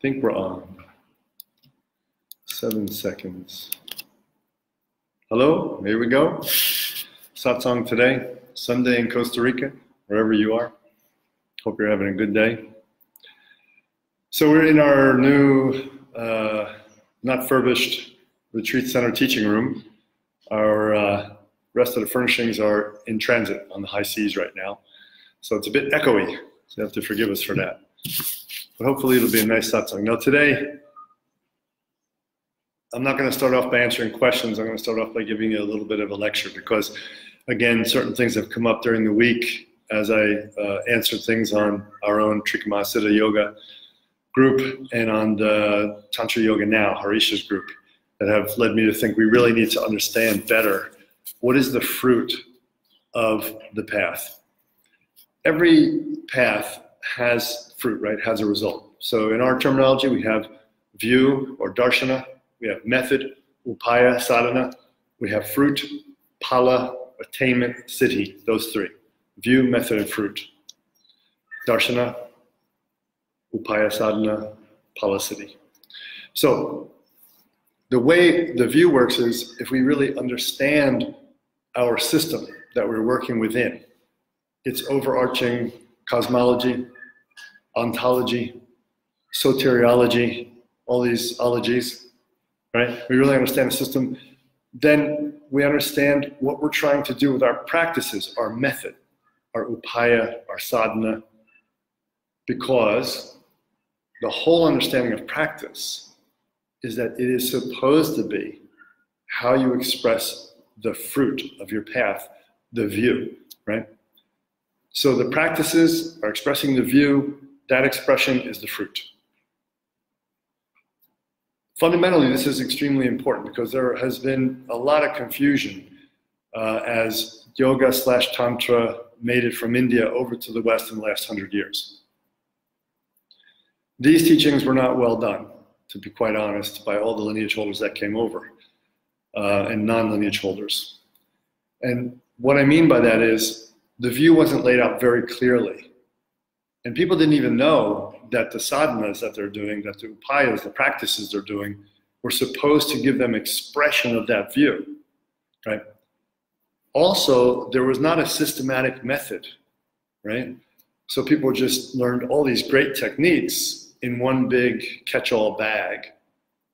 think we're on. 7 seconds. Hello, here we go. Satsang today, Sunday in Costa Rica, wherever you are. Hope you're having a good day. So we're in our new, not furbished retreat center teaching room. Our rest of the furnishings are in transit on the high seas right now. So it's a bit echoey, so you have to forgive us for that. But hopefully it'll be a nice satsang. Now today, I'm not going to start off by answering questions. I'm going to start off by giving you a little bit of a lecture because, again, certain things have come up during the week as I answered things on our own Trika Mahasiddha Yoga group and on the Tantra Yoga Now, Harisha's group, that have led me to think we really need to understand better what is the fruit of the path. Every path has fruit, right? Has a result. So in our terminology, we have view or darshana, we have method, upaya, sadhana, we have fruit, phala, attainment, siddhi, those three. View, method, and fruit. Darshana, upaya, sadhana, phala, siddhi. So the way the view works is if we really understand our system that we're working within, its overarching cosmology, ontology, soteriology, all these ologies, right? We really understand the system. Then we understand what we're trying to do with our practices, our method, our upaya, our sadhana, because the whole understanding of practice is that it is supposed to be how you express the fruit of your path, the view, right? So the practices are expressing the view, that expression is the fruit. Fundamentally, this is extremely important because there has been a lot of confusion as yoga/tantra made it from India over to the West in the last 100 years. These teachings were not well done, to be quite honest, by all the lineage holders that came over and non-lineage holders. And what I mean by that is the view wasn't laid out very clearly. And people didn't even know that the sadhanas that they're doing, that the upayas, the practices they're doing, were supposed to give them expression of that view, right? Also, there was not a systematic method, right? So people just learned all these great techniques in one big catch-all bag,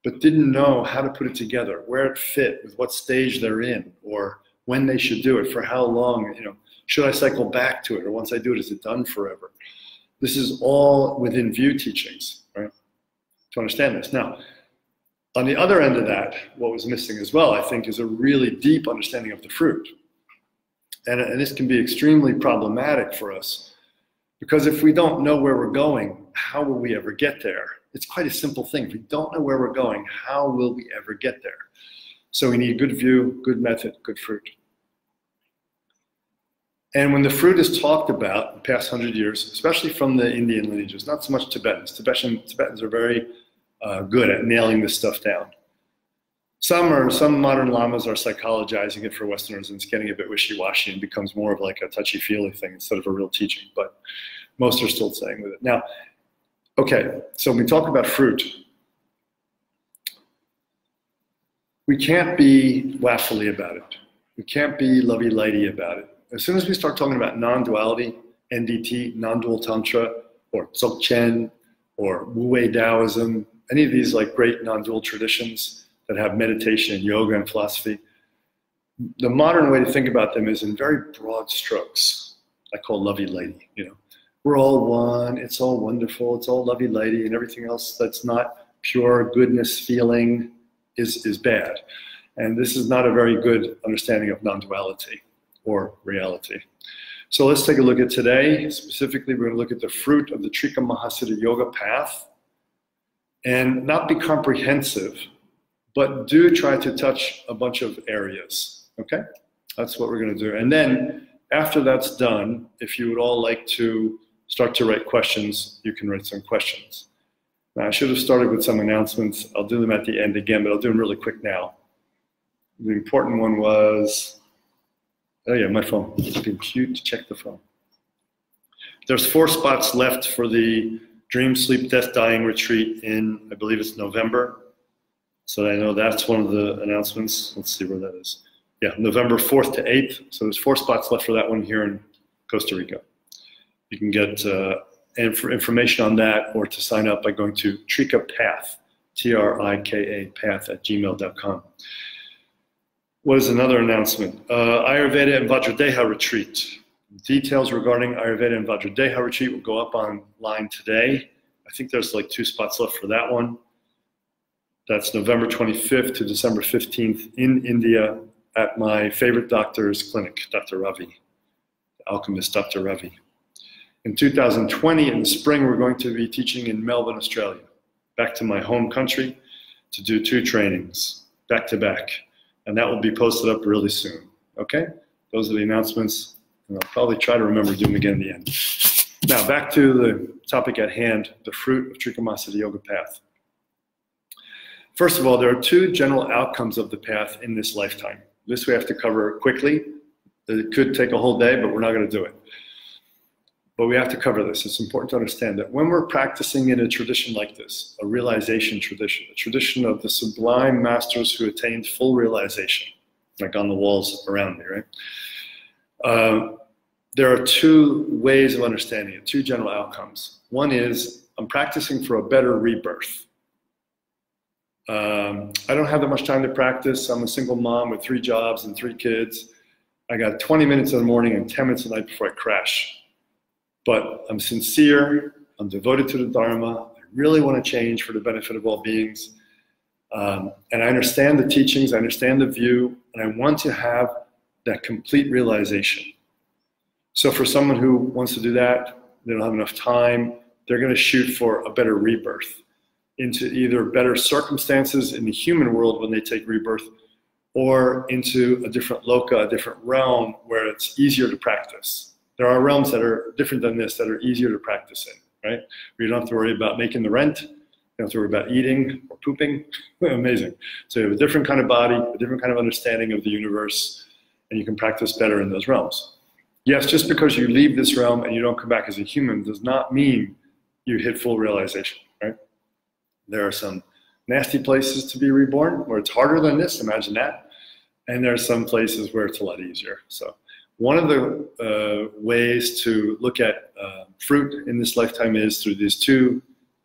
but didn't know how to put it together, where it fit, with what stage they're in, or when they should do it, for how long, you know, should I cycle back to it, or once I do it, is it done forever? This is all within view teachings, right? To understand this. Now, on the other end of that, what was missing as well, I think, is a really deep understanding of the fruit. And this can be extremely problematic for us, because if we don't know where we're going, how will we ever get there? It's quite a simple thing. If we don't know where we're going, how will we ever get there? So we need good view, good method, good fruit. And when the fruit is talked about in the past 100 years, especially from the Indian lineages, not so much Tibetans. Tibetans are very good at nailing this stuff down. Some modern lamas are psychologizing it for Westerners, and it's getting a bit wishy-washy and becomes more of like a touchy-feely thing instead of a real teaching, but most are still staying with it. Now, okay, so when we talk about fruit, we can't be waffly about it. We can't be lovey-lighty about it. As soon as we start talking about non-duality, NDT, non-dual tantra, or Dzogchen, or Wu-Wei Taoism, any of these like great non-dual traditions that have meditation and yoga and philosophy, the modern way to think about them is in very broad strokes. I call lovey-lighty, you know. We're all one, it's all wonderful, it's all lovey-lighty, and everything else that's not pure goodness feeling is bad. And this is not a very good understanding of non-duality or reality. So let's take a look at today. Specifically, we're going to look at the fruit of the Trika Mahasiddha Yoga path, and not be comprehensive, but do try to touch a bunch of areas, okay? That's what we're going to do. And then after that's done, if you would all like to start to write questions, you can write some questions. Now, I should have started with some announcements. I'll do them at the end again, but I'll do them really quick now. The important one was, oh yeah, my phone. It's been cute to check the phone. There's 4 spots left for the Dream, Sleep, Death, Dying retreat in, I believe it's November. So I know that's one of the announcements. Let's see where that is. Yeah, November 4th to 8th. So there's 4 spots left for that one here in Costa Rica. You can get information on that or to sign up by going to Trika Path, Trika Path @gmail.com. What is another announcement? Ayurveda and Vajradeha retreat. Details regarding Ayurveda and Vajradeha retreat will go up online today. I think there's like 2 spots left for that one. That's November 25th to December 15th in India at my favorite doctor's clinic, Dr. Ravi, the alchemist Dr. Ravi. In 2020, in the spring, we're going to be teaching in Melbourne, Australia, back to my home country to do 2 trainings, back to back. And that will be posted up really soon, okay? Those are the announcements, and I'll probably try to remember to do them again in the end. Now, back to the topic at hand, the fruit of Trika Mahasiddha Yoga path. First of all, there are 2 general outcomes of the path in this lifetime. This we have to cover quickly. It could take a whole day, but we're not going to do it. But we have to cover this. It's important to understand that when we're practicing in a tradition like this, a realization tradition, a tradition of the sublime masters who attained full realization, like on the walls around me, right? There are 2 ways of understanding it, 2 general outcomes. One is I'm practicing for a better rebirth. I don't have that much time to practice. I'm a single mom with 3 jobs and 3 kids. I got 20 minutes in the morning and 10 minutes at night before I crash. But I'm sincere, I'm devoted to the Dharma, I really want to change for the benefit of all beings. And I understand the teachings, I understand the view, and I want to have that complete realization. So for someone who wants to do that, they don't have enough time, they're going to shoot for a better rebirth into either better circumstances in the human world when they take rebirth, or into a different loka, a different realm where it's easier to practice. There are realms that are different than this that are easier to practice in, right? Where you don't have to worry about making the rent, you don't have to worry about eating or pooping. Amazing. So you have a different kind of body, a different kind of understanding of the universe, and you can practice better in those realms. Yes, just because you leave this realm and you don't come back as a human does not mean you hit full realization, right? There are some nasty places to be reborn where it's harder than this, imagine that. And there are some places where it's a lot easier. So one of the ways to look at fruit in this lifetime is through these 2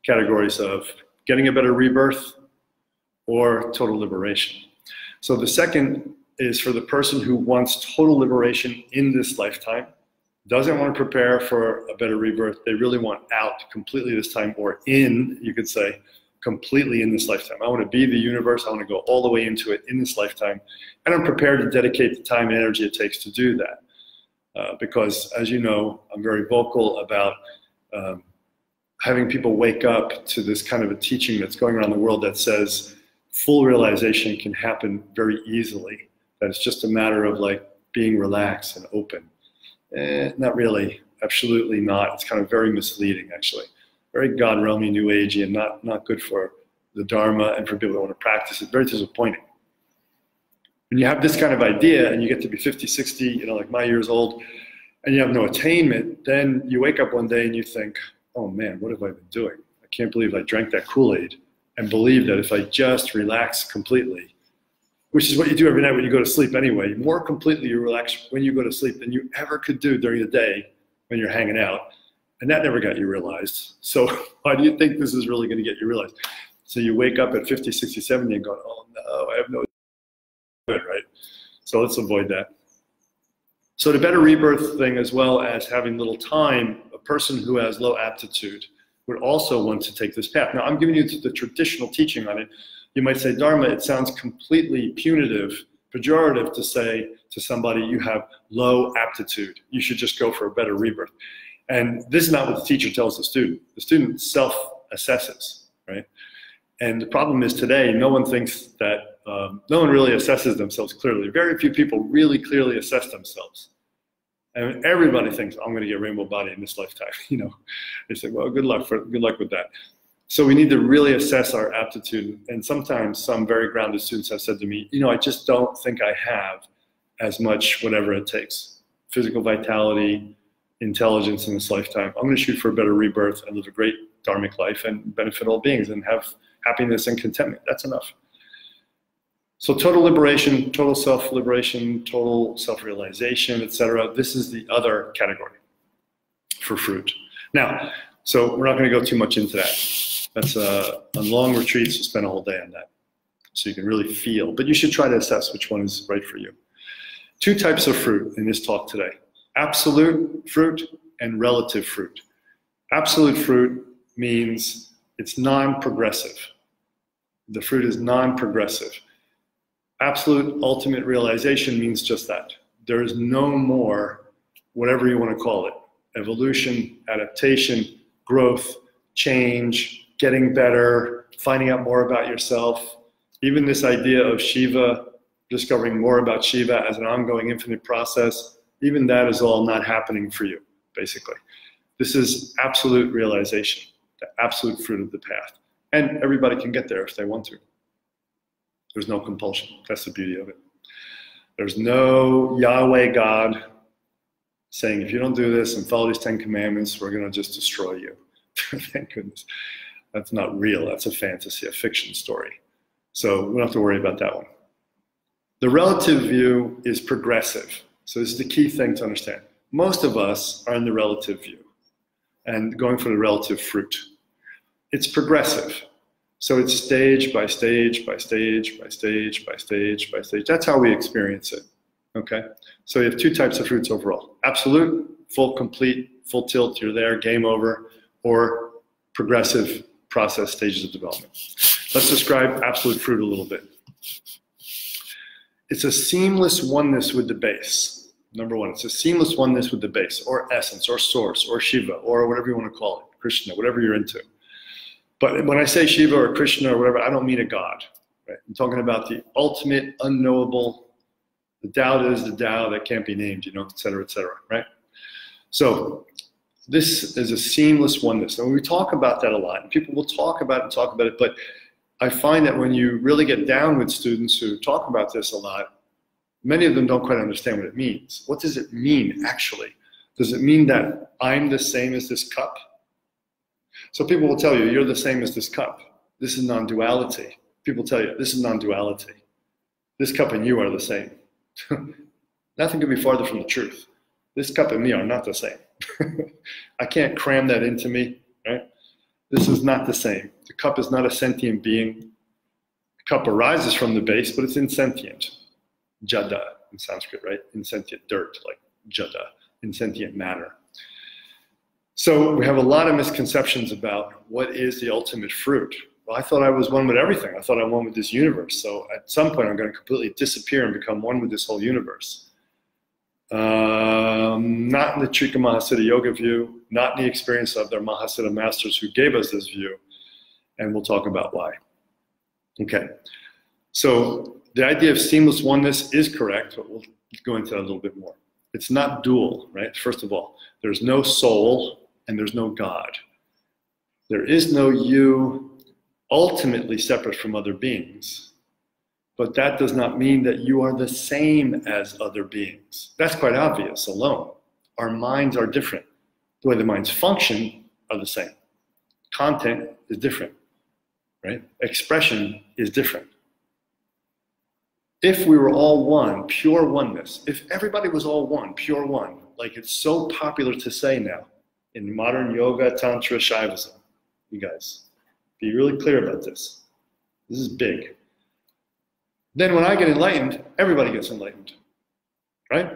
categories of getting a better rebirth or total liberation. So the second is for the person who wants total liberation in this lifetime, doesn't want to prepare for a better rebirth, they really want out completely this time, or in, you could say, completely in this lifetime. I want to be the universe, I want to go all the way into it in this lifetime, and I'm prepared to dedicate the time and energy it takes to do that. Because, as you know, I'm very vocal about having people wake up to this kind of a teaching that's going around the world that says full realization can happen very easily, that it's just a matter of like being relaxed and open. Not really, absolutely not. It's kind of very misleading, actually. Very God realmy, new agey, and not good for the Dharma and for people that want to practice it. Very disappointing. When you have this kind of idea and you get to be 50, 60, you know, like my years old, and you have no attainment, then you wake up one day and you think, oh man, what have I been doing? I can't believe I drank that Kool-Aid and believe that if I just relax completely, which is what you do every night when you go to sleep anyway, more completely you relax when you go to sleep than you ever could do during the day when you're hanging out. And that never got you realized. So why do you think this is really going to get you realized? So you wake up at 50, 60, 70 and go, oh no, I have no good, right? So let's avoid that. So the better rebirth thing, as well as having little time, a person who has low aptitude would also want to take this path. Now I'm giving you the traditional teaching on it. You might say, Dharma, it sounds completely punitive, pejorative to say to somebody, you have low aptitude. You should just go for a better rebirth. And this is not what the teacher tells the student. The student self-assesses, right? And the problem is today, no one thinks that, no one really assesses themselves clearly. Very few people really clearly assess themselves. And everybody thinks, I'm going to get rainbow body in this lifetime. You know, they say, well, good luck with that. So we need to really assess our aptitude. And sometimes some very grounded students have said to me, you know, I just don't think I have as much whatever it takes. Physical vitality, intelligence in this lifetime. I'm going to shoot for a better rebirth and live a great dharmic life and benefit all beings and have happiness and contentment. That's enough. So total liberation, total self-liberation, total self-realization, etc. This is the other category for fruit. Now, so we're not going to go too much into that. That's on long retreats, you spend a whole day on that. So you can really feel, but you should try to assess which one is right for you. Two types of fruit in this talk today: absolute fruit and relative fruit. Absolute fruit means it's non-progressive. The fruit is non-progressive. Absolute ultimate realization means just that. There is no more, whatever you want to call it, evolution, adaptation, growth, change, getting better, finding out more about yourself. Even this idea of Shiva, discovering more about Shiva as an ongoing infinite process, even that is all not happening for you, basically. This is absolute realization, the absolute fruit of the path. And everybody can get there if they want to. There's no compulsion. That's the beauty of it. There's no Yahweh God saying, if you don't do this and follow these 10 commandments, we're going to just destroy you. Thank goodness. That's not real. That's a fantasy, a fiction story. So we don't have to worry about that one. The relative view is progressive. So this is the key thing to understand. Most of us are in the relative view and going for the relative fruit. It's progressive. So it's stage by stage, by stage, by stage, by stage, by stage. That's how we experience it, okay? So you have two types of fruits overall. Absolute, full, complete, full tilt, you're there, game over, or progressive process stages of development. Let's describe absolute fruit a little bit. It's a seamless oneness with the base. Number one, it's a seamless oneness with the base, or essence, or source, or Shiva, or whatever you want to call it, Krishna, whatever you're into. But when I say Shiva or Krishna or whatever, I don't mean a God. Right? I'm talking about the ultimate, unknowable, the Tao that is the Tao that can't be named, you know, et cetera, right? So this is a seamless oneness. And we talk about that a lot. And people will talk about it, but I find that when you really get down with students who talk about this a lot, many of them don't quite understand what it means. What does it mean, actually? Does it mean that I'm the same as this cup? So people will tell you, you're the same as this cup. This is non-duality. People tell you, this is non-duality. This cup and you are the same. Nothing could be farther from the truth. This cup and me are not the same. I can't cram that into me, right? This is not the same. The cup is not a sentient being. The cup arises from the base, but it's insentient. Jada in Sanskrit, right? Insentient dirt, like jada, insentient matter. So we have a lot of misconceptions about what is the ultimate fruit. Well, I thought I was one with everything. I thought I'm one with this universe. So at some point I'm going to completely disappear and become one with this whole universe. Not in the Trika Mahasiddha yoga view, not in the experience of their Mahasiddha masters who gave us this view. And we'll talk about why. Okay. So the idea of seamless oneness is correct, but we'll go into that a little bit more. It's not dual, right? First of all, there's no soul and there's no God. There is no you ultimately separate from other beings, but that does not mean that you are the same as other beings. That's quite obvious alone. Our minds are different. The way the minds function are the same. Content is different, right? Expression is different. If we were all one, pure oneness, if everybody was all one, pure one, like it's so popular to say now in modern yoga, tantra, Shaivism, you guys, be really clear about this. This is big. Then when I get enlightened, everybody gets enlightened, right?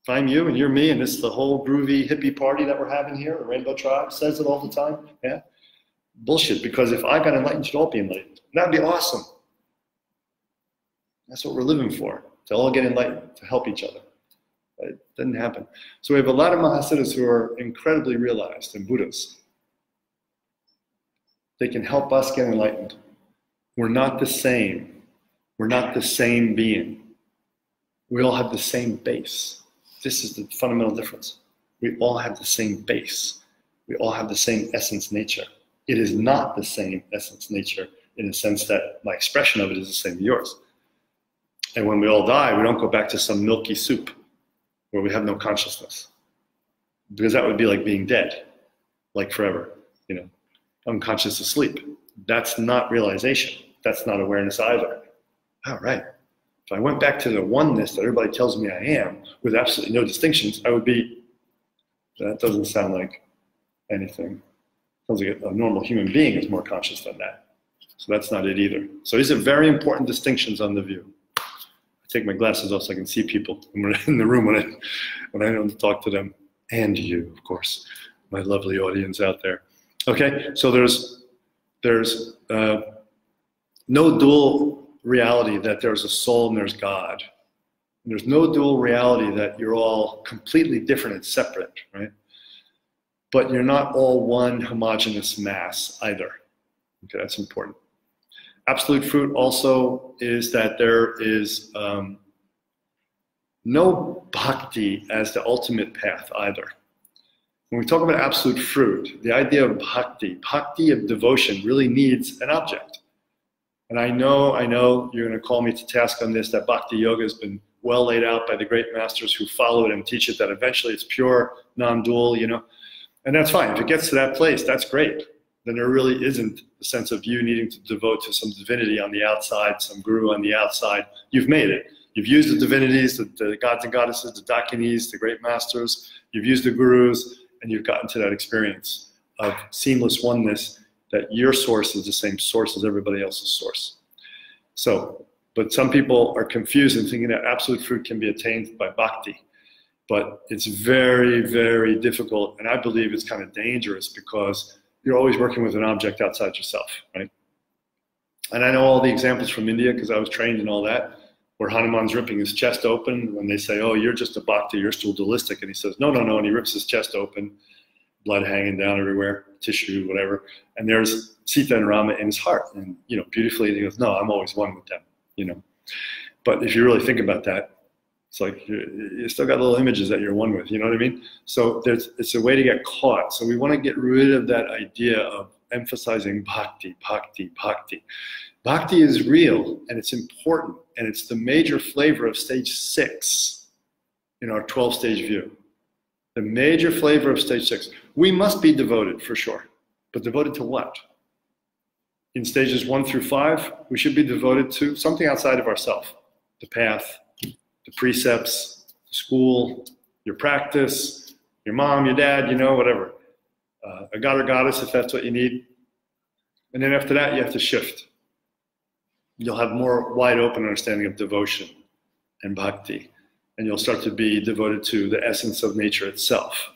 If I'm you and you're me and this is the whole groovy hippie party that we're having here, the Rainbow Tribe says it all the time, yeah? Bullshit, because if I got enlightened, you'd all be enlightened. That'd be awesome. That's what we're living for, to all get enlightened, to help each other. It doesn't happen. So we have a lot of Mahasiddhas who are incredibly realized and Buddhas. They can help us get enlightened. We're not the same. We're not the same being. We all have the same base. This is the fundamental difference. We all have the same base. We all have the same essence nature. It is not the same essence nature in the sense that my expression of it is the same as yours. And when we all die, we don't go back to some milky soup where we have no consciousness. because that would be like being dead, like forever, you know, unconscious asleep. That's not realization. That's not awareness either. All right. If I went back to the oneness that everybody tells me I am, with absolutely no distinctions, I would be, that doesn't sound like anything. Sounds like a normal human being is more conscious than that. So that's not it either. So these are very important distinctions on the view. I take my glasses off so I can see people in the room when I don't talk to them. And you, of course, my lovely audience out there. Okay, so there's no dual reality that there's a soul and there's God. And there's no dual reality that you're all completely different and separate, right? But you're not all one homogeneous mass either. Okay, that's important. Absolute fruit also is that there is no bhakti as the ultimate path either. When we talk about absolute fruit, the idea of bhakti of devotion really needs an object. And I know you're going to call me to task on this, that bhakti yoga has been well laid out by the great masters who follow it and teach it, that eventually it's pure, non-dual, you know. And that's fine. If it gets to that place, that's great. Then there really isn't the sense of you needing to devote to some divinity on the outside, some guru on the outside. You've made it. You've used the divinities, the gods and goddesses, the dakinis, the great masters. You've used the gurus, and you've gotten to that experience of seamless oneness, that your source is the same source as everybody else's source. So, but some people are confused and thinking that absolute fruit can be attained by bhakti. But it's very, very difficult, and I believe it's kind of dangerous because you're always working with an object outside yourself, right? And I know all the examples from India because I was trained in all that, where Hanuman's ripping his chest open when they say, oh, you're just a bhakti, you're still dualistic. And he says, no, no, no, and he rips his chest open, blood hanging down everywhere, tissue, whatever. And there's Sita and Rama in his heart. And, you know, beautifully, he goes, no, I'm always one with them, you know. But if you really think about that, it's like you still got little images that you're one with, you know what I mean? So it's a way to get caught. So we want to get rid of that idea of emphasizing bhakti, bhakti, bhakti. Bhakti is real, and it's important, and it's the major flavor of stage 6 in our 12-stage view. The major flavor of stage 6. We must be devoted, for sure, but devoted to what? In stages 1 through 5, we should be devoted to something outside of ourselves. The path, the precepts, the school, your practice, your mom, your dad, you know, whatever. A god or goddess, if that's what you need. And then after that, you have to shift. You'll have more wide open understanding of devotion and bhakti. And you'll start to be devoted to the essence of nature itself,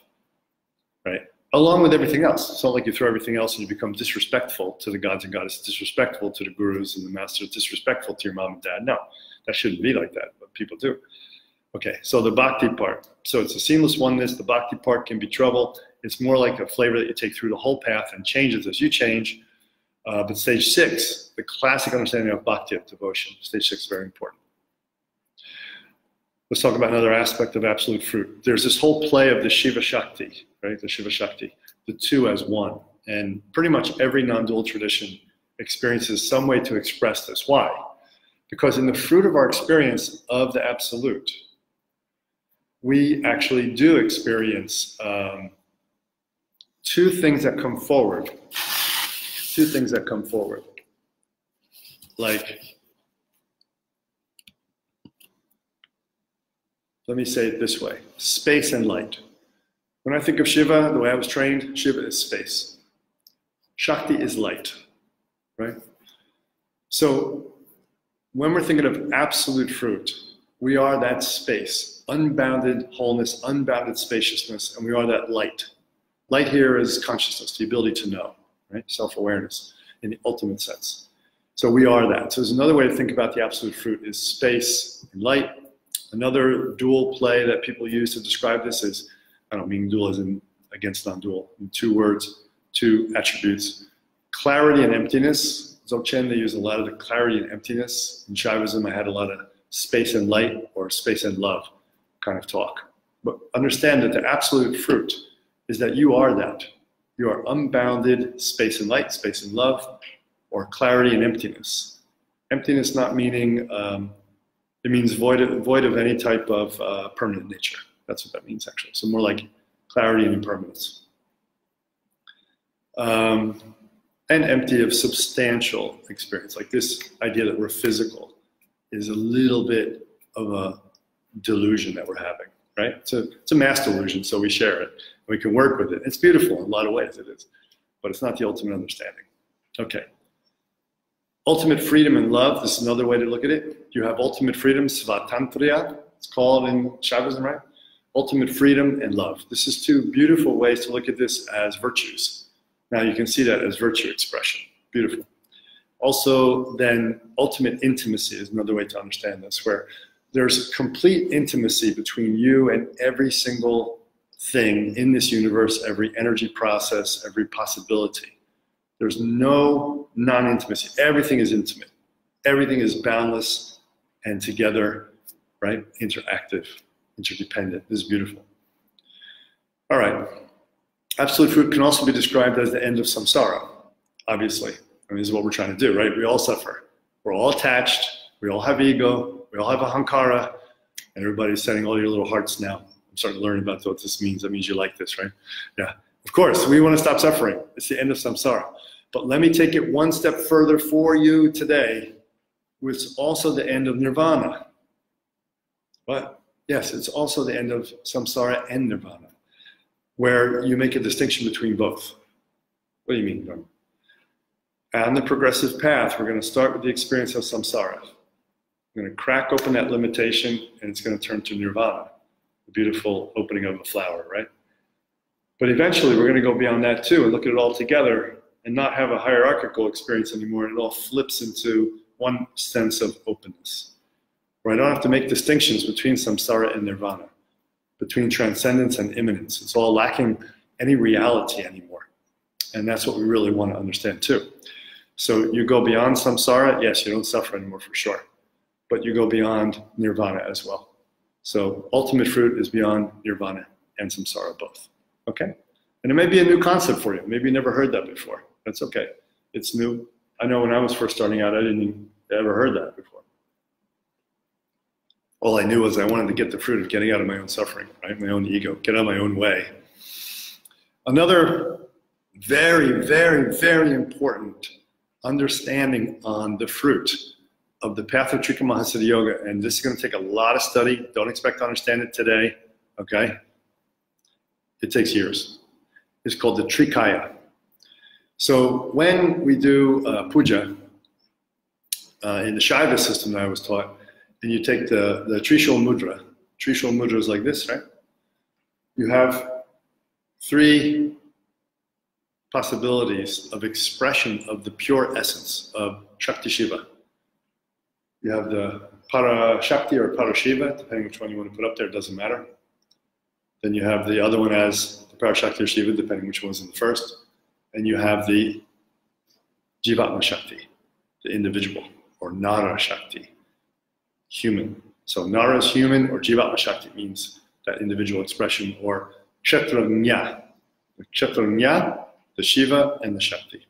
right? Along with everything else. It's not like you throw everything else and you become disrespectful to the gods and goddesses, disrespectful to the gurus and the masters, disrespectful to your mom and dad. No, that shouldn't be like that, but people do. Okay, so the bhakti part. So it's a seamless oneness. The bhakti part can be trouble. It's more like a flavor that you take through the whole path and changes as you change. But stage 6, the classic understanding of bhakti, of devotion. Stage 6 is very important. Let's talk about another aspect of absolute fruit. There's this whole play of the Shiva Shakti, right? The Shiva Shakti, the two as one. And pretty much every non-dual tradition experiences some way to express this. Why? Because in the fruit of our experience of the absolute, we actually do experience two things that come forward. Two things that come forward. Like, let me say it this way, space and light. When I think of Shiva, the way I was trained, Shiva is space. Shakti is light, right? So when we're thinking of absolute fruit, we are that space, unbounded wholeness, unbounded spaciousness, and we are that light. Light here is consciousness, the ability to know, right? Self-awareness in the ultimate sense. So we are that. So there's another way to think about the absolute fruit is space and light. Another dual play that people use to describe this is, I don't mean dual as in against non-dual, in 2 words, 2 attributes. Clarity and emptiness. Dzogchen, they use a lot of the clarity and emptiness. In Shaivism, I had a lot of space and light or space and love kind of talk. But understand that the absolute fruit is that you are that. You are unbounded space and light, space and love, or clarity and emptiness. Emptiness not meaning, it means void of any type of permanent nature. That's what that means actually. So more like clarity and impermanence. And empty of substantial experience. Like this idea that we're physical is a little bit of a delusion that we're having, right? It's a mass delusion, so we share it. We can work with it. It's beautiful in a lot of ways, it is. But it's not the ultimate understanding. Okay. Ultimate freedom and love, this is another way to look at it. You have ultimate freedom, svatantriya, it's called in Shaivism, right? Ultimate freedom and love. This is two beautiful ways to look at this as virtues. Now you can see that as virtue expression. Beautiful. Also, then, ultimate intimacy is another way to understand this, where there's complete intimacy between you and every single thing in this universe, every energy process, every possibility. There's no non-intimacy. Everything is intimate. Everything is boundless and together, right? Interactive, interdependent. This is beautiful. All right. Absolute fruit can also be described as the end of samsara, obviously. I mean, this is what we're trying to do, right? We all suffer. We're all attached. We all have ego. We all have ahankara. And everybody's setting all your little hearts now. I'm starting to learn about what this means. That means you like this, right? Yeah. Of course, we want to stop suffering. It's the end of samsara. But let me take it one step further for you today, which is also the end of nirvana. What? Yes, it's also the end of samsara and nirvana, where you make a distinction between both. What do you mean, Dharma? On the progressive path, we're going to start with the experience of samsara. We're going to crack open that limitation, and it's going to turn to nirvana, the beautiful opening of a flower, right? But eventually, we're going to go beyond that too and look at it all together and not have a hierarchical experience anymore. It all flips into one sense of openness, where I don't have to make distinctions between samsara and nirvana, between transcendence and immanence. It's all lacking any reality anymore. And that's what we really want to understand too. So you go beyond samsara, yes, you don't suffer anymore for sure, but you go beyond nirvana as well. So ultimate fruit is beyond nirvana and samsara both, okay? And it may be a new concept for you. Maybe you never heard that before. That's okay. It's new. I know when I was first starting out, I didn't ever heard that before. All I knew was I wanted to get the fruit of getting out of my own suffering, right? My own ego, get out of my own way. Another very, very, very important understanding on the fruit of the path of Trika Mahasiddha Yoga, and this is going to take a lot of study. Don't expect to understand it today, okay? It takes years. It's called the Trikaya. So when we do puja in the Shiva system that I was taught, and you take the Trishul Mudra is like this, right? You have three possibilities of expression of the pure essence of Shakti Shiva. You have the Para Shakti or Para Shiva, depending which one you want to put up there, it doesn't matter. Then you have the other one as the Para Shakti or Shiva, depending which one's in the first. And you have the Jivatma Shakti, the individual, or Nara Shakti, human. So Nara is human, or Jivatma Shakti means that individual expression, or Kshetranya. The Kshetranya, the Shiva, and the Shakti.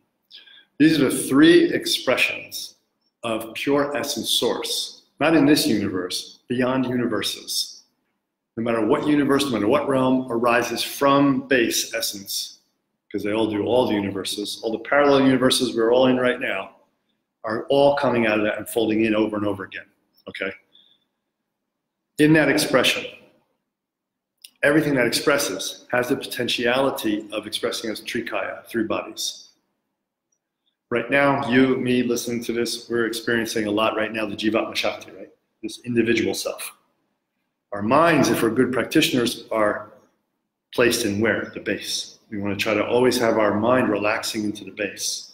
These are the three expressions of pure essence source, not in this universe, beyond universes. No matter what universe, no matter what realm, arises from base essence, because they all do, all the universes, all the parallel universes we're all in right now, are all coming out of that and folding in over and over again, okay? In that expression, everything that expresses has the potentiality of expressing as Trikaya, three bodies. Right now, you, me, listening to this, we're experiencing a lot right now, the Jivatma Shakti, right? This individual self. Our minds, if we're good practitioners, are placed in where? The base. We want to try to always have our mind relaxing into the base.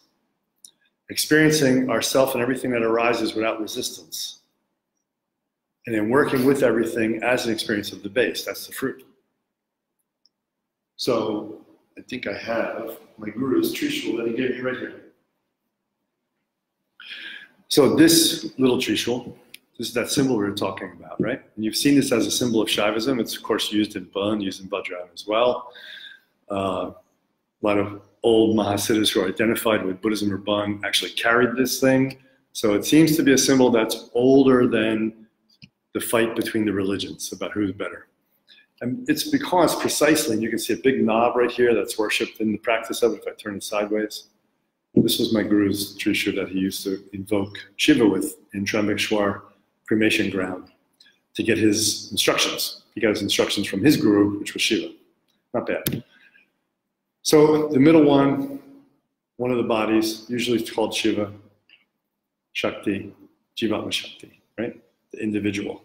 Experiencing ourself and everything that arises without resistance. And then working with everything as an experience of the base. That's the fruit. So I think I have my guru's Trishul that he gave me right here. So this little Trishul, this is that symbol we were talking about, right? And you've seen this as a symbol of Shaivism. It's of course used in Bun, used in Bajrang as well. A lot of old Mahasiddhas who are identified with Buddhism or Bun actually carried this thing. So it seems to be a symbol that's older than the fight between the religions about who's better. And it's because precisely, and you can see a big knob right here that's worshipped in the practice of it if I turn it sideways. This was my guru's Trishu that he used to invoke Shiva with in Trambakeshwar cremation ground to get his instructions. He got his instructions from his guru, which was Shiva. Not bad. So the middle one of the bodies, usually it's called Shiva, Shakti, Jivatma Shakti, right? The individual,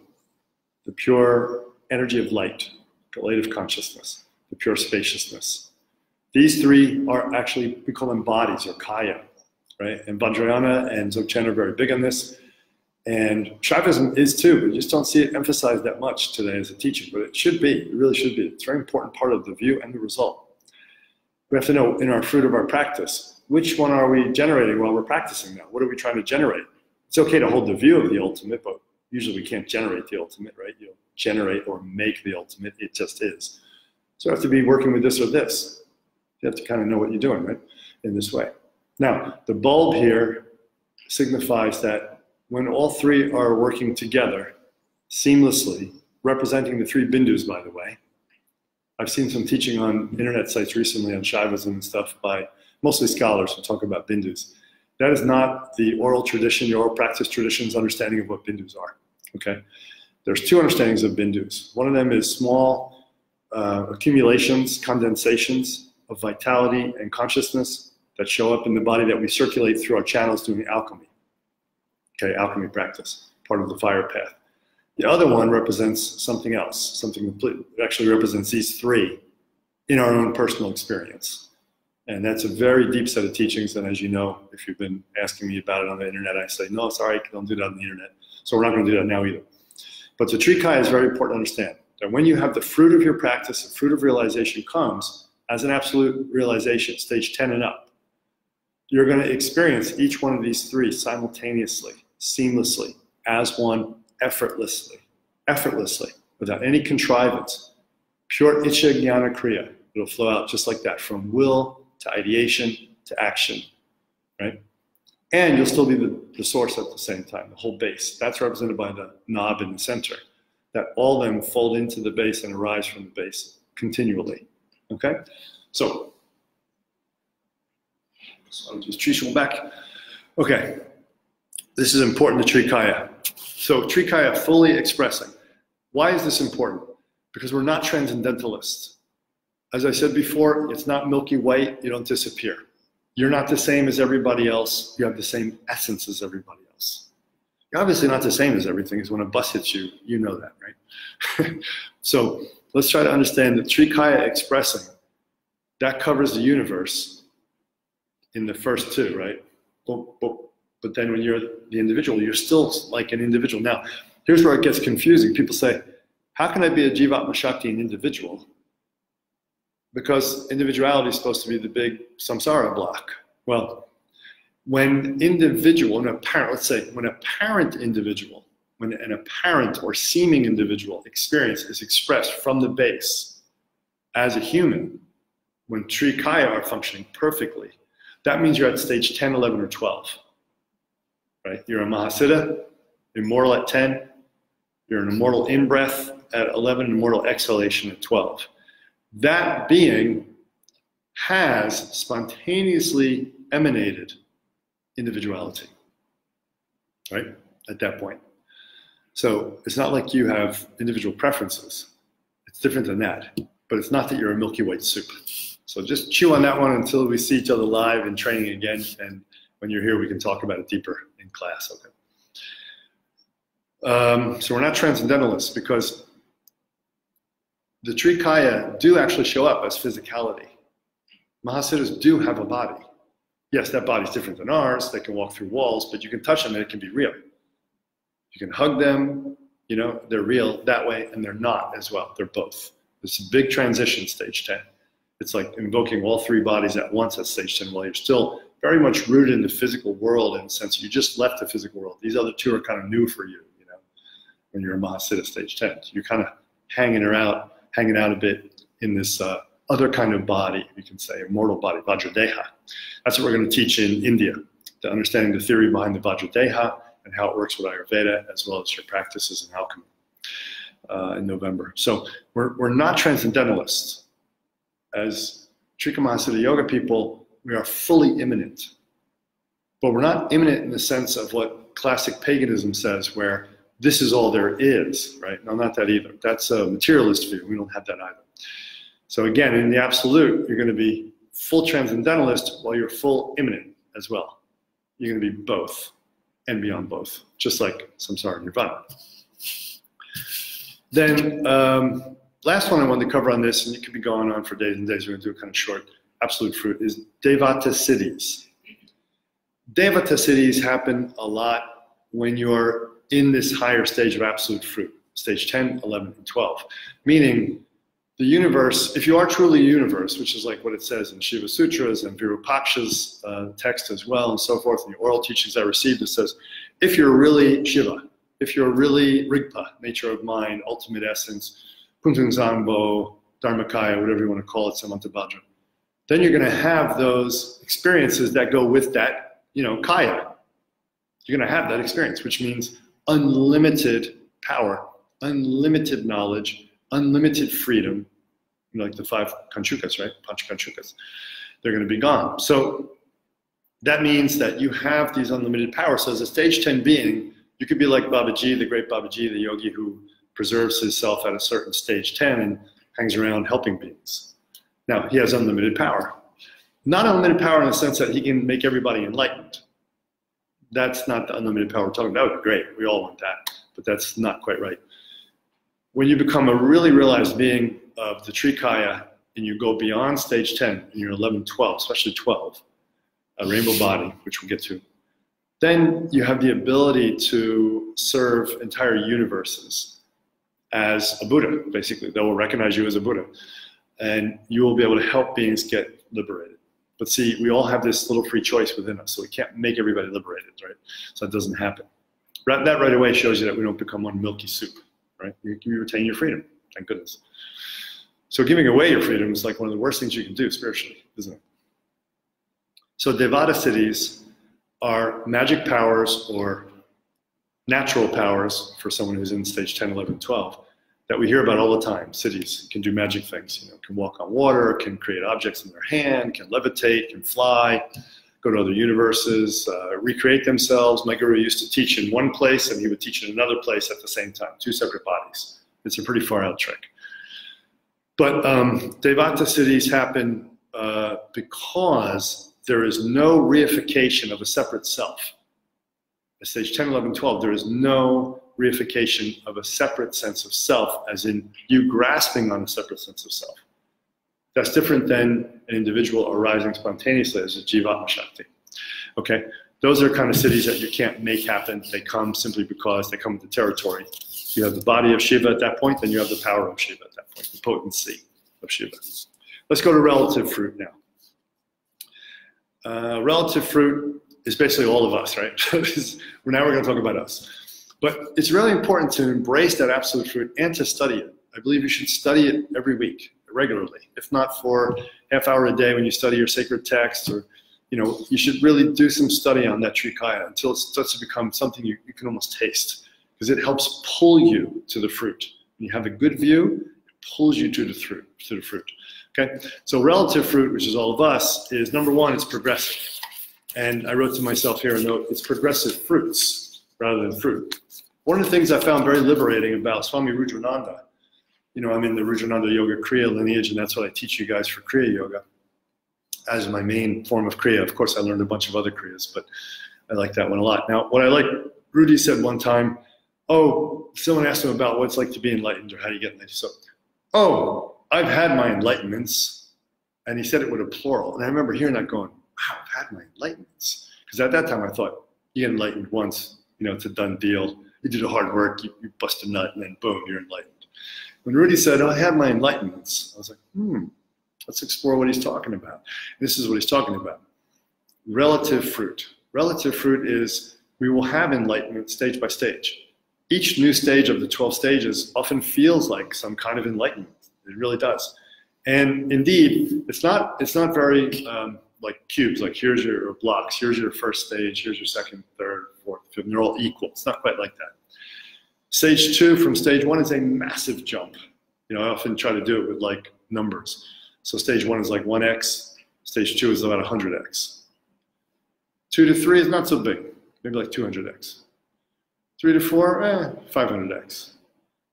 the pure energy of light, the light of consciousness, the pure spaciousness. These three are actually, we call them bodies or kaya, right? And Vajrayana and Dzogchen are very big on this. And Shaivism is too, but you just don't see it emphasized that much today as a teaching, but it should be, it really should be. It's a very important part of the view and the result. We have to know in our fruit of our practice, which one are we generating while we're practicing now? What are we trying to generate? It's okay to hold the view of the ultimate, but usually we can't generate the ultimate, right? You'll generate or make the ultimate, it just is. So you have to be working with this or this. You have to kind of know what you're doing, right? In this way. Now, the bulb here signifies that when all three are working together seamlessly, representing the three bindus, by the way. I've seen some teaching on internet sites recently on Shaivism and stuff by mostly scholars who talk about bindus. That is not the oral tradition, the oral practice tradition's understanding of what bindus are, okay? There's two understandings of bindus. One of them is small accumulations, condensations of vitality and consciousness that show up in the body that we circulate through our channels doing alchemy. Okay, alchemy practice, part of the fire path. The other one represents something else, something complete. It actually represents these three in our own personal experience. And that's a very deep set of teachings. And as you know, if you've been asking me about it on the internet, I say, no, sorry, don't do that on the internet. So we're not going to do that now either. But the Trika is very important to understand that when you have the fruit of your practice, the fruit of realization comes as an absolute realization, stage 10 and up. You're going to experience each one of these three simultaneously, seamlessly, as one, effortlessly, without any contrivance. Pure Icha Jnana Kriya. It'll flow out just like that, from will to ideation to action, right? And you'll still be the source at the same time, the whole base. That's represented by the knob in the center, that all of them fold into the base and arise from the base continually, okay? So I'll just Trishul back. Okay, this is important to Trikaya. So Trikaya fully expressing. Why is this important? Because we're not transcendentalists. As I said before, it's not milky white, you don't disappear. You're not the same as everybody else, you have the same essence as everybody else. You're obviously not the same as everything, because when a bus hits you, you know that, right? So let's try to understand that Trikaya expressing, that covers the universe in the first two, right? But then when you're the individual, you're still like an individual. Now, here's where it gets confusing. People say, how can I be a Jivatma Shakti, an individual? Because individuality is supposed to be the big samsara block. Well, when individual, an apparent, let's say, when a parent individual, when an apparent or seeming individual experience is expressed from the base as a human, when Trikaya are functioning perfectly, that means you're at stage 10, 11, or 12. Right? You're a Mahasiddha, immortal at 10. You're an immortal in-breath at 11, immortal exhalation at 12. That being has spontaneously emanated individuality, right? At that point. So it's not like you have individual preferences. It's different than that. But it's not that you're a Milky White soup. So just chew on that one until we see each other live in training again. And when you're here, we can talk about it deeper in class, okay? So we're not transcendentalists because the Trikaya do actually show up as physicality. Mahasiddhas do have a body. Yes, that body's different than ours. They can walk through walls, but you can touch them and it can be real. You can hug them, you know, they're real that way, and they're not as well. They're both. It's a big transition, stage 10. It's like invoking all three bodies at once at stage 10 while you're still very much rooted in the physical world in the sense you just left the physical world. These other two are kind of new for you, you know, when you're a Mahasiddha stage 10. So you're kind of hanging out a bit in this other kind of body, you can say, immortal body, Vajradeha. That's what we're going to teach in India, the understanding the theory behind the Vajradeha and how it works with Ayurveda, as well as your practices in alchemy. in November. So we're not transcendentalists. As Trika Mahasiddha Yoga people, we are fully immanent. But we're not immanent in the sense of what classic paganism says, where this is all there is, right? No, not that either. That's a materialist view. We don't have that either. So again, in the absolute, you're going to be full transcendentalist while you're full immanent as well. You're going to be both and beyond both, just like samsara and nirvana. Then, last one I wanted to cover on this, and you could be going on for days and days, we're going to do it kind of short, absolute fruit, is Devata Siddhis. Devata Siddhis happen a lot when you're in this higher stage of absolute fruit, stage 10, 11, and 12. Meaning, the universe, if you are truly a universe, which is like what it says in Shiva Sutras and Virupaksha's text as well, and so forth, in the oral teachings I received, it says, if you're really Shiva, if you're really Rigpa, nature of mind, ultimate essence, Puntung Zangbo, Dharmakaya, whatever you want to call it, Samantabhadra, then you're going to have those experiences that go with that, kaya. You're going to have that experience, which means unlimited power, unlimited knowledge, unlimited freedom, like the 5 kanchukas, right? Pancha kanchukas. They're going to be gone. So that means that you have these unlimited powers. So as a stage 10 being, you could be like Babaji, the great Babaji, the yogi who preserves himself at a certain stage 10 and hangs around helping beings. Now, he has unlimited power. Not unlimited power in the sense that he can make everybody enlightened. That's not the unlimited power we're talking about. That would be great. We all want that. But that's not quite right. When you become a really realized being of the Trikaya and you go beyond stage 10 and you're 11, 12, especially 12, a rainbow body, which we'll get to, then you have the ability to serve entire universes as a Buddha, basically. They will recognize you as a Buddha. And you will be able to help beings get liberated. But see, we all have this little free choice within us, so we can't make everybody liberated, right? So that doesn't happen. That right away shows you that we don't become one milky soup, right? You retain your freedom, thank goodness. So giving away your freedom is like one of the worst things you can do spiritually, isn't it? So Devata Siddhis are magic powers or natural powers for someone who's in stage 10, 11, 12 that we hear about all the time. Siddhis can do magic things, can walk on water, can create objects in their hand, can levitate, can fly, go to other universes, recreate themselves. My guru used to teach in one place and he would teach in another place at the same time, 2 separate bodies. It's a pretty far out trick. But Devata Siddhis happen because there is no reification of a separate self. At stage 10, 11, 12, there is no reification of a separate sense of self, as in you grasping on a separate sense of self. That's different than an individual arising spontaneously as a Jivatma Shakti. Okay, those are kind of siddhis that you can't make happen. They come simply because they come with the territory. You have the body of Shiva at that point, then you have the power of Shiva at that point, the potency of Shiva. Let's go to relative fruit now. Relative fruit is basically all of us, right? Now we're going to talk about us. But it's really important to embrace that absolute fruit and to study it. I believe you should study it every week, regularly. If not for half hour a day when you study your sacred text, or you should really do some study on that Trikaya until it starts to become something you can almost taste, because it helps pull you to the fruit. When you have a good view, it pulls you to the fruit. Okay? So relative fruit, which is all of us, is number 1, it's progressive. And I wrote to myself here a note, it's progressive fruits rather than fruit. One of the things I found very liberating about Swami Rudrananda, I'm in the Rudrananda Yoga Kriya lineage, and that's what I teach you guys for Kriya Yoga as my main form of Kriya. Of course, I learned a bunch of other Kriyas, but I like that one a lot. Now, what I like, Rudy said one time, someone asked him about what it's like to be enlightened or how do you get enlightened. So, I've had my enlightenments, and he said it with a plural. And I remember hearing that going, wow, I've had my enlightenments. Because at that time I thought, you get enlightened once, it's a done deal. You do the hard work, you bust a nut, and then boom, you're enlightened. When Rudy said, I had my enlightenments, I was like, let's explore what he's talking about. This is what he's talking about. Relative fruit. Relative fruit is we will have enlightenment stage by stage. Each new stage of the 12 stages often feels like some kind of enlightenment. It really does. And indeed, it's not very like cubes, like here's your blocks, here's your first stage, here's your second, third, fourth, fifth, and they're all equal. It's not quite like that. Stage 2 from stage 1 is a massive jump. You know, I often try to do it with like numbers. So stage 1 is like 1x, stage 2 is about 100x. 2 to 3 is not so big, maybe like 200x. 3 to 4, 500x.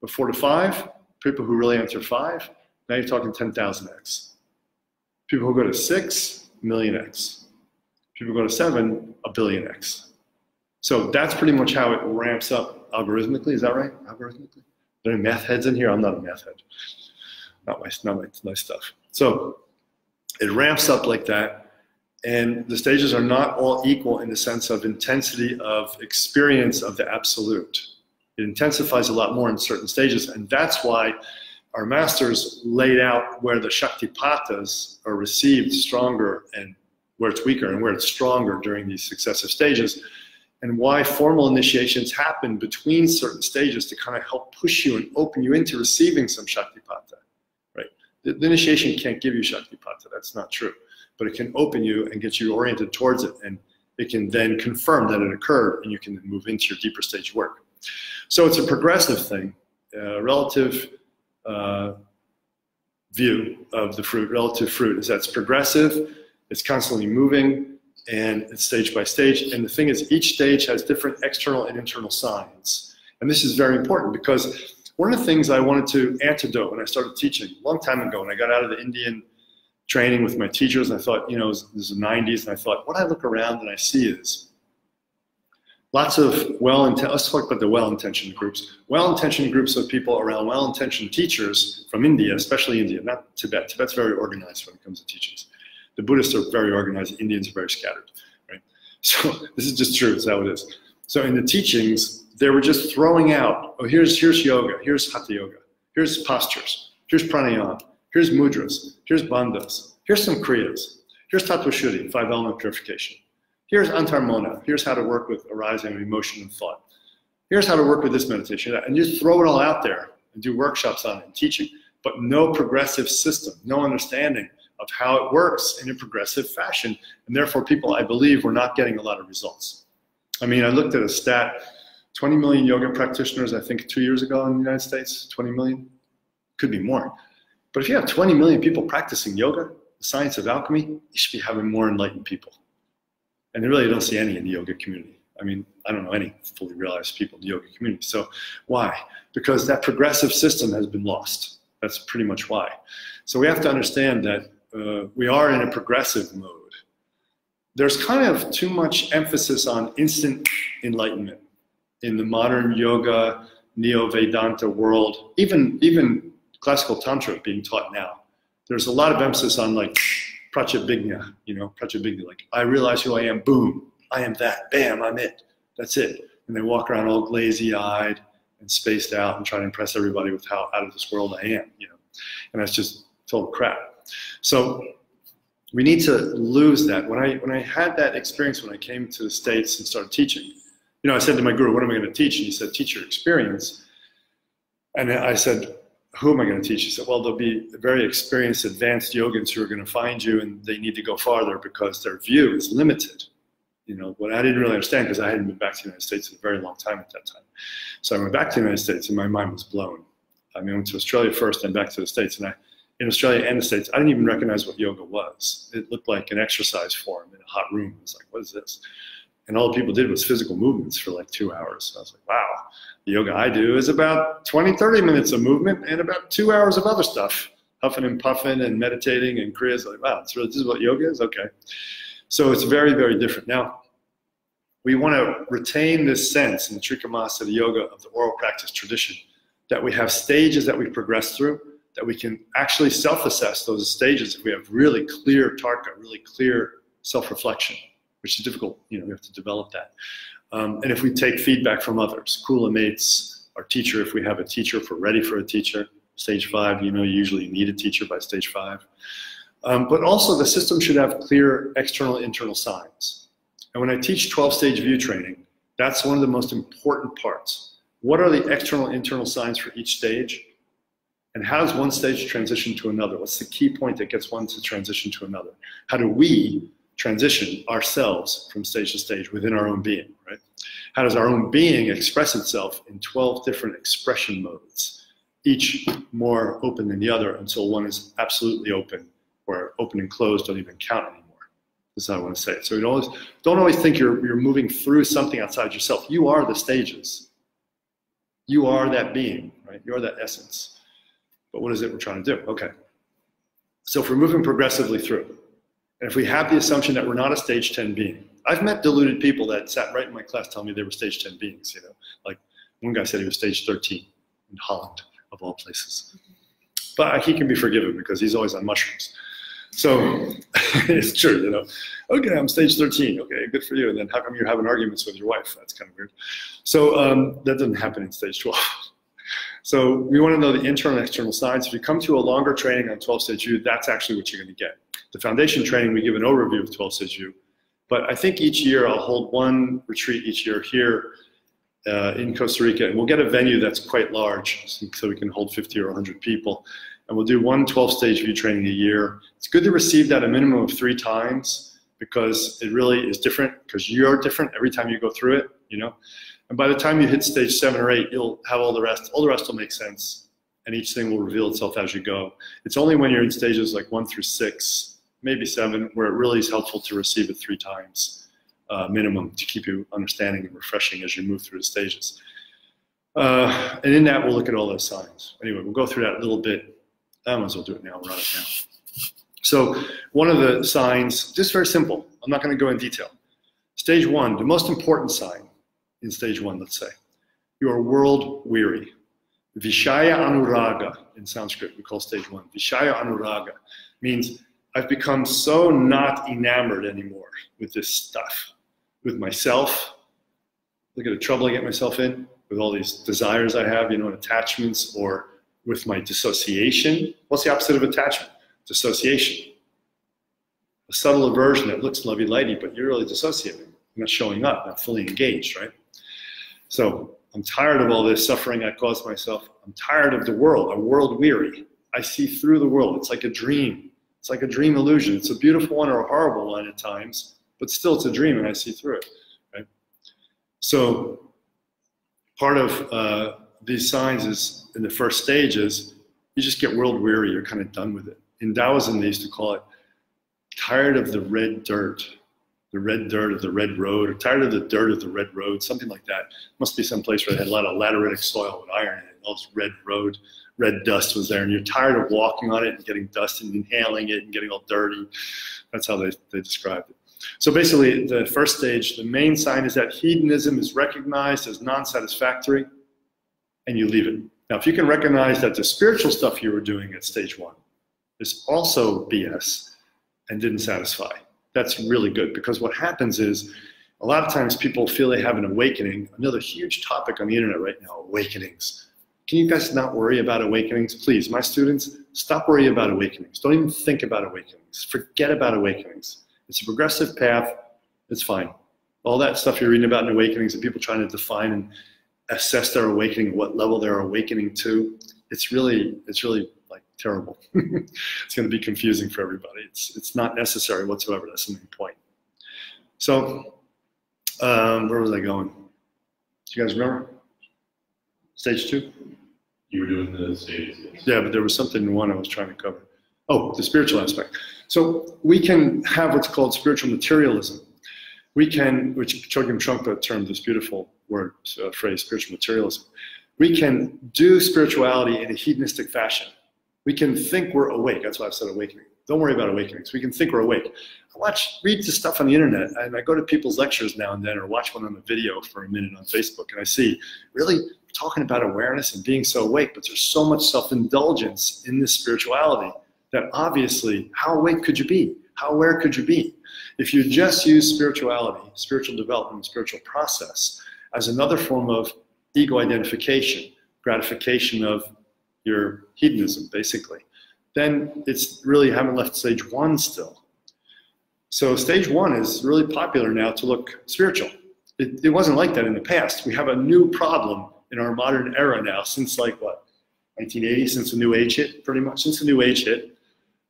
But 4 to 5, people who really enter 5, now you're talking 10,000x. People who go to 6, millionx. People who go to 7, a billionx. So that's pretty much how it ramps up algorithmically. Is that right? Algorithmically? Are there any math heads in here? I'm not a math head. Not my stuff. So it ramps up like that. And the stages are not all equal in the sense of intensity of experience of the absolute. It intensifies a lot more in certain stages. And that's why our masters laid out where the Shaktipatas are received stronger and where it's weaker and where it's stronger during these successive stages, and why formal initiations happen between certain stages to kind of help push you and open you into receiving some Shaktipata, right? The initiation can't give you Shaktipata, that's not true, but it can open you and get you oriented towards it, and it can then confirm that it occurred, and you can move into your deeper stage work. So it's a progressive thing, relative view of the fruit. Relative fruit is that it's progressive, it's constantly moving, and it's stage by stage. And the thing is, each stage has different external and internal signs. And this is very important because one of the things I wanted to antidote when I started teaching a long time ago, when I got out of the Indian training with my teachers, and I thought, you know, this was the 90s, and I thought, what I look around and I see is lots of let's talk about the well-intentioned groups. Well-intentioned groups of people around well-intentioned teachers from India, especially India, not Tibet. Tibet's very organized when it comes to teachings. The Buddhists are very organized, the Indians are very scattered, right? So this is just true, it's how it is. So in the teachings, they were just throwing out, oh, here's yoga, here's hatha yoga, here's postures, here's pranayama, here's mudras, here's bandhas, here's some kriyas, here's tattva shuddhi, 5-element purification. Here's antarmona, here's how to work with arising of emotion and thought. Here's how to work with this meditation, and just throw it all out there and do workshops on it and teaching, but no progressive system, no understanding of how it works in a progressive fashion. And therefore people, I believe, were not getting a lot of results. I mean, I looked at a stat, 20 million yoga practitioners, I think 2 years ago in the United States, 20 million, could be more. But if you have 20 million people practicing yoga, the science of alchemy, you should be having more enlightened people. And you really don't see any in the yoga community. I mean, I don't know any fully realized people in the yoga community. So why? Because that progressive system has been lost. That's pretty much why. So we have to understand that we are in a progressive mode. There's kind of too much emphasis on instant enlightenment in the modern yoga, neo-Vedanta world, even classical tantra being taught now. There's a lot of emphasis on like pratyabhijna, you know, pratyabhijna, like I realize who I am, boom, I am that, bam, I'm it, that's it. And they walk around all glazy-eyed and spaced out and try to impress everybody with how out of this world I am, you know. And that's just total crap. So we need to lose that. When I had that experience when I came to the States and started teaching, you know, I said to my guru, what am I going to teach? And he said, teach your experience. And I said, who am I going to teach? He said, well, there'll be very experienced, advanced yogins who are going to find you, and they need to go farther because their view is limited. You know, what I didn't really understand because I hadn't been back to the United States in a very long time at that time. So I went back to the United States and my mind was blown. I mean, I went to Australia first and back to the States, and in Australia and the States, I didn't even recognize what yoga was. It looked like an exercise form in a hot room. I was like, what is this? And all the people did was physical movements for like 2 hours. So I was like, wow, the yoga I do is about 20, 30 minutes of movement and about 2 hours of other stuff, huffing and puffing and meditating and kriyas. Like, wow, this is what yoga is? Okay. So it's very, very different. Now, we want to retain this sense in the Trika Mahasiddha yoga of the oral practice tradition that we have stages that we progress through, that we can actually self-assess those stages if we have really clear tarka, really clear self-reflection, which is difficult, you know, we have to develop that. And if we take feedback from others, Kula mates, our teacher, if we have a teacher, if we're ready for a teacher, stage 5, you know, you usually need a teacher by stage 5. But also the system should have clear external, internal signs. And when I teach 12-stage view training, that's one of the most important parts. What are the external, internal signs for each stage? And how does one stage transition to another? What's the key point that gets one to transition to another? How do we transition ourselves from stage to stage within our own being, right? How does our own being express itself in 12 different expression modes, each more open than the other until one is absolutely open, where open and closed don't even count anymore. That's how I want to say it. So don't always think you're moving through something outside yourself. You are the stages. You are that being, right? You are that essence. But what is it we're trying to do? Okay. So if we're moving progressively through, and if we have the assumption that we're not a stage 10 being, I've met deluded people that sat right in my class telling me they were stage 10 beings, you know. Like one guy said he was stage 13 in Holland, of all places. But he can be forgiven because he's always on mushrooms. So it's true, you know. Okay, I'm stage 13. Okay, good for you. And then how come you're having arguments with your wife? That's kind of weird. So that doesn't happen in stage 12. So we want to know the internal and external signs. If you come to a longer training on 12-stage view, that's actually what you're going to get. The foundation training, we give an overview of 12-stage view. But I think each year I'll hold one retreat each year here in Costa Rica. And we'll get a venue that's quite large so we can hold 50 or 100 people. And we'll do one 12-stage view training a year. It's good to receive that a minimum of 3 times because it really is different because you're different every time you go through it, you know. And by the time you hit stage 7 or 8, you'll have all the rest. All the rest will make sense. And each thing will reveal itself as you go. It's only when you're in stages like 1 through 6, maybe 7, where it really is helpful to receive it 3 times minimum to keep you understanding and refreshing as you move through the stages. And in that, we'll look at all those signs. Anyway, we'll go through that a little bit. I might as well do it now, run it now. So one of the signs, just very simple. I'm not going to go in detail. Stage 1, the most important sign in stage 1, let's say. You are world weary. Vishaya Anuraga in Sanskrit, we call stage 1. Vishaya Anuraga means I've become so not enamored anymore with this stuff, with myself. Look at the trouble I get myself in with all these desires I have, you know, attachments, or with my dissociation. What's the opposite of attachment? Dissociation. A subtle aversion that looks lovey-lighty, but you're really dissociating. You're not showing up, not fully engaged, right? So I'm tired of all this suffering I caused myself. I'm tired of the world. I'm world weary. I see through the world. It's like a dream. It's like a dream illusion. It's a beautiful one or a horrible one at times, but still it's a dream and I see through it, right? So part of these signs is in the first stage is you just get world weary. You're kind of done with it. In Taoism, they used to call it tired of the red dirt of the red road, or tired of the dirt of the red road, something like that. Must be some place where they had a lot of lateritic soil with iron in it. All this red dust was there, and you're tired of walking on it and getting dust and inhaling it and getting all dirty. That's how they described it. So basically, the first stage, the main sign is that hedonism is recognized as non-satisfactory, and you leave it. Now, if you can recognize that the spiritual stuff you were doing at stage 1 is also BS and didn't satisfy, that's really good, because what happens is a lot of times people feel they have an awakening. Another huge topic on the internet right now, awakenings. Can you guys not worry about awakenings? Please, my students, stop worrying about awakenings. Don't even think about awakenings. Forget about awakenings. It's a progressive path. It's fine. All that stuff you're reading about in awakenings and people trying to define and assess their awakening, what level they're awakening to, it's really like terrible. It's going to be confusing for everybody. It's not necessary whatsoever. That's the main point. So where was I going? Do you guys remember? Stage 2? You were doing the stages. Yes. Yeah, but there was something in 1 I was trying to cover. Oh, the spiritual aspect. So we can have what's called spiritual materialism. We can, which Chogyam Trungpa termed this beautiful word, phrase, spiritual materialism. We can do spirituality in a hedonistic fashion. We can think we're awake. That's why I've said awakening. Don't worry about awakenings. We can think we're awake. Read the stuff on the internet, and I go to people's lectures now and then, or watch one on the video for a minute on Facebook, and I see, really, we're talking about awareness and being so awake, but there's so much self-indulgence in this spirituality that obviously, how awake could you be? How aware could you be? If you just use spirituality, spiritual development, spiritual process as another form of ego identification, gratification of your hedonism, basically, then it's really haven't left stage 1 still. So stage 1 is really popular now to look spiritual. It wasn't like that in the past. We have a new problem in our modern era now since like what, 1980, since the New Age hit, pretty much, since the New Age hit.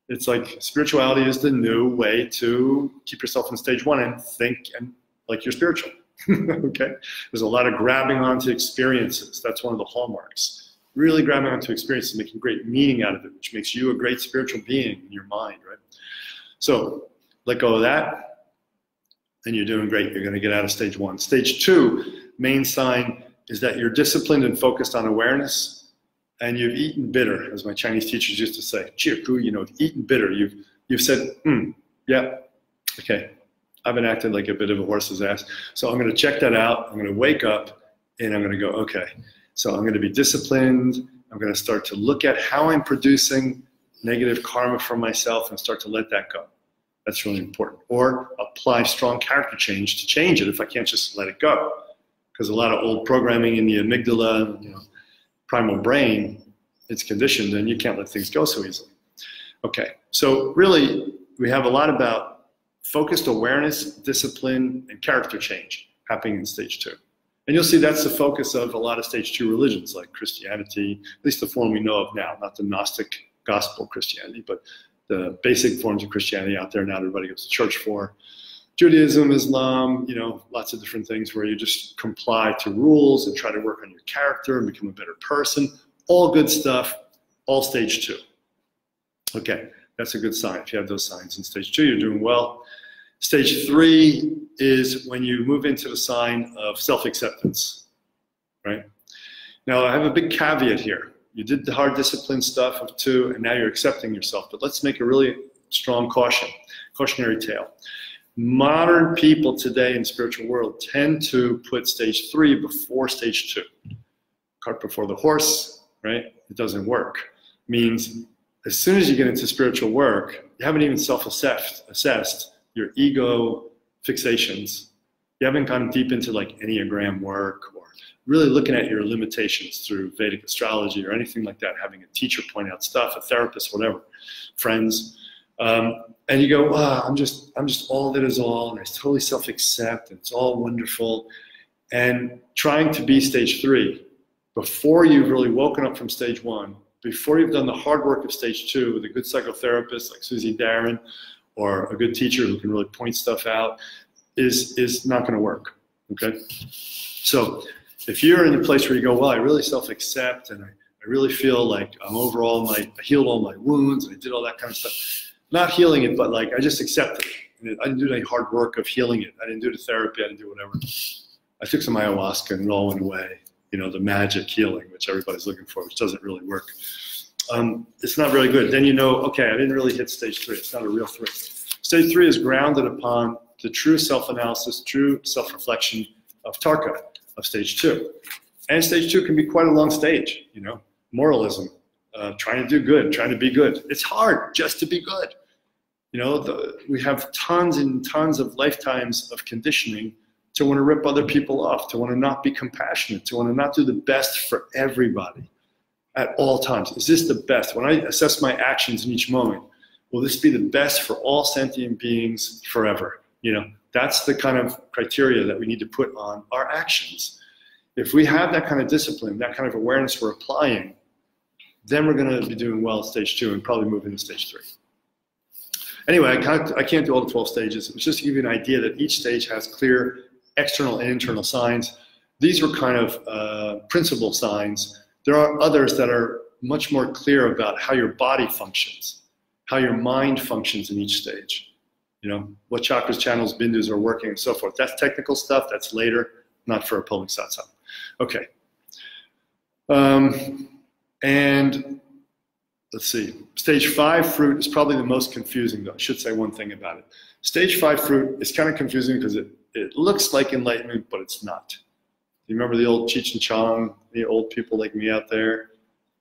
It's like spirituality is the new way to keep yourself in stage 1 and think and like you're spiritual. Okay? There's a lot of grabbing onto experiences. That's one of the hallmarks. Really grabbing onto experiences, making great meaning out of it, which makes you a great spiritual being in your mind, right? So let go of that, and you're doing great. You're going to get out of stage 1. Stage 2, main sign, is that you're disciplined and focused on awareness, and you've eaten bitter, as my Chinese teachers used to say. Chiku, you know, eaten bitter. You've said, yeah, okay, I've been acting like a bit of a horse's ass. So I'm going to check that out. I'm going to wake up, and I'm going to go, okay. So I'm going to be disciplined. I'm going to start to look at how I'm producing negative karma for myself and start to let that go. That's really important. Or apply strong character change to change it if I can't just let it go. Because a lot of old programming in the amygdala, you know, primal brain, it's conditioned and you can't let things go so easily. Okay, so really we have a lot about focused awareness, discipline, and character change happening in stage 2. And you'll see that's the focus of a lot of stage 2 religions like Christianity, at least the form we know of now, not the Gnostic gospel Christianity, but the basic forms of Christianity out there now everybody goes to church for. Judaism, Islam, you know, lots of different things where you just comply to rules and try to work on your character and become a better person. All good stuff, all stage 2. Okay, that's a good sign. If you have those signs in stage 2, you're doing well. Stage 3 is when you move into the sign of self-acceptance, right? Now, I have a big caveat here. You did the hard discipline stuff of 2, and now you're accepting yourself. But let's make a really strong cautionary tale. Modern people today in the spiritual world tend to put stage 3 before stage 2. Cart before the horse, right? It doesn't work. Means as soon as you get into spiritual work, you haven't even assessed your ego fixations. You haven't gone deep into like Enneagram work or really looking at your limitations through Vedic astrology or anything like that, having a teacher point out stuff, a therapist, whatever, friends. And you go, wow, I'm just all that is all, and I totally self-accept, and it's all wonderful. And trying to be stage 3, before you've really woken up from stage 1, before you've done the hard work of stage 2 with a good psychotherapist like Susie Darren, or a good teacher who can really point stuff out, is not going to work, okay? So if you're in a place where you go, well, I really self-accept, and I really feel like I healed all my wounds, and I did all that kind of stuff. Not healing it, but like I just accepted it. I didn't do any hard work of healing it. I didn't do the therapy, I didn't do whatever. I took some ayahuasca and it all went away. You know, the magic healing, which everybody's looking for, which doesn't really work. It's not really good. Then you know, okay, I didn't really hit stage 3. It's not a real 3. Stage 3 is grounded upon the true self-analysis, true self-reflection of Tarka, of stage 2. And stage 2 can be quite a long stage, you know, moralism, trying to do good, trying to be good. It's hard just to be good. You know, we have tons and tons of lifetimes of conditioning to want to rip other people off, to want to not be compassionate, to want to not do the best for everybody at all times. Is this the best? When I assess my actions in each moment, will this be the best for all sentient beings forever? You know, that's the kind of criteria that we need to put on our actions. If we have that kind of discipline, that kind of awareness we're applying, then we're going to be doing well at stage 2 and probably move into stage 3. Anyway, I can't do all the 12 stages. It was just to give you an idea that each stage has clear external and internal signs. These were kind of principal signs. There are others that are much more clear about how your body functions, how your mind functions in each stage. You know, what chakras, channels, bindus are working and so forth. That's technical stuff. That's later, not for a public satsang. Okay. And let's see, stage 5 fruit is probably the most confusing though. I should say one thing about it. Stage 5 fruit is kind of confusing because it looks like enlightenment, but it's not. You remember the old Cheech and Chong, the old people like me out there?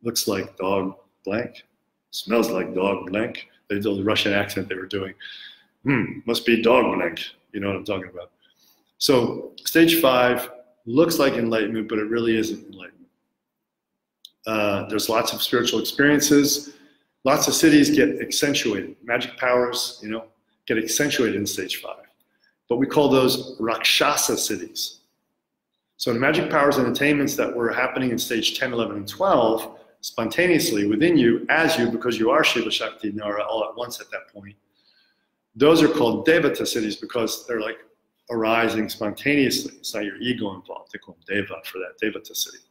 Looks like dog blank, smells like dog blank. They did the Russian accent they were doing. Must be dog blank. You know what I'm talking about. So stage 5 looks like enlightenment, but it really isn't enlightenment. There's lots of spiritual experiences. Lots of siddhis get accentuated. Magic powers, you know, get accentuated in stage 5. But we call those Rakshasa siddhis. So the magic powers and attainments that were happening in stage 10, 11, and 12 spontaneously within you, as you, because you are Shiva, Shakti, and Nara all at once at that point. Those are called Devata Siddhis because they're like arising spontaneously. It's not your ego involved. They call them Deva for that, Devata Siddhi.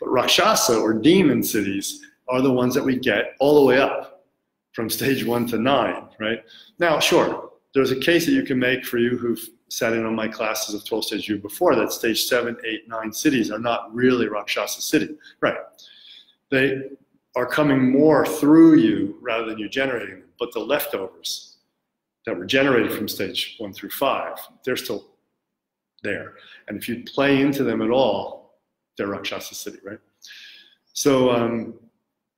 But Rakshasa or demon Siddhis are the ones that we get all the way up from stage 1 to 9, right? Now, sure, there's a case that you can make for you who've sat in on my classes of 12-stage yoga before that stage 7, 8, 9 Siddhis are not really Rakshasa Siddhi, right? They are coming more through you rather than you generating them, but the leftovers that were generated from stage 1 through 5, they're still there. And if you play into them at all, they're Rakshasa Siddhi, right? So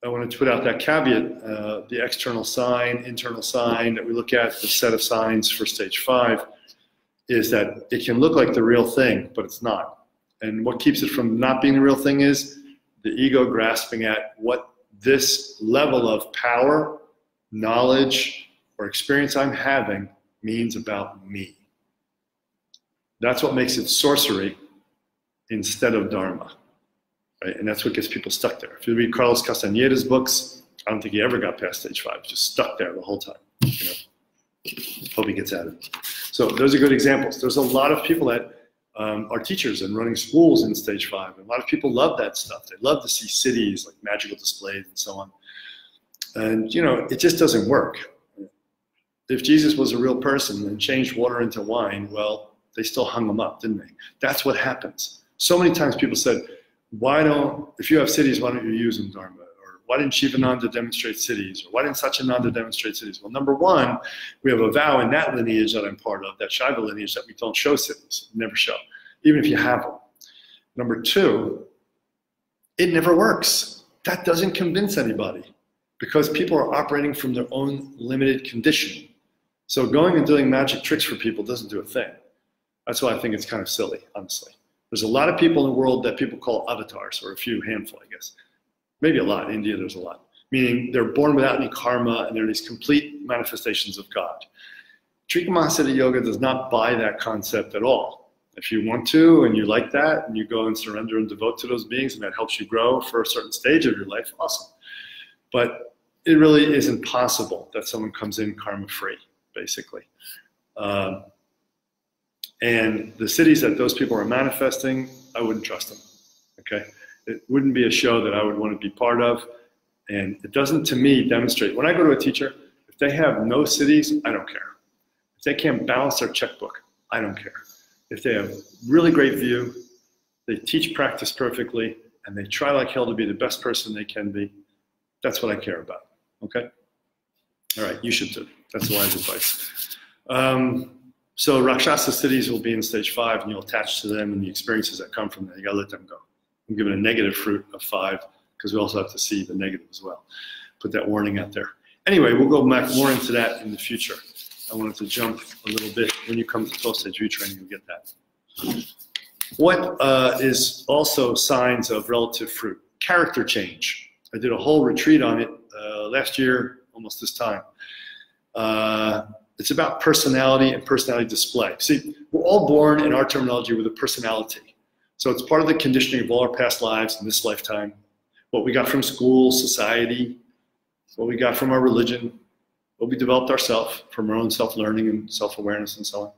I wanted to put out that caveat, the external sign, internal sign that we look at, the set of signs for stage 5, is that it can look like the real thing, but it's not. And what keeps it from not being the real thing is the ego grasping at what this level of power, knowledge, or experience I'm having means about me. That's what makes it sorcery instead of dharma, right? And that's what gets people stuck there. If you read Carlos Castañeda's books, I don't think he ever got past stage 5. Just stuck there the whole time. You know? Hope he gets at it. So those are good examples. There's a lot of people that are teachers and running schools in stage 5. And a lot of people love that stuff. They love to see cities like magical displays and so on. And you know, it just doesn't work. If Jesus was a real person and changed water into wine, well, they still hung him up, didn't they? That's what happens. So many times people said, if you have cities, why don't you use them, Dharma? Or why didn't Shivananda demonstrate cities? Or why didn't Satyananda demonstrate cities? Well, number one, we have a vow in that lineage that I'm part of, that Shiva lineage, that we don't show cities, never show, even if you have them. Number two, it never works. That doesn't convince anybody because people are operating from their own limited conditioning. So going and doing magic tricks for people doesn't do a thing. That's why I think it's kind of silly, honestly. There's a lot of people in the world that people call avatars, or a few handful, I guess. Maybe a lot. In India, there's a lot. Meaning they're born without any karma, and they're these complete manifestations of God. Trika Mahasiddha Yoga does not buy that concept at all. If you want to, and you like that, and you go and surrender and devote to those beings, and that helps you grow for a certain stage of your life, awesome. But it really isn't possible that someone comes in karma-free, basically. And the cities that those people are manifesting, I wouldn't trust them, okay? It wouldn't be a show that I would want to be part of, and it doesn't, to me, demonstrate. When I go to a teacher, if they have no cities, I don't care. If they can't balance their checkbook, I don't care. If they have really great view, they teach practice perfectly, and they try like hell to be the best person they can be, that's what I care about, okay? All right, you should too. That's wise advice. So Rakshasa Siddhis will be in stage 5, and you'll attach to them and the experiences that come from that. You gotta let them go. I'm giving a negative fruit of 5 because we also have to see the negative as well. Put that warning out there. Anyway, we'll go back more into that in the future. I wanted to jump a little bit. When you come to 12-stage retraining, you'll get that. What is also signs of relative fruit? Character change. I did a whole retreat on it last year, almost this time. It's about personality and personality display. See, we're all born in our terminology with a personality. So it's part of the conditioning of all our past lives in this lifetime. What we got from school, society, what we got from our religion, what we developed ourselves from our own self-learning and self-awareness and so on.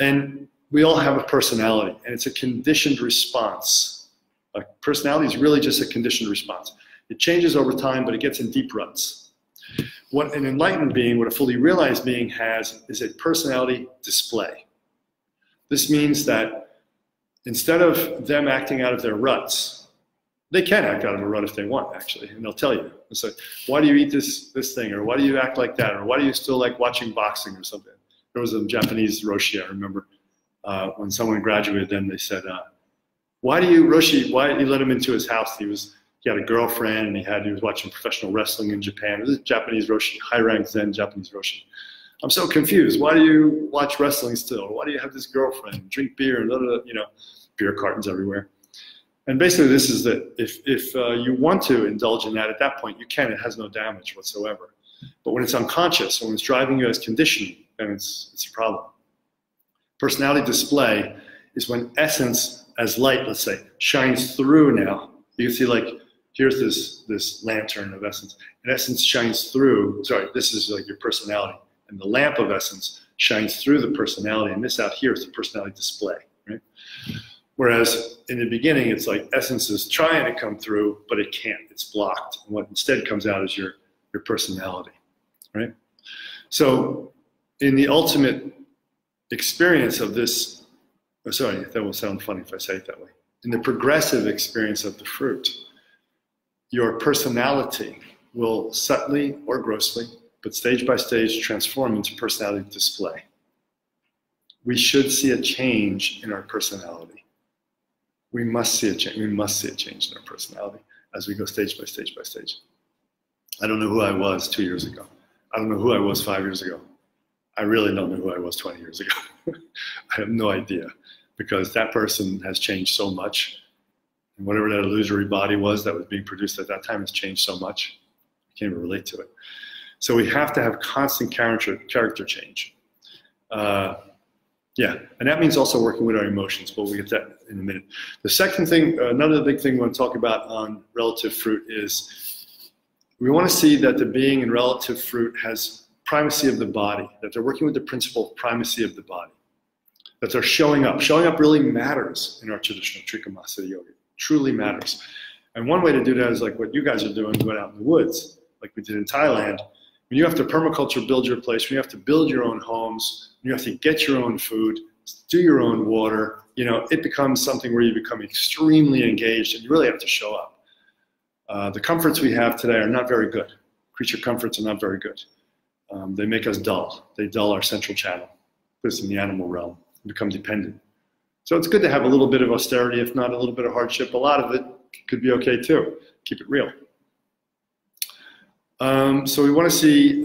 And we all have a personality, and it's a conditioned response. A personality is really just a conditioned response. It changes over time, but it gets in deep ruts. What an enlightened being, what a fully realized being has, is a personality display. This means that instead of them acting out of their ruts, they can act out of a rut if they want, actually, and they'll tell you. It's like, why do you eat this thing, or why do you act like that, or why do you still like watching boxing or something? There was a Japanese Roshi, I remember, when someone graduated them, they said, why do you let him into his house? He had a girlfriend, and he was watching professional wrestling in Japan. This is Japanese Roshi, high-ranked Zen Japanese Roshi. I'm so confused. Why do you watch wrestling still? Why do you have this girlfriend, drink beer, and blah, blah, blah, you know, beer cartons everywhere? And basically, this is that if you want to indulge in that, at that point, you can. It has no damage whatsoever. But when it's unconscious, when it's driving you as conditioning, then it's a problem. Personality display is when essence as light, let's say, shines through now. You can see like here's this lantern of essence. And essence shines through, sorry, this is like your personality. And the lamp of essence shines through the personality. And this out here is the personality display, right? Whereas in the beginning, it's like essence is trying to come through, but it can't. It's blocked. And what instead comes out is your personality, right? So in the ultimate experience of this, oh, sorry, that will sound funny if I say it that way. In the progressive experience of the fruit, your personality will subtly or grossly, but stage by stage, transform into personality display. We should see a change in our personality. We must see a change. We must see a change in our personality as we go stage by stage by stage. I don't know who I was 2 years ago. I don't know who I was 5 years ago. I really don't know who I was 20 years ago. I have no idea, because that person has changed so much. And whatever that illusory body was that was being produced at that time has changed so much. I can't even relate to it. So we have to have constant character change. Yeah, and that means also working with our emotions, but we'll get that in a minute. The second thing, another big thing we want to talk about on relative fruit is we want to see that the being in relative fruit has primacy of the body, that they're working with the principle of primacy of the body, that they're showing up. Showing up really matters in our traditional Trika Mahasiddha yoga. It truly matters. And one way to do that is like what you guys are doing, going out in the woods, like we did in Thailand. When you have to permaculture build your place, when you have to build your own homes, when you have to get your own food, do your own water, you know, it becomes something where you become extremely engaged and you really have to show up. The comforts we have today are not very good. Creature comforts are not very good. They make us dull. They dull our central channel, put us in the animal realm, become dependent. So it's good to have a little bit of austerity, if not a little bit of hardship. A lot of it could be okay too. Keep it real. So we want to see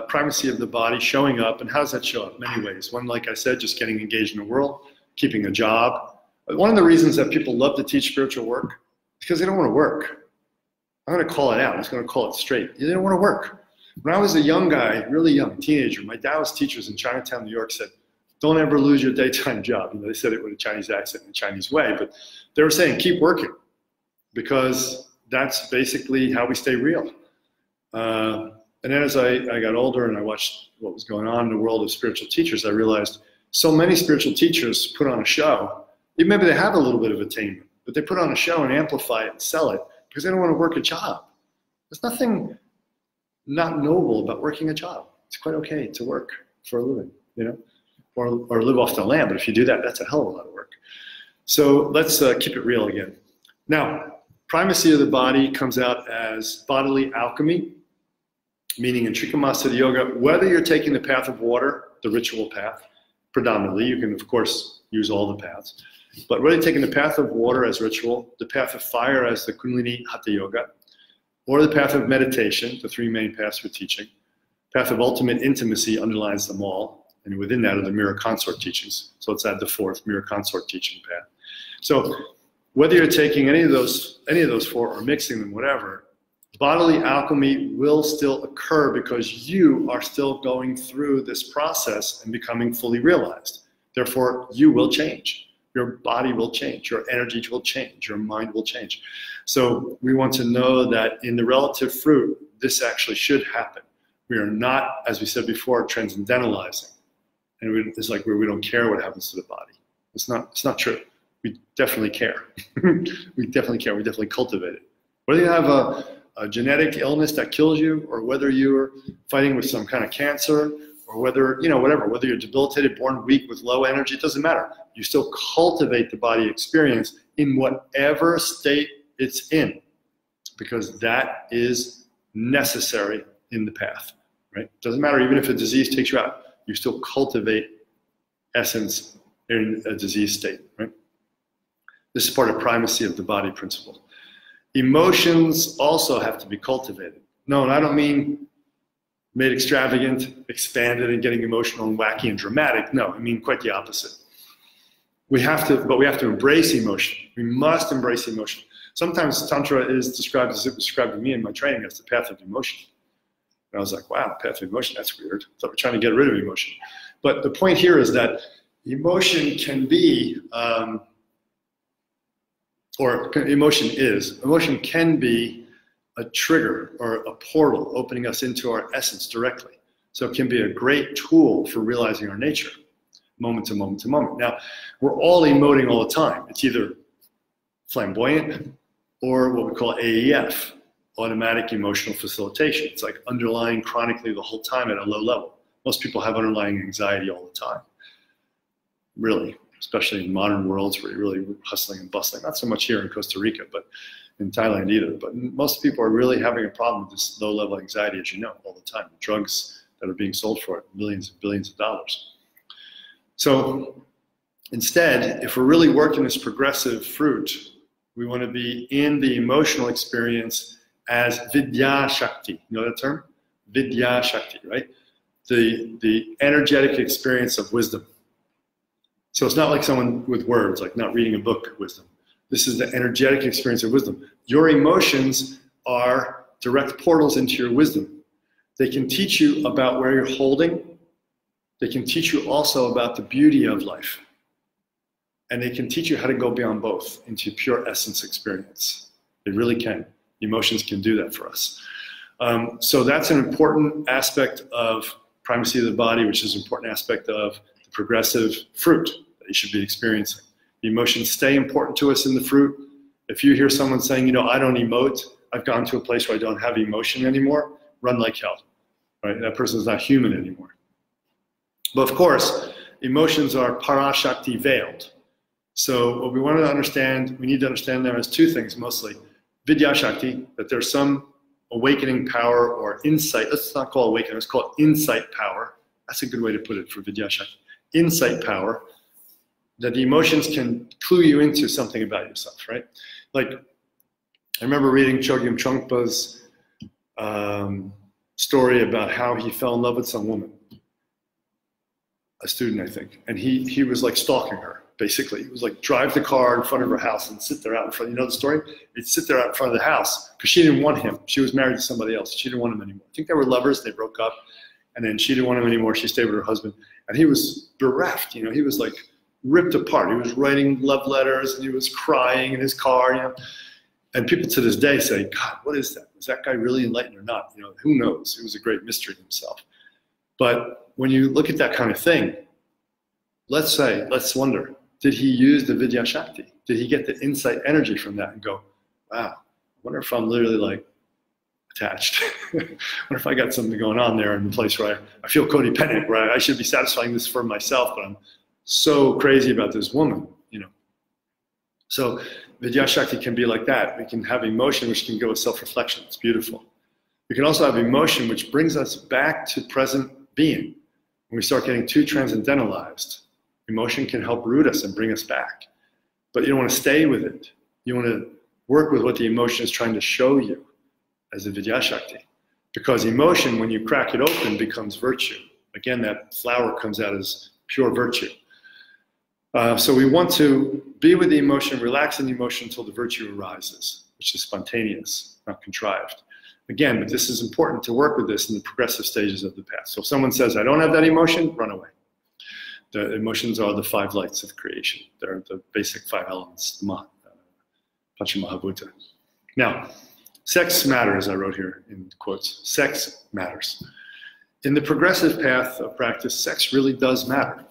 primacy of the body showing up. And how does that show up? Many ways. One, like I said, just getting engaged in the world, keeping a job. One of the reasons that people love to teach spiritual work is because they don't want to work. I'm going to call it out. I'm just going to call it straight. They don't want to work. When I was a young guy, really young, teenager, my Taoist teachers in Chinatown, New York said, don't ever lose your daytime job. You know, they said it with a Chinese accent in a Chinese way, but they were saying keep working because that's basically how we stay real. And then as I got older and I watched what was going on in the world of spiritual teachers, I realized so many spiritual teachers put on a show. Maybe they have a little bit of attainment, but they put on a show and amplify it and sell it because they don't want to work a job. There's nothing not noble about working a job. It's quite okay to work for a living, you know, or live off the land. But if you do that, that's a hell of a lot of work. So let's keep it real again. Now, primacy of the body comes out as bodily alchemy, meaning in Trika Mahasiddha yoga, whether you're taking the path of water, the ritual path, predominantly, you can of course use all the paths, but whether you're taking the path of water as ritual, the path of fire as the Kundalini Hatha yoga, or the path of meditation, the three main paths we're teaching. Path of ultimate intimacy underlines them all, and within that are the mirror consort teachings. So let's add the fourth, mirror consort teaching path. So whether you're taking any of those four or mixing them, whatever, bodily alchemy will still occur because you are still going through this process and becoming fully realized. Therefore, you will change. Your body will change. Your energy will change. Your mind will change. So we want to know that in the relative fruit, this actually should happen. We are not, as we said before, transcendentalizing. And it's like where we don't care what happens to the body. It's not true. We definitely care. We definitely care. We definitely cultivate it. Whether you have a genetic illness that kills you, or whether you're fighting with some kind of cancer, or whether, you know, whatever, whether you're debilitated, born weak with low energy, it doesn't matter. You still cultivate the body experience in whatever state it's in, because that is necessary in the path, right? Doesn't matter, even if a disease takes you out, you still cultivate essence in a disease state, right? This is part of primacy of the body principle. Emotions also have to be cultivated. No, and I don't mean made extravagant, expanded, and getting emotional and wacky and dramatic. No, I mean quite the opposite. We have to embrace emotion. We must embrace emotion. Sometimes Tantra is described as it was described to me in my training as the path of emotion. And I was like, wow, path of emotion, that's weird. I thought we're trying to get rid of emotion. But the point here is that emotion can be or emotion can be a trigger or a portal opening us into our essence directly. So it can be a great tool for realizing our nature, moment to moment to moment. Now, we're all emoting all the time. It's either flamboyant or what we call AEF, automatic emotional facilitation. It's like underlying chronically the whole time at a low level. Most people have underlying anxiety all the time, really, especially in modern worlds where you're really hustling and bustling. Not so much here in Costa Rica, but in Thailand either. But most people are really having a problem with this low-level anxiety, as you know, all the time. The drugs that are being sold for it, millions and billions of dollars. So instead, if we're really working this progressive fruit, we want to be in the emotional experience as Vidya Shakti. You know that term? Vidya Shakti, right? The energetic experience of wisdom. So it's not like someone with words, like not reading a book, wisdom. This is the energetic experience of wisdom. Your emotions are direct portals into your wisdom. They can teach you about where you're holding. They can teach you also about the beauty of life. And they can teach you how to go beyond both into pure essence experience. They really can. Emotions can do that for us. So that's an important aspect of primacy of the body, which is an important aspect of the progressive fruit that you should be experiencing. The emotions stay important to us in the fruit. If you hear someone saying, you know, I don't emote, I've gone to a place where I don't have emotion anymore, run like hell, right? That person's not human anymore. But of course, emotions are parashakti veiled. So what we want to understand, we need to understand them as two things mostly. Vidya Shakti, that there's some awakening power or insight. Let's not call it awakening, let's call it insight power. That's a good way to put it for Vidya Shakti. Insight power, that the emotions can clue you into something about yourself, right? Like, I remember reading Chogyam Trungpa's story about how he fell in love with some woman, a student, I think, and he was like stalking her. Basically, he was like drive the car in front of her house and sit there out in front. You know the story? He'd sit there out in front of the house because she didn't want him. She was married to somebody else. She didn't want him anymore. I think they were lovers. They broke up, and then she didn't want him anymore. She stayed with her husband, and he was bereft. You know, he was like ripped apart. He was writing love letters and he was crying in his car. You know, and people to this day say, "God, what is that? Was that guy really enlightened or not? You know, who knows? He was a great mystery himself." But when you look at that kind of thing, let's wonder. Did he use the Vidya Shakti? Did he get the insight energy from that and go, wow, I wonder if I'm literally like attached. I wonder if I got something going on there in the place where I feel codependent, where I should be satisfying this for myself, but I'm so crazy about this woman, you know. So Vidya Shakti can be like that. We can have emotion which can go with self-reflection. It's beautiful. We can also have emotion which brings us back to present being. When we start getting too transcendentalized, emotion can help root us and bring us back. But you don't want to stay with it. You want to work with what the emotion is trying to show you as a Vidya Shakti. Because emotion, when you crack it open, becomes virtue. Again, that flower comes out as pure virtue. So we want to be with the emotion, relax in the emotion until the virtue arises, which is spontaneous, not contrived. Again, but this is important to work with this in the progressive stages of the path. So if someone says, I don't have that emotion, run away. The emotions are the 5 lights of creation. They're the basic 5 elements, Panchamahabhuta. Now, sex matters, I wrote here in quotes. Sex matters. In the progressive path of practice, sex really does matter.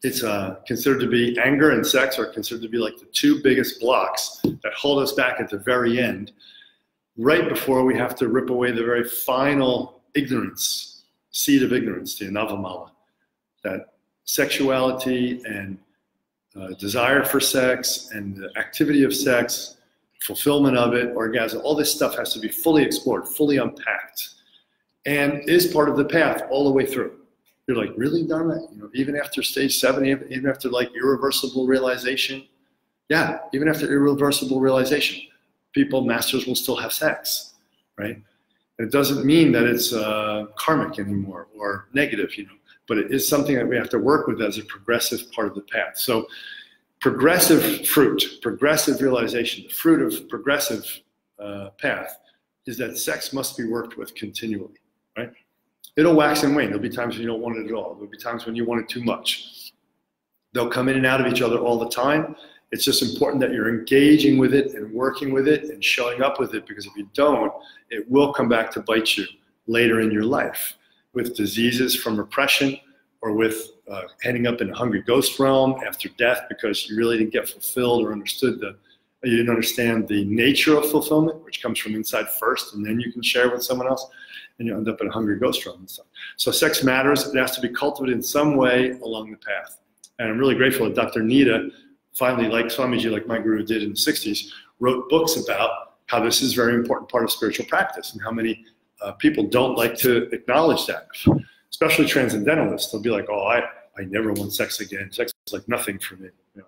It's considered to be, anger and sex are considered to be like the 2 biggest blocks that hold us back at the very end, right before we have to rip away the very final ignorance, seed of ignorance, the Anavamala, that sexuality and desire for sex and the activity of sex, fulfillment of it, orgasm, all this stuff has to be fully explored, fully unpacked, and is part of the path all the way through. You're like, really, Dharma? You know, even after stage 7, even after like irreversible realization? Yeah, even after irreversible realization, masters will still have sex, right? And it doesn't mean that it's karmic anymore or negative, you know. But it is something that we have to work with as a progressive part of the path. So progressive fruit, progressive realization, the fruit of progressive path is that sex must be worked with continually, right? It'll wax and wane. There'll be times when you don't want it at all. There'll be times when you want it too much. They'll come in and out of each other all the time, It's just important that you're engaging with it and working with it and showing up with it, because if you don't, it will come back to bite you later in your life with diseases from repression, or with ending up in a hungry ghost realm after death because you really didn't get fulfilled or you didn't understand the nature of fulfillment, which comes from inside first, and then you can share with someone else, and you end up in a hungry ghost realm and stuff. So sex matters. It has to be cultivated in some way along the path. And I'm really grateful that Dr. Nita finally, like Swamiji, like my guru did in the 60s, wrote books about how this is a very important part of spiritual practice, and how many people don't like to acknowledge that, especially transcendentalists. They'll be like, oh, I never want sex again. Sex is like nothing for me. You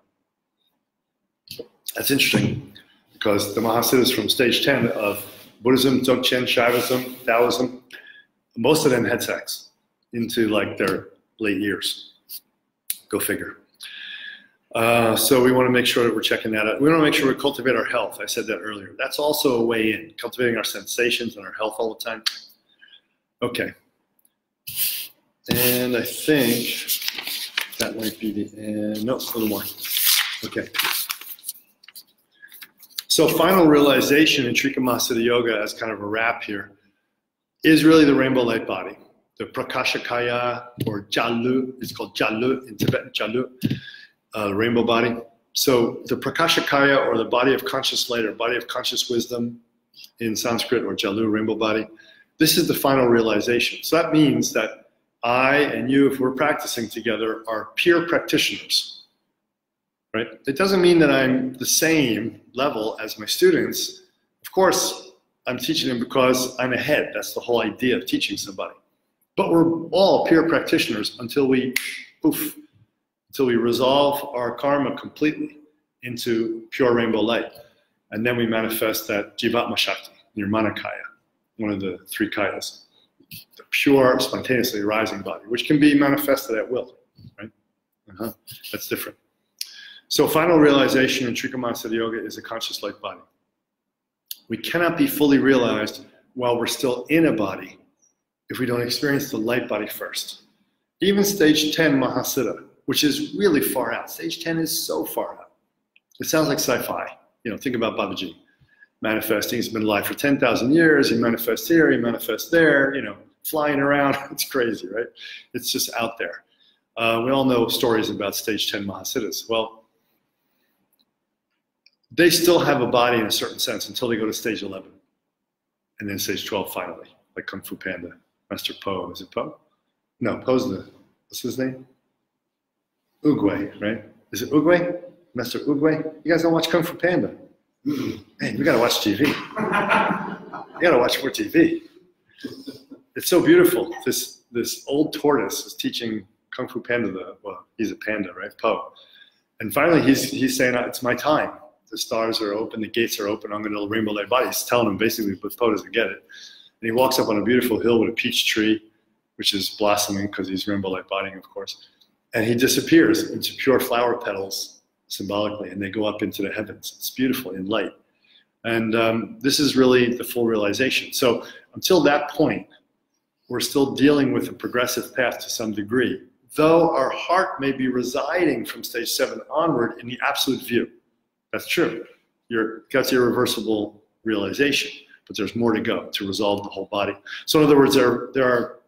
know. That's interesting, because the Mahasiddhas from stage 10 of Buddhism, Dzogchen, Shaivism, Taoism, most of them had sex into like their late years. Go figure. So we want to make sure that we're checking that out. We want to make sure we cultivate our health. I said that earlier. That's also a way in, cultivating our sensations and our health all the time. Okay. And I think that might be the end. Nope, a little more. Okay. So final realization in Trika Mahasiddha Yoga, as kind of a wrap here, is really the rainbow light body. The Prakashakaya, or Jalu, it's called Jalu in Tibetan, Jalu, the rainbow body. So the Prakashakaya, or the body of conscious light, or body of conscious wisdom in Sanskrit, or Jalu, rainbow body, this is the final realization. So that means that I and you, if we're practicing together, are peer practitioners. Right? It doesn't mean that I'm the same level as my students. Of course, I'm teaching them because I'm ahead. That's the whole idea of teaching somebody. But we're all peer practitioners until we resolve our karma completely into pure rainbow light. And then we manifest that Jivatma Shakti, Nirmanakaya, one of the three kayas, the pure, spontaneously rising body, which can be manifested at will. Right? That's different. So final realization in Trika Mahasiddha Yoga is a conscious light body. We cannot be fully realized while we're still in a body if we don't experience the light body first. Even stage 10 Mahasiddha, which is really far out. Stage 10 is so far out. It sounds like sci-fi. You know, think about Babaji manifesting. He's been alive for 10,000 years. He manifests here, he manifests there, you know, flying around. It's crazy, right? It's just out there. We all know stories about stage 10 Mahasiddhas. Well, they still have a body in a certain sense until they go to stage 11. And then stage 12 finally, like Kung Fu Panda. Master Po, is it Po? No, Po's what's his name? Oogway, right? Is it Oogway? Master Oogway? You guys don't watch Kung Fu Panda? Man, you gotta watch TV. You gotta watch more TV. It's so beautiful. This old tortoise is teaching Kung Fu Panda, well, he's a panda, right? Po. And finally he's saying, it's my time. The stars are open, the gates are open, I'm going to the rainbow light body. He's telling him basically, but Po doesn't get it. And he walks up on a beautiful hill with a peach tree, which is blossoming because he's rainbow light bodying, of course. And he disappears into pure flower petals, symbolically, and they go up into the heavens. It's beautiful in light. And this is really the full realization. So until that point, we're still dealing with a progressive path to some degree, though our heart may be residing from stage 7 onward in the absolute view. That's true. That's irreversible realization, but there's more to go to resolve the whole body. So in other words, there are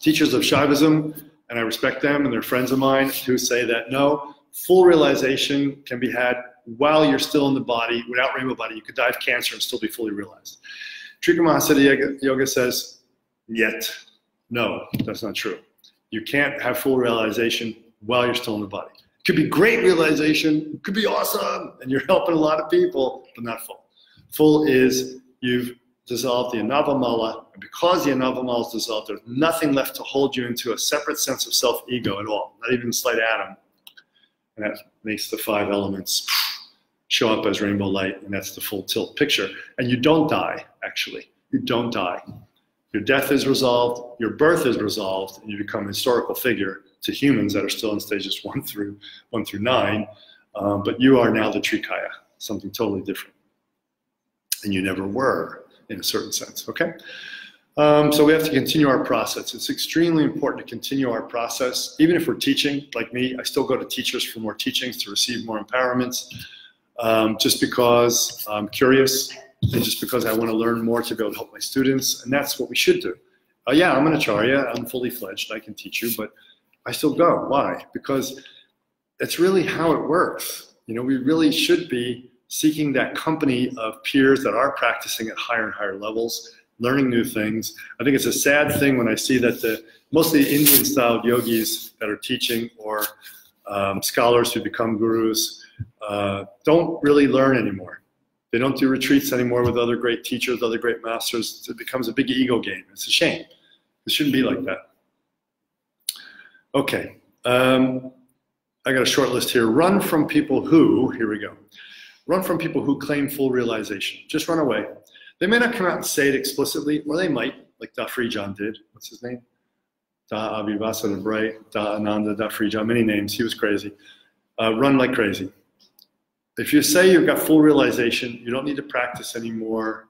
teachers of Shaivism, and I respect them, and they're friends of mine, who say that no, full realization can be had while you're still in the body. Without rainbow body, you could die of cancer and still be fully realized. Trika Mahasiddha Yoga says, yet, no, that's not true. You can't have full realization while you're still in the body. It could be great realization, it could be awesome, and you're helping a lot of people, but not full. Full is you've dissolved the anavamala, and because the anavamala is dissolved, there's nothing left to hold you into a separate sense of self-ego at all, not even a slight atom. And that makes the 5 elements show up as rainbow light, and that's the full tilt picture. And you don't die, actually. You don't die. Your death is resolved, your birth is resolved, and you become a historical figure to humans that are still in stages 1 through 9. But you are now the Trikaya, something totally different. And you never were, in a certain sense, okay? So we have to continue our process. It's extremely important to continue our process. Even if we're teaching, like me, I still go to teachers for more teachings to receive more empowerments, just because I'm curious and just because I want to learn more to be able to help my students. And that's what we should do. Yeah, I'm an acharya, I'm fully fledged, I can teach you, but I still go. Why? Because it's really how it works. You know, we really should be seeking that company of peers that are practicing at higher and higher levels, learning new things. I think it's a sad thing when I see that mostly Indian-style yogis that are teaching or scholars who become gurus don't really learn anymore. They don't do retreats anymore with other great teachers, other great masters. It becomes a big ego game. It's a shame. It shouldn't be like that. Okay. I got a short list here. Run from people who, here we go. Run from people who claim full realization. Just run away. They may not come out and say it explicitly, or they might, like Da Frijan did. What's his name? Da Abhivasa the Bright, Da Ananda, Da Frijan, many names. He was crazy. Run like crazy. If you say you've got full realization, you don't need to practice anymore.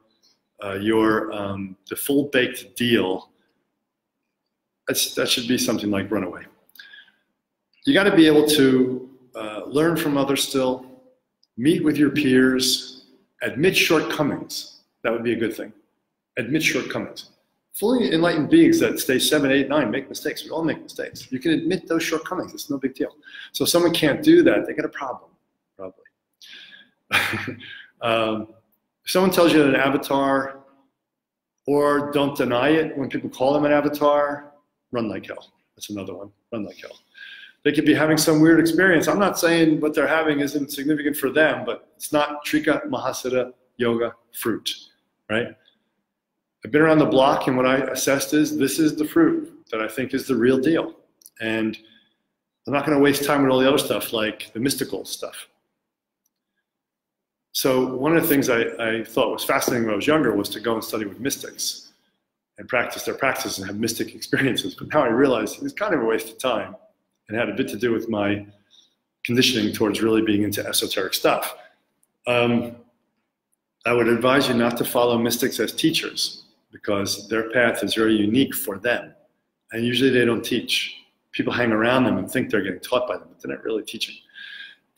The full-baked deal, that should be something like run away. You got to be able to learn from others still, meet with your peers, admit shortcomings. That would be a good thing. Admit shortcomings. Fully enlightened beings that stage 7, 8, 9 make mistakes. We all make mistakes. You can admit those shortcomings. It's no big deal. So if someone can't do that, they got a problem, probably. If someone tells you that an avatar, or don't deny it when people call them an avatar, run like hell. That's another one. Run like hell. They could be having some weird experience. I'm not saying what they're having isn't significant for them, but it's not Trika Mahasiddha yoga fruit, right? I've been around the block, and what I assessed is this is the fruit that I think is the real deal. And I'm not going to waste time with all the other stuff like the mystical stuff. So one of the things I thought was fascinating when I was younger was to go and study with mystics and practice their practices and have mystic experiences. But now I realize it was kind of a waste of time and had a bit to do with my conditioning towards really being into esoteric stuff. I would advise you not to follow mystics as teachers because their path is very unique for them. And usually they don't teach. People hang around them and think they're getting taught by them, but they're not really teaching.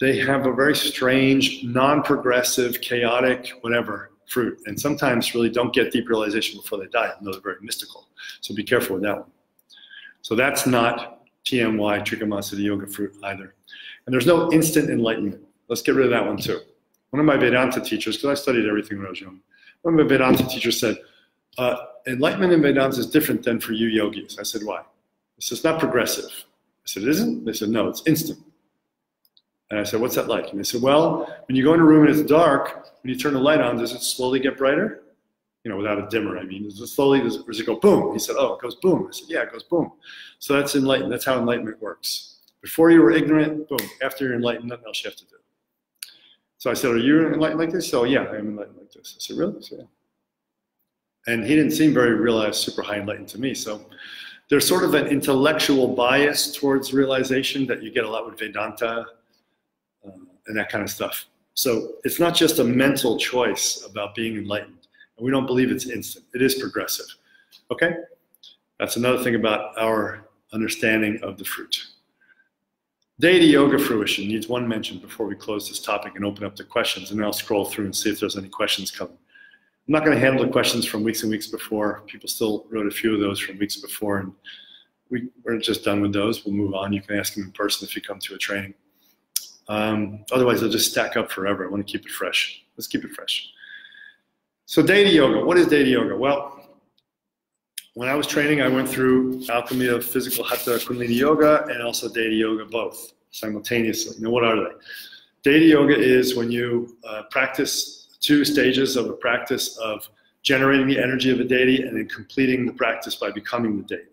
They have a very strange, non-progressive, chaotic, whatever, fruit. And sometimes really don't get deep realization before they die. I know they're very mystical. So be careful with that one. So that's not TMY, Trika Mahasiddha Yoga fruit either. And there's no instant enlightenment. Let's get rid of that one too. One of my Vedanta teachers, because I studied everything when I was young, one of my Vedanta teachers said, enlightenment in Vedanta is different than for you yogis. I said, why? He said, it's not progressive. I said, it isn't? They said, no, it's instant. And I said, what's that like? And they said, well, when you go in a room and it's dark, when you turn the light on, does it slowly get brighter? You know, without a dimmer, I mean, does it slowly, does it go boom? He said, oh, it goes boom. I said, yeah, it goes boom. So that's enlightenment. That's how enlightenment works. Before you were ignorant, boom. After you're enlightened, nothing else you have to do. So I said, are you enlightened like this? Oh, yeah, I am enlightened like this. I said, really? I said, yeah. And he didn't seem very realized, super high enlightened to me. So there's sort of an intellectual bias towards realization that you get a lot with Vedanta and that kind of stuff. So it's not just a mental choice about being enlightened. And we don't believe it's instant. It is progressive. Okay? That's another thing about our understanding of the fruit. Deity yoga fruition needs one mention before we close this topic and open up the questions, and then I'll scroll through and see if there's any questions coming. I'm not going to handle the questions from weeks and weeks before. People still wrote a few of those from weeks before, and we're just done with those. We'll move on. You can ask them in person if you come to a training. Otherwise, they'll just stack up forever. I want to keep it fresh. Let's keep it fresh. So deity yoga. What is deity yoga? Well, when I was training, I went through alchemy of physical hatha kundalini yoga and also deity yoga both simultaneously. Now, what are they? Deity yoga is when you practice 2 stages of a practice of generating the energy of a deity and then completing the practice by becoming the deity.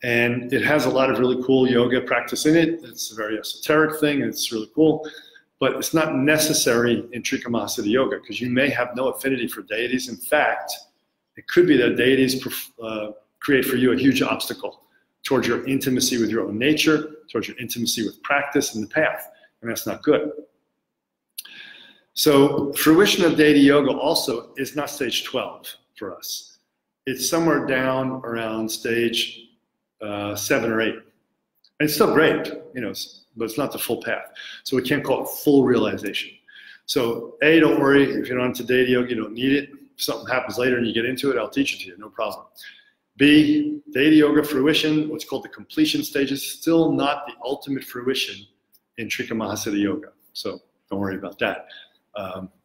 And it has a lot of really cool yoga practice in it. It's a very esoteric thing, and it's really cool. But it's not necessary in Trika Mahasiddha yoga because you may have no affinity for deities. In fact, it could be that deities create for you a huge obstacle towards your intimacy with your own nature, towards your intimacy with practice and the path, and that's not good. So fruition of deity yoga also is not stage 12 for us. it's somewhere down around stage 7 or 8. And it's still great, you know, but it's not the full path. So we can't call it full realization. So A, don't worry, if you're on to Data Yoga, you don't need it. If something happens later and you get into it, I'll teach it to you, no problem. B, Data Yoga fruition, what's called the completion stage, is still not the ultimate fruition in Trika Mahasiddha Yoga. So don't worry about that.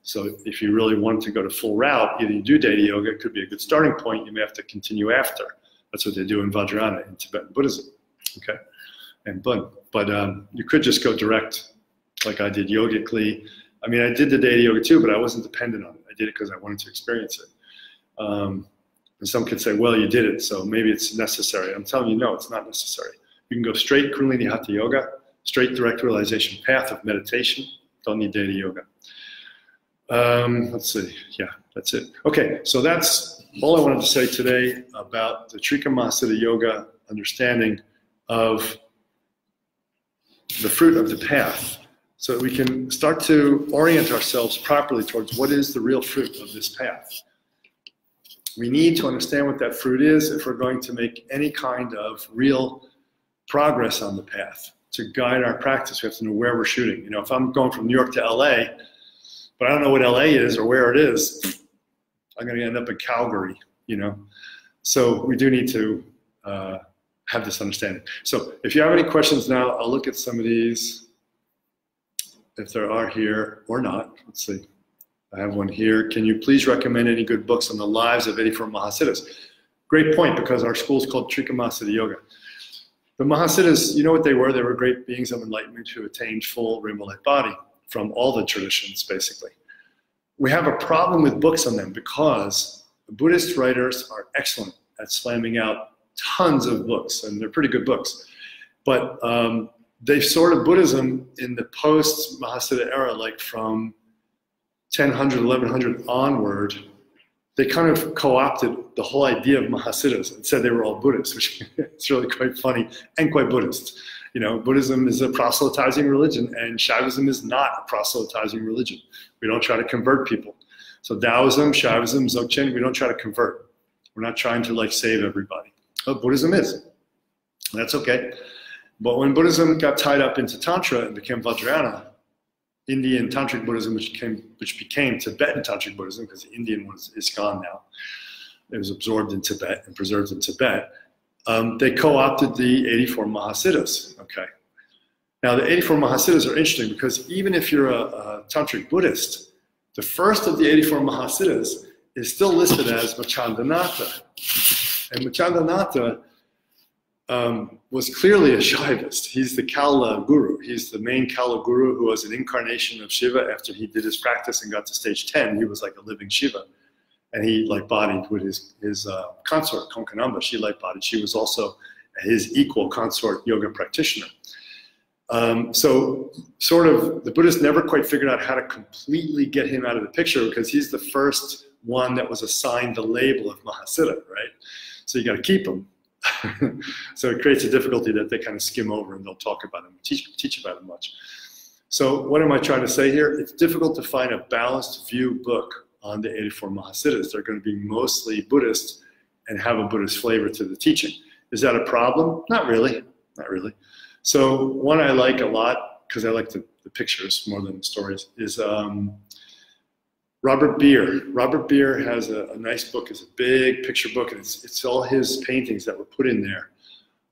So if you really want to go to full route, either you do Data Yoga, it could be a good starting point. You may have to continue after. That's what they do in Vajrayana in Tibetan Buddhism, okay? And but you could just go direct, like I did yogically. I mean, I did the Data Yoga too, but I wasn't dependent on it. I did it because I wanted to experience it. And some could say, well, you did it, so maybe it's necessary. I'm telling you, no, it's not necessary. You can go straight Kundalini Hatha Yoga, straight direct realization path of meditation. Don't need Data Yoga. Let's see, yeah, that's it. Okay, so that's all I wanted to say today about the Trika Mahasiddha Yoga understanding of the fruit of the path, so that we can start to orient ourselves properly towards what is the real fruit of this path. We need to understand what that fruit is if we're going to make any kind of real progress on the path. To guide our practice, we have to know where we're shooting. You know, if I'm going from New York to LA, but I don't know what LA is or where it is, I'm going to end up in Calgary, you know. So we do need to have this understanding. So if you have any questions now, I'll look at some of these, if there are here or not. Let's see. I have one here. Can you please recommend any good books on the lives of 84 Mahasiddhas? Great point, because our school is called Trika Mahasiddha Yoga. The Mahasiddhas, you know what they were? They were great beings of enlightenment who attained full rainbow light body from all the traditions, basically. We have a problem with books on them because the Buddhist writers are excellent at slamming out tons of books, and they're pretty good books. But they've sort of Buddhism in the post-Mahasiddha era, like from 1000, 1100 onward, they kind of co-opted the whole idea of Mahasiddhas and said they were all Buddhists, which is really quite funny and quite Buddhist. You know, Buddhism is a proselytizing religion, and Shaivism is not a proselytizing religion. We don't try to convert people. So Taoism, Shaivism, Dzogchen, we don't try to convert. We're not trying to like save everybody. But Buddhism is. That's okay. But when Buddhism got tied up into Tantra and became Vajrayana, Indian Tantric Buddhism, which became Tibetan Tantric Buddhism, because the Indian one is gone now. It was absorbed in Tibet and preserved in Tibet. They co-opted the 84 Mahasiddhas, okay? Now the 84 Mahasiddhas are interesting because even if you're a Tantric Buddhist, the first of the 84 Mahasiddhas is still listed as Machandanatha. And Machandanatha was clearly a Shaivist. He's the Kala Guru. He's the main Kala Guru who was an incarnation of Shiva after he did his practice and got to stage 10. He was like a living Shiva. And he light-bodied with his consort, Konkanamba. She light-bodied. She was also his equal consort yoga practitioner. So sort of the Buddhists never quite figured out how to completely get him out of the picture because he's the first one that was assigned the label of Mahasiddha, right? So you got to keep him. So it creates a difficulty that they kind of skim over and don't talk about him, teach about him much. So what am I trying to say here? It's difficult to find a balanced view book on the 84 Mahasiddhas. They're going to be mostly Buddhist and have a Buddhist flavor to the teaching. Is that a problem? Not really, not really. So one I like a lot, because I like the pictures more than the stories, is Robert Beer. Robert Beer has a nice book. It's a big picture book, and it's all his paintings that were put in there.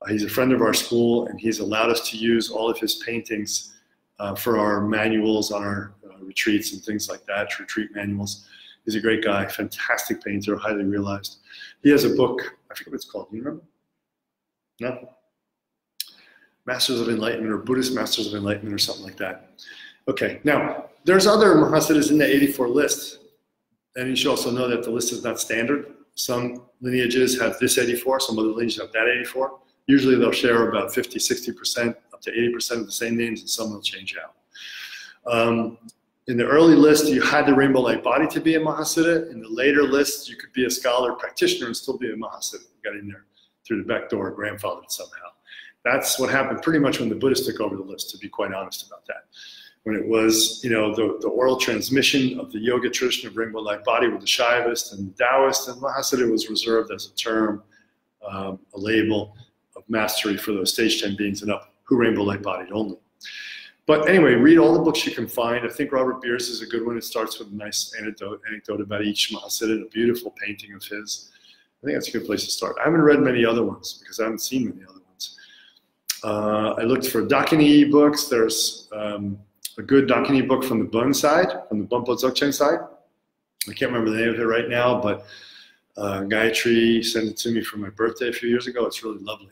He's a friend of our school, and he's allowed us to use all of his paintings for our manuals on our retreats and things like that, retreat manuals. He's a great guy, fantastic painter, highly realized. He has a book, I forget what it's called, do you remember? No? Masters of Enlightenment or Buddhist Masters of Enlightenment or something like that. Okay, now, there's other Mahasiddhas in the 84 list, and you should also know that the list is not standard. Some lineages have this 84, some other lineages have that 84. Usually they'll share about 50, 60%, up to 80% of the same names, and some will change out. In the early list, you had the rainbow light body to be a Mahasiddha. In the later list, you could be a scholar practitioner and still be a Mahasiddha. You got in there through the back door, grandfathered somehow. That's what happened pretty much when the Buddhists took over the list, to be quite honest about that. when it was, the oral transmission of the yoga tradition of rainbow light body with the Shaivist and the Taoist, and Mahasiddha was reserved as a term, a label of mastery for those stage 10 beings and up who rainbow light bodied only. But anyway, read all the books you can find. I think Robert Beers is a good one. It starts with a nice anecdote about each Mahasiddha, a beautiful painting of his. I think that's a good place to start. I haven't read many other ones because I haven't seen many other ones. I looked for Dakini books. There's a good Dakini book from the Bun side, from the Bumpo Dzogchen side. I can't remember the name of it right now, but Gayatri sent it to me for my birthday a few years ago. It's really lovely.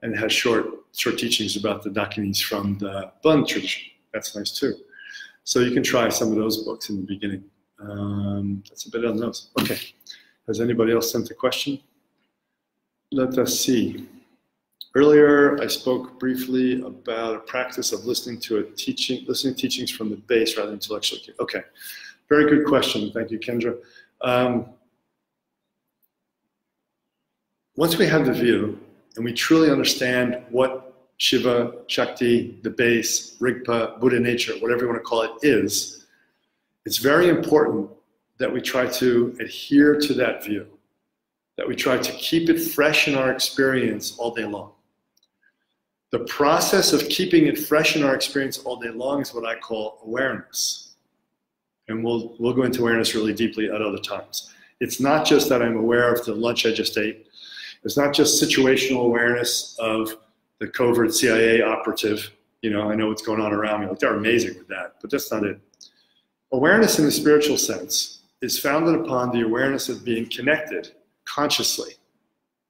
And it has short teachings about the Dakinis from the Bun tradition. That's nice too. So you can try some of those books in the beginning. That's a bit on those. Okay. Has anybody else sent a question? Let us see. Earlier, I spoke briefly about a practice of listening to teachings from the base rather than intellectually. Okay. Very good question. Thank you, Kendra. Once we have the view, and we truly understand what Shiva, Shakti, the base, Rigpa, Buddha nature, whatever you want to call it, is, it's very important that we try to adhere to that view, that we try to keep it fresh in our experience all day long. The process of keeping it fresh in our experience all day long is what I call awareness. And we'll go into awareness really deeply at other times. It's not just that I'm aware of the lunch I just ate. It's not just situational awareness of the covert CIA operative. I know what's going on around me. Like, they're amazing with that, but that's not it. Awareness in the spiritual sense is founded upon the awareness of being connected consciously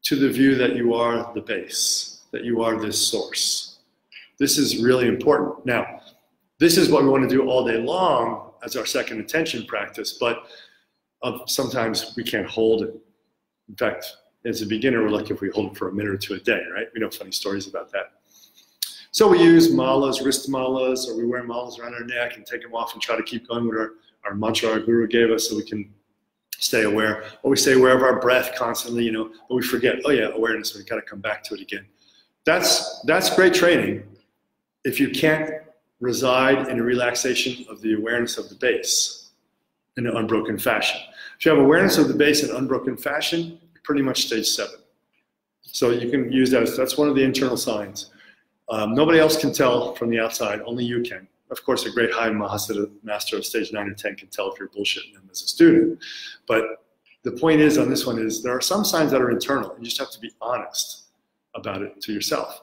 to the view that you are the base, that you are this source. This is really important. Now, this is what we want to do all day long as our second attention practice, but sometimes we can't hold it. In fact, as a beginner, we're lucky if we hold it for a minute or two a day, right? We know funny stories about that. So we use malas, wrist malas, or we wear malas around our neck and take them off and try to keep going with our mantra our guru gave us so we can stay aware. Or we stay aware of our breath constantly, but we forget, oh yeah, awareness, we've got to come back to it again. That's great training if you can't reside in a relaxation of the awareness of the base in an unbroken fashion. If you have awareness of the base in unbroken fashion, pretty much stage 7. So you can use that that's one of the internal signs. Nobody else can tell from the outside, only you can. Of course, a great high Mahasiddha master of stage 9 or 10 can tell if you're bullshitting them as a student. But the point is on this one is there are some signs that are internal. You just have to be honest about it to yourself.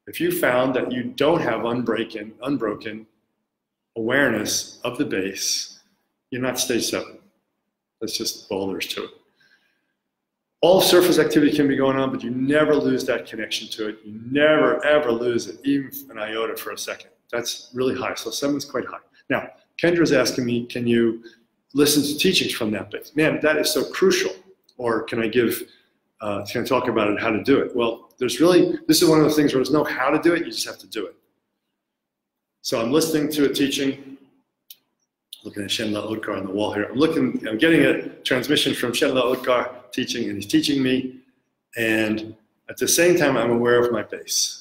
If you found that you don't have unbroken awareness of the base, you're not stage 7. That's just all there is to it. All surface activity can be going on, but you never lose that connection to it. You never, ever lose it, even an iota for a second. That's really high. So 7 is quite high. Now, Kendra's asking me, can you listen to teachings from that base? Man, that is so crucial. Or can I talk about it, how to do it? Well, this is one of the things where there's no how to do it, you just have to do it. So I'm listening to a teaching, looking at Shenla Odkar on the wall here. I'm getting a transmission from Shenla Odkar teaching, and he's teaching me, and at the same time, I'm aware of my base.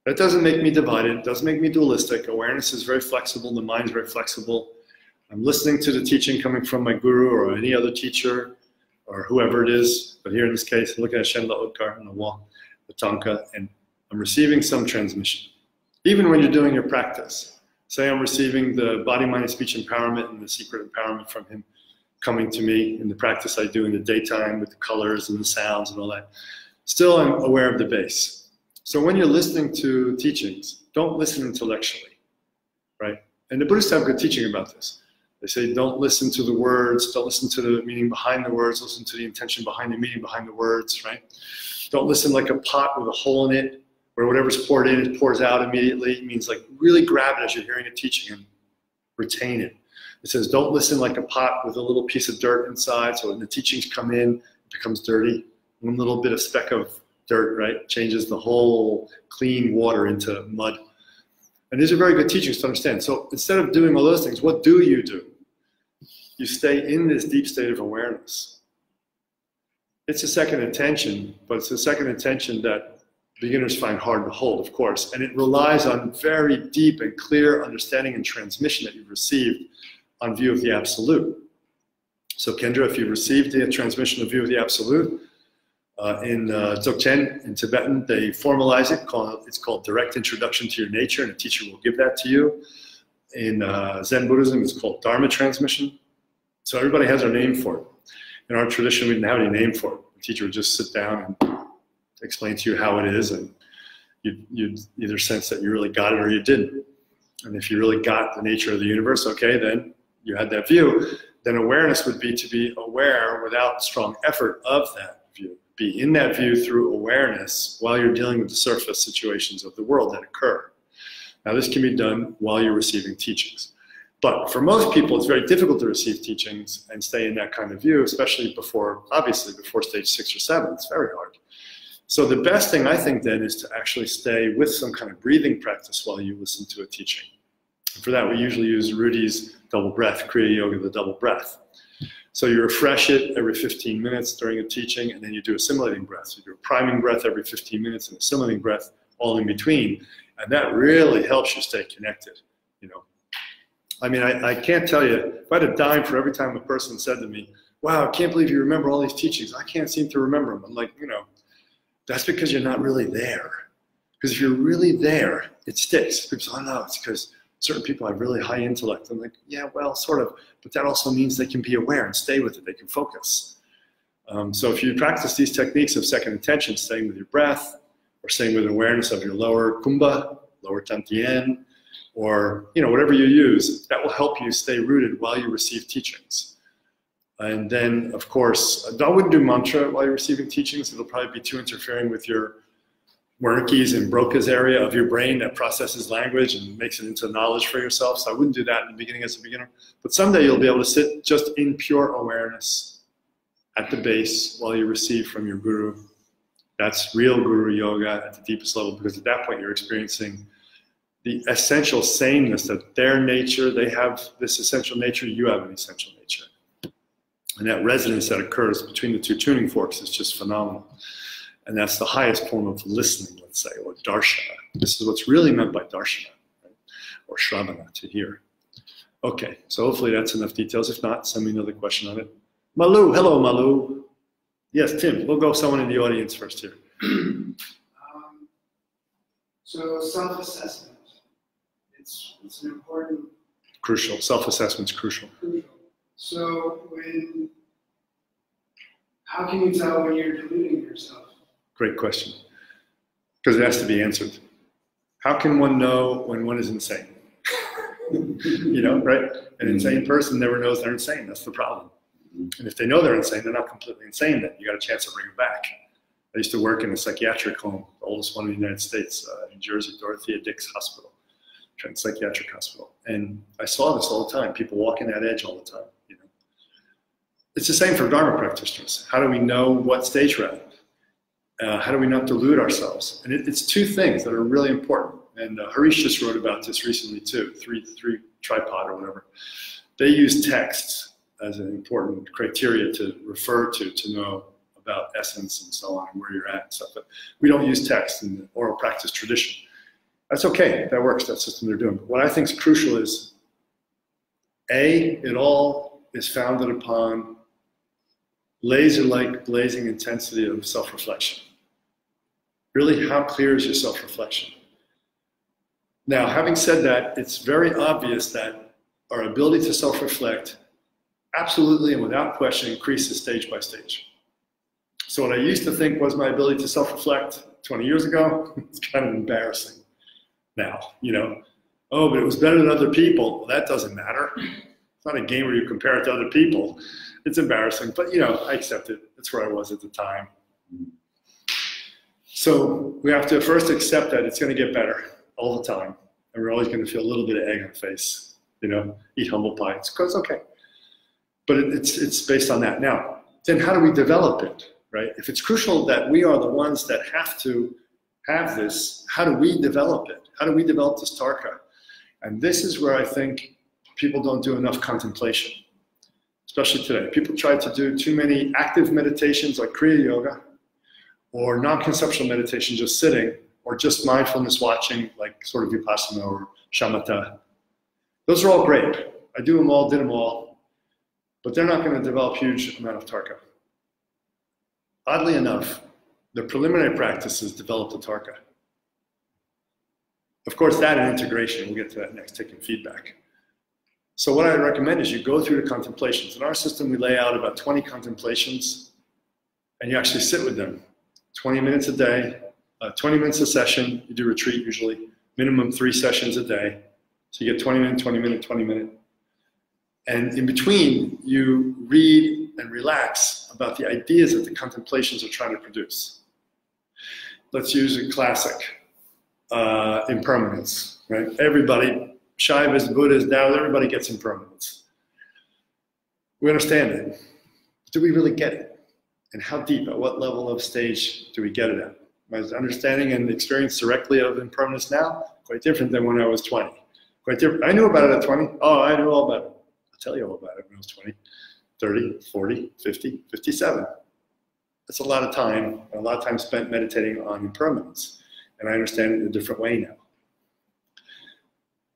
That doesn't make me divided, it doesn't make me dualistic. Awareness is very flexible, the mind is very flexible. I'm listening to the teaching coming from my guru or any other teacher or whoever it is, but here in this case, I'm looking at Shenla Odkar on the wall, the Tanka, and I'm receiving some transmission. Even when you're doing your practice, say I'm receiving the body, mind, and speech empowerment and the secret empowerment from him coming to me in the practice I do in the daytime with the colors and the sounds and all that. Still, I'm aware of the base. So when you're listening to teachings, don't listen intellectually, right? And the Buddhists have good teaching about this. They say don't listen to the words, don't listen to the meaning behind the words, listen to the intention behind the meaning behind the words, right? Don't listen like a pot with a hole in it, where whatever's poured in, it pours out immediately. It means like really grab it as you're hearing a teaching and retain it. It says don't listen like a pot with a little piece of dirt inside, so when the teachings come in, it becomes dirty. One little bit of speck of dirt, right, changes the whole clean water into mud. And these are very good teachings to understand. So instead of doing all those things, what do? You stay in this deep state of awareness. It's a second attention, but it's a second attention that beginners find hard to hold, of course. And it relies on very deep and clear understanding and transmission that you've received on view of the Absolute. So Kendra, if you've received the transmission of view of the Absolute, in Dzogchen, in Tibetan, they formalize it. It's called direct introduction to your nature, and a teacher will give that to you. In Zen Buddhism, it's called Dharma transmission. So everybody has their name for it. In our tradition, we didn't have any name for it. The teacher would just sit down and explain to you how it is, and you'd either sense that you really got it or you didn't. And if you really got the nature of the universe, okay, then you had that view. Then awareness would be to be aware without strong effort of that view. Be in that view through awareness while you're dealing with the surface situations of the world that occur. Now, this can be done while you're receiving teachings. But for most people, it's very difficult to receive teachings and stay in that kind of view, especially before, obviously, before stage 6 or 7. It's very hard. So the best thing, I think, then, is to actually stay with some kind of breathing practice while you listen to a teaching. And for that, we usually use Rudy's double breath, Kriya Yoga, the double breath. So you refresh it every 15 minutes during a teaching, and then you do assimilating breath. You do a priming breath every 15 minutes and assimilating breath all in between. And that really helps you stay connected, you know. I mean, I can't tell you, if I had a dime for every time a person said to me, wow, I can't believe you remember all these teachings. I can't seem to remember them. I'm like, you know, that's because you're not really there. Because if you're really there, it sticks. People say, oh no, it's because certain people have really high intellect. I'm like, yeah, well, sort of. But that also means they can be aware and stay with it. They can focus. So if you practice these techniques of second attention, staying with your breath, or staying with awareness of your lower kumbha, lower tantien, or whatever you use, that will help you stay rooted while you receive teachings. And then, of course, I wouldn't do mantra while you're receiving teachings. It'll probably be too interfering with your Wernicke's and Broca's area of your brain that processes language and makes it into knowledge for yourself. So I wouldn't do that in the beginning as a beginner. But someday you'll be able to sit just in pure awareness at the base while you receive from your guru. That's real guru yoga at the deepest level, because at that point you're experiencing the essential sameness that their nature, they have this essential nature, you have an essential nature. And that resonance that occurs between the two tuning forks is just phenomenal. And that's the highest form of listening, let's say, or darshana. This is what's really meant by darshana, right? Or shravana, to hear. Okay, so hopefully that's enough details. If not, send me another question on it. Malu, hello Malu. Yes, Tim, we'll go someone in the audience first here. So self-assessment, it's an important... Crucial, self-assessment's crucial. So how can you tell when you're deluding yourself? Great question, because it has to be answered. How can one know when one is insane? Right? An insane person never knows they're insane. That's the problem. And if they know they're insane, they're not completely insane then. You got a chance to bring them back. I used to work in a psychiatric home, the oldest one in the United States, in Jersey, Dorothea Dix Hospital, Trent Psychiatric Hospital. And I saw this all the time, people walking that edge all the time. It's the same for Dharma practitioners. How do we know what stage we're at? How do we not delude ourselves? And it's two things that are really important. And Harish just wrote about this recently too, three tripod or whatever. They use texts as an important criteria to refer to know about essence and so on, and where you're at and stuff. But we don't use text in the oral practice tradition. That's okay, that works, that's the system they're doing. But what I think is crucial is, it all is founded upon laser-like blazing intensity of self-reflection. Really, how clear is your self-reflection? Now, having said that, it's very obvious that our ability to self-reflect absolutely and without question increases stage by stage. So what I used to think was my ability to self-reflect 20 years ago, it's kind of embarrassing now, Oh, but it was better than other people. Well, that doesn't matter. It's not a game where you compare it to other people. It's embarrassing, but I accept it. That's where I was at the time. So we have to first accept that it's going to get better all the time. And we're always going to feel a little bit of egg on the face, eat humble pie. It's okay. But it's based on that. Now, then how do we develop it, right? If it's crucial that we are the ones that have to have this, how do we develop it? How do we develop this tarka? And this is where I think people don't do enough contemplation, especially today. People try to do too many active meditations like Kriya Yoga, or non-conceptual meditation, just sitting, or just mindfulness watching, like sort of Vipassana or Shamatha. Those are all great. I do them all, did them all, but they're not going to develop huge amount of Tarka. Oddly enough, the preliminary practices develop the Tarka. Of course, that and integration, we'll get to that next, taking feedback. So what I recommend is you go through the contemplations. In our system, we lay out about 20 contemplations, and you actually sit with them. 20 minutes a day, 20 minutes a session. You do retreat usually, minimum 3 sessions a day. So you get 20 minute, 20 minute, 20 minute. And in between, you read and relax about the ideas that the contemplations are trying to produce. Let's use a classic, impermanence, right? Everybody, Shaivas, Buddhas, Taoists, everybody gets impermanence. We understand it. Do we really get it? And how deep, at what level of stage do we get it at? My understanding and experience directly of impermanence now, quite different than when I was 20. Quite different. I knew about it at 20. Oh, I knew all about it. I'll tell you all about it when I was 20, 30, 40, 50, 57. That's a lot of time, and a lot of time spent meditating on impermanence. And I understand it in a different way now.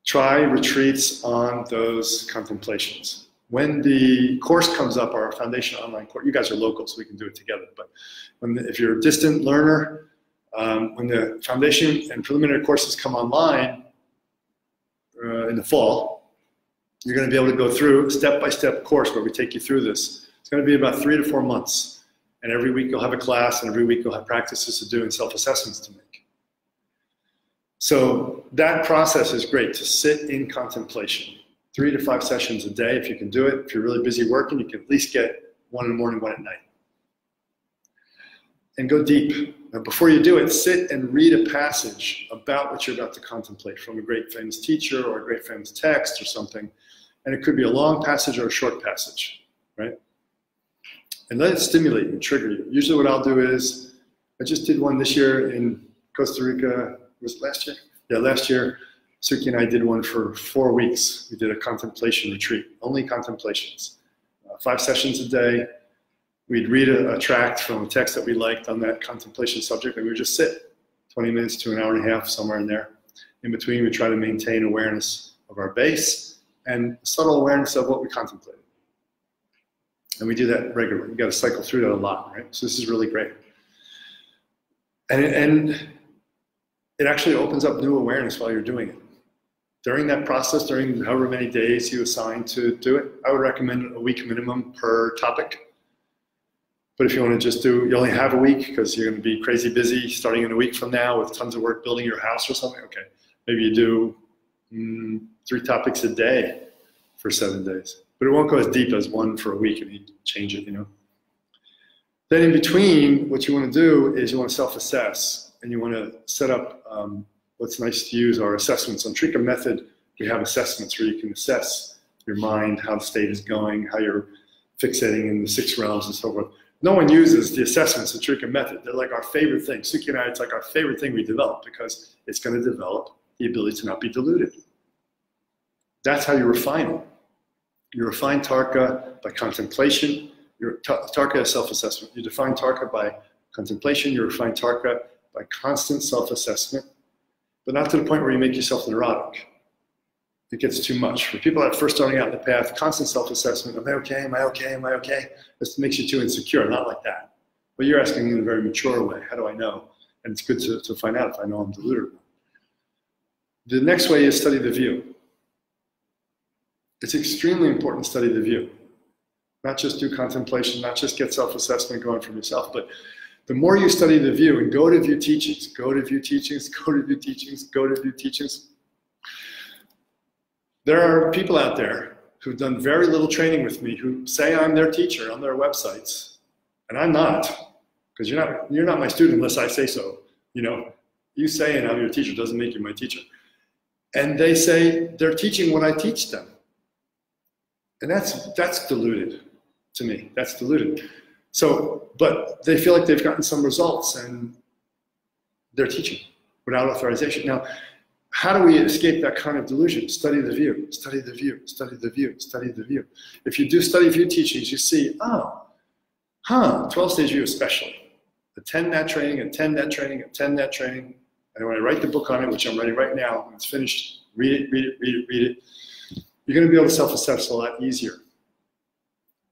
Try retreats on those contemplations. When the course comes up, our foundation online course, you guys are local, so we can do it together. But if you're a distant learner, when the foundation and preliminary courses come online in the fall, you're going to be able to go through a step-by-step course where we take you through this. It's going to be about 3 to 4 months. And every week you'll have a class, and every week you'll have practices to do and self-assessments to make. So that process is great, to sit in contemplation. 3 to 5 sessions a day if you can do it. If you're really busy working, you can at least get 1 in the morning, 1 at night. And go deep. Now, before you do it, sit and read a passage about what you're about to contemplate from a great famous teacher or a great famous text or something. And it could be a long passage or a short passage, right? And let it stimulate you, trigger you. Usually what I'll do is, I just did one this year in Costa Rica. Was it last year? Yeah, last year. Suki and I did one for 4 weeks. We did a contemplation retreat, only contemplations. 5 sessions a day. We'd read a tract from a text that we liked on that contemplation subject, and we would just sit 20 minutes to an hour and a half, somewhere in there. In between, we try to maintain awareness of our base and subtle awareness of what we contemplated. And we do that regularly. We've got to cycle through that a lot, right? So this is really great. And it actually opens up new awareness while you're doing it. During that process, during however many days you assign to do it, I would recommend a week minimum per topic. But if you want to just do, you only have a week because you're going to be crazy busy starting in a week from now with tons of work building your house or something, okay. Maybe you do 3 topics a day for 7 days. But it won't go as deep as 1 for a week and you change it, you know. Then in between, what you want to do is you want to self-assess and you want to set up, what's nice to use are assessments. On Trika method, we have assessments where you can assess your mind, how the state is going, how you're fixating in the 6 realms and so forth. No one uses the assessments of Trika method. They're like our favorite thing. Suki and I, it's like our favorite thing we develop because it's going to develop the ability to not be deluded. That's how you refine it. You refine Tarka by contemplation. Tarka is self-assessment. You define Tarka by contemplation. You refine Tarka by constant self-assessment, but not to the point where you make yourself neurotic. It gets too much. For people that are first starting out in the path, constant self-assessment, am I okay, am I okay, am I okay? This makes you too insecure, not like that. But you're asking in a very mature way, how do I know? And it's good to find out if I know I'm deluded or not. The next way is study the view. It's extremely important to study the view. Not just do contemplation, not just get self-assessment going from yourself, but the more you study the view and go to view teachings, go to view teachings, go to view teachings, go to view teachings. There are people out there who've done very little training with me who say I'm their teacher on their websites, and I'm not, because you're not my student unless I say so. You know, you saying I'm your teacher doesn't make you my teacher. And they say they're teaching what I teach them, and that's deluded to me. That's deluded. So, but they feel like they've gotten some results and they're teaching without authorization. Now, how do we escape that kind of delusion? Study the view, study the view, study the view, study the view. If you do study view teachings, you see, 12-stage view especially. attend that training, attend that training, attend that training. And when I write the book on it, which I'm writing right now, when it's finished, read it, read it, read it, read it. You're going to be able to self-assess a lot easier.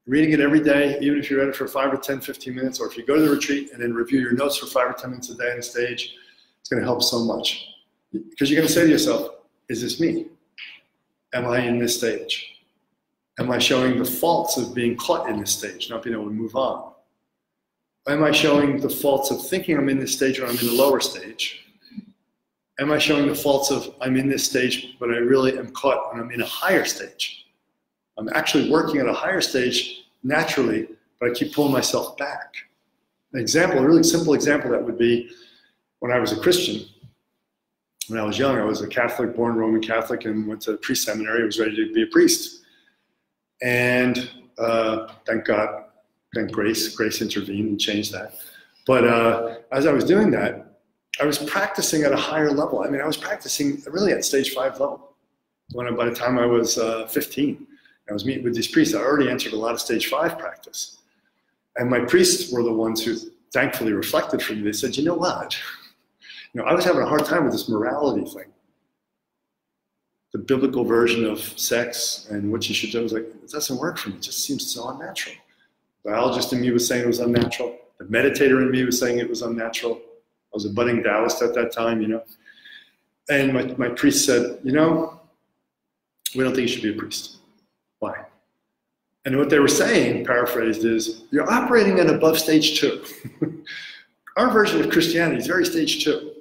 Reading it every day, even if you read it for 5 or 10, 15 minutes, or if you go to the retreat and then review your notes for 5 or 10 minutes a day on the stage, it's going to help so much. Because you're going to say to yourself, is this me? Am I in this stage? Am I showing the faults of being caught in this stage, not being able to move on? Am I showing the faults of thinking I'm in this stage when I'm in the lower stage? Am I showing the faults of I'm in this stage, but I really am caught when I'm in a higher stage? I'm actually working at a higher stage naturally, but I keep pulling myself back. An example, a really simple example that would be when I was a Christian. When I was young, I was a Catholic, born Roman Catholic, and went to pre-seminary. I was ready to be a priest. And thank God, thank grace intervened and changed that. But as I was doing that, I was practicing at a higher level. I mean, I was practicing really at stage 5 level. By the time I was 15, I was meeting with these priests. I already entered a lot of stage 5 practice. And my priests were the ones who thankfully reflected for me. They said, you know what? I was having a hard time with this morality thing. The biblical version of sex and what you should do. I was like, it doesn't work for me. It just seems so unnatural. The biologist in me was saying it was unnatural. The meditator in me was saying it was unnatural. I was a budding Taoist at that time, And my priest said, we don't think you should be a priest. Why? And what they were saying, paraphrased, is you're operating at above stage 2. Our version of Christianity is very stage 2.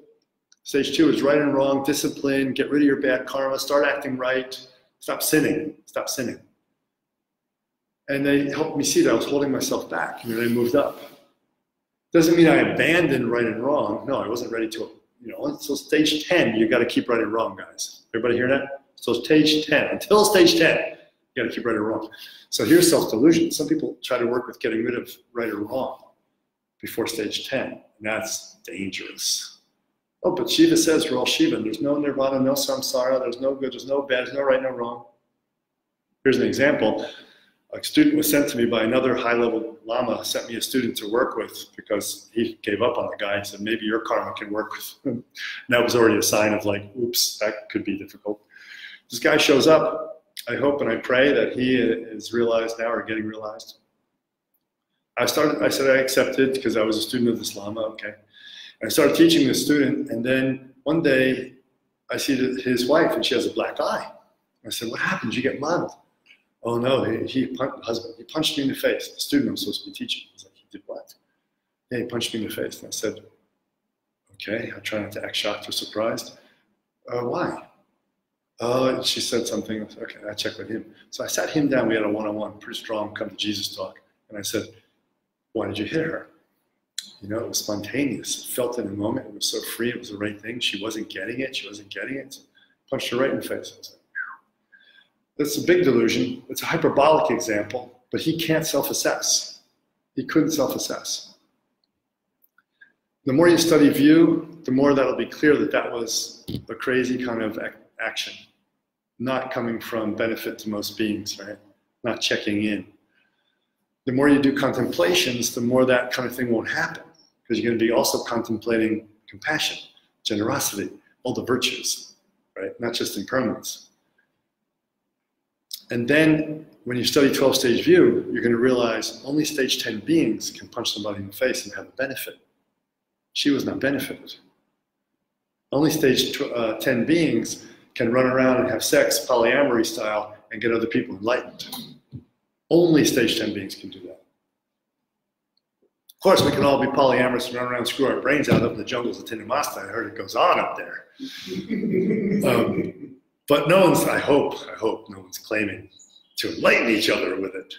Stage 2 is right and wrong, discipline, get rid of your bad karma, start acting right, stop sinning, stop sinning. And they helped me see that I was holding myself back, and then I moved up. Doesn't mean I abandoned right and wrong. No, I wasn't ready to, until stage 10, you got to keep right and wrong, guys. Everybody hear that? So stage 10, until stage 10, you got to keep right and wrong. So here's self-delusion. Some people try to work with getting rid of right or wrong before stage 10, and that's dangerous. Oh, but Shiva says we're all Shiva, and there's no nirvana, no samsara, there's no good, there's no bad, there's no right, no wrong. Here's an example. A student was sent to me by another high-level lama, sent me a student to work with because he gave up on the guy and said, maybe your karma can work with him. And that was already a sign of like, oops, that could be difficult. This guy shows up. I hope and I pray that he is realized now or getting realized. I said I accepted because I was a student of this lama, okay. I started teaching this student, and then one day I see his wife, and she has a black eye. I said, what happened? Did you get mugged? Oh no, he punched me in the face. The student I'm supposed to be teaching. I was like, he did what? Yeah, he punched me in the face. And I said, okay, I try not to act shocked or surprised. Why? Oh, she said something. Okay, I checked with him. So I sat him down. We had a one-on-one, pretty strong come to Jesus talk. And I said, why did you hit her? It was spontaneous. I felt it in a moment. It was so free. It was the right thing. She wasn't getting it. So punched her right in the face. I was like, that's a big delusion. It's a hyperbolic example, but he can't self-assess. He couldn't self-assess. The more you study view, the more that'll be clear that that was a crazy kind of action, not coming from benefit to most beings, right? Not checking in. The more you do contemplations, the more that kind of thing won't happen, because you're going to be also contemplating compassion, generosity, all the virtues, right? Not just impermanence. And then when you study 12-stage view, you're going to realize only stage 10 beings can punch somebody in the face and have a benefit. She was not benefited. Only stage 10 beings can run around and have sex polyamory style and get other people enlightened. Only stage 10 beings can do that. Of course, we can all be polyamorous and run around and screw our brains out up in the jungles of Tinamasta. I heard it goes on up there. But no one's, I hope no one's claiming to enlighten each other with it.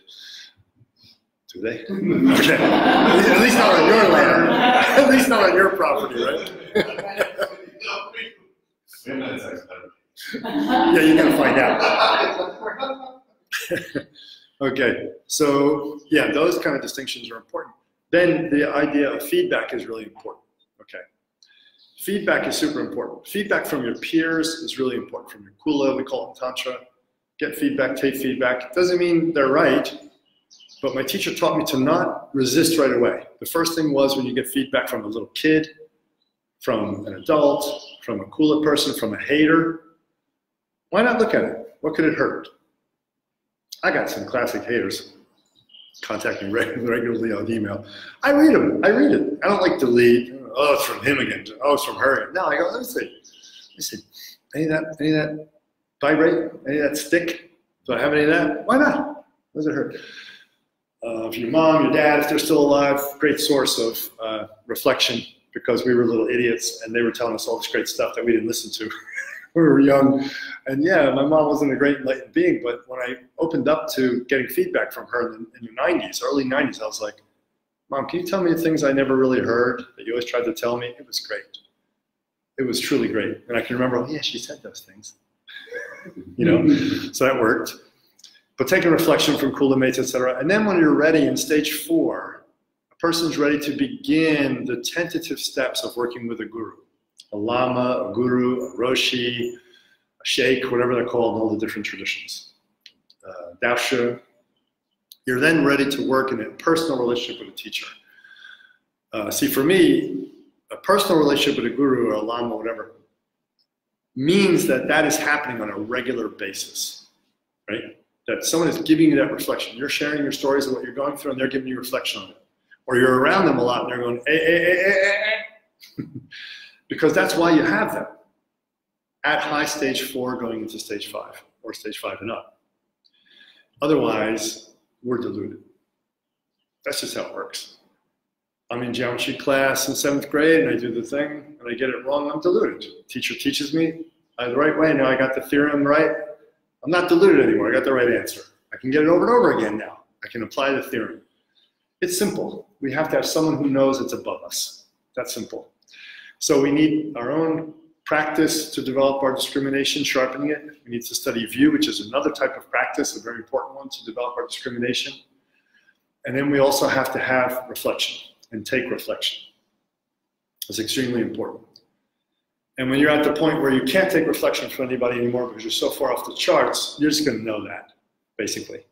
Do they? Okay. At least not on your land. At least not on your property, right? Yeah, you're going to find out. Okay, so yeah, those kind of distinctions are important. Then the idea of feedback is really important. Okay. Feedback is super important. Feedback from your peers is really important. From your kula, we call it Tantra. Get feedback, take feedback. It doesn't mean they're right. But my teacher taught me to not resist right away. The first thing was when you get feedback from a little kid, from an adult, from a cooler person, from a hater, why not look at it? What could it hurt? I got some classic haters contacting regularly on email. I read them. I read it. I don't like delete. Oh, it's from him again. Oh, it's from her again. No, I go, let me see. Any of that vibrate? Any of that stick? Do I have any of that? Why not? What does it hurt? If your mom, your dad, if they're still alive, great source of reflection, because we were little idiots and they were telling us all this great stuff that we didn't listen to. We were young. And yeah, my mom wasn't a great enlightened being, but when I opened up to getting feedback from her in the 90s, early 90s, I was like, Mom, can you tell me things I never really heard that you always tried to tell me? It was great. It was truly great. And I can remember, oh yeah, she said those things. You know, so that worked. But take a reflection from cooler mates, etc. And then when you're ready in stage 4, a person's ready to begin the tentative steps of working with a guru. A lama, a guru, a roshi, a sheikh, whatever they're called in all the different traditions. Daosha. You're then ready to work in a personal relationship with a teacher. See, for me, a personal relationship with a guru or a lama, whatever, means that that is happening on a regular basis, right? That someone is giving you that reflection. You're sharing your stories of what you're going through and they're giving you reflection on it. Or you're around them a lot and they're going, eh. Because that's why you have them at high stage 4 going into stage 5 or stage 5 and up. Otherwise, we're deluded. That's just how it works. I'm in geometry class in 7th grade and I do the thing and I get it wrong, I'm deluded. Teacher teaches me the right way, now I got the theorem right. I'm not deluded anymore, I got the right answer. I can get it over and over again now. I can apply the theorem. It's simple. We have to have someone who knows it's above us. That's simple. So we need our own practice to develop our discrimination, sharpening it. We need to study view, which is another type of practice, a very important one to develop our discrimination. And then we also have to have reflection and take reflection. It's extremely important. And when you're at the point where you can't take reflection from anybody anymore because you're so far off the charts, you're just going to know that, basically.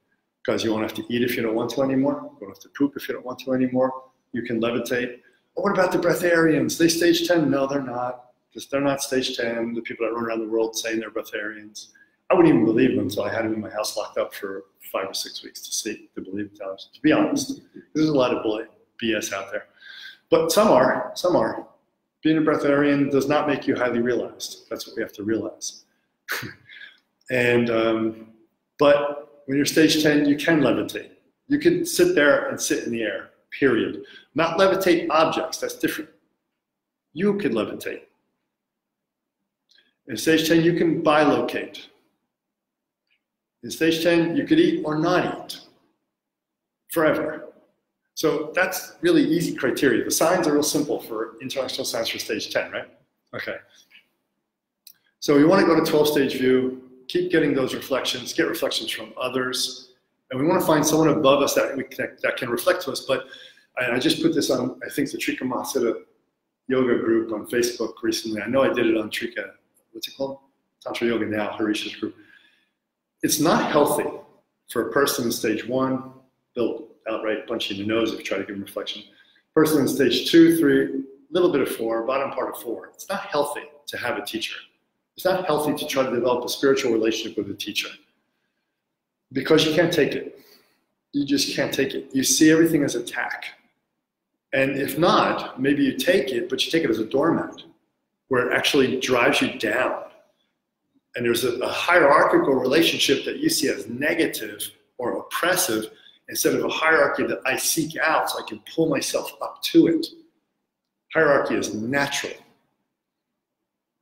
Because you won't have to eat if you don't want to anymore. You won't have to poop if you don't want to anymore. You can levitate. Oh, what about the breatharians? They stage 10? No, they're not. Because they're not stage 10. The people that run around the world saying they're breatharians. I wouldn't even believe them until I had them in my house locked up for 5 or 6 weeks to believe them, to be honest. There's a lot of BS out there. But some are. Being a breatharian does not make you highly realized. That's what we have to realize. But when you're stage 10, you can levitate. You can sit there and sit in the air, period. Not levitate objects, that's different. You can levitate. In stage 10, you can bilocate. In stage 10, you could eat or not eat forever. So that's really easy criteria. The signs are real simple for international signs for stage 10, right? Okay. So we want to go to 12-stage view, keep getting those reflections, get reflections from others, and we want to find someone above us that can reflect to us. But I just put this on, I think, the Trika Mahasiddha yoga group on Facebook recently. I know I did it on Trika, what's it called? Tantra Yoga Now, Harisha's group. It's not healthy for a person in stage 1, they'll outright punch you in the nose if you try to give them reflection. Person in stage 2, 3, little bit of 4, bottom part of 4. It's not healthy to have a teacher. It's not healthy to try to develop a spiritual relationship with a teacher because you can't take it. You just can't take it. You see everything as attack. And if not, maybe you take it, but you take it as a doormat where it actually drives you down. And there's a hierarchical relationship that you see as negative or oppressive instead of a hierarchy that I seek out so I can pull myself up to it. Hierarchy is natural.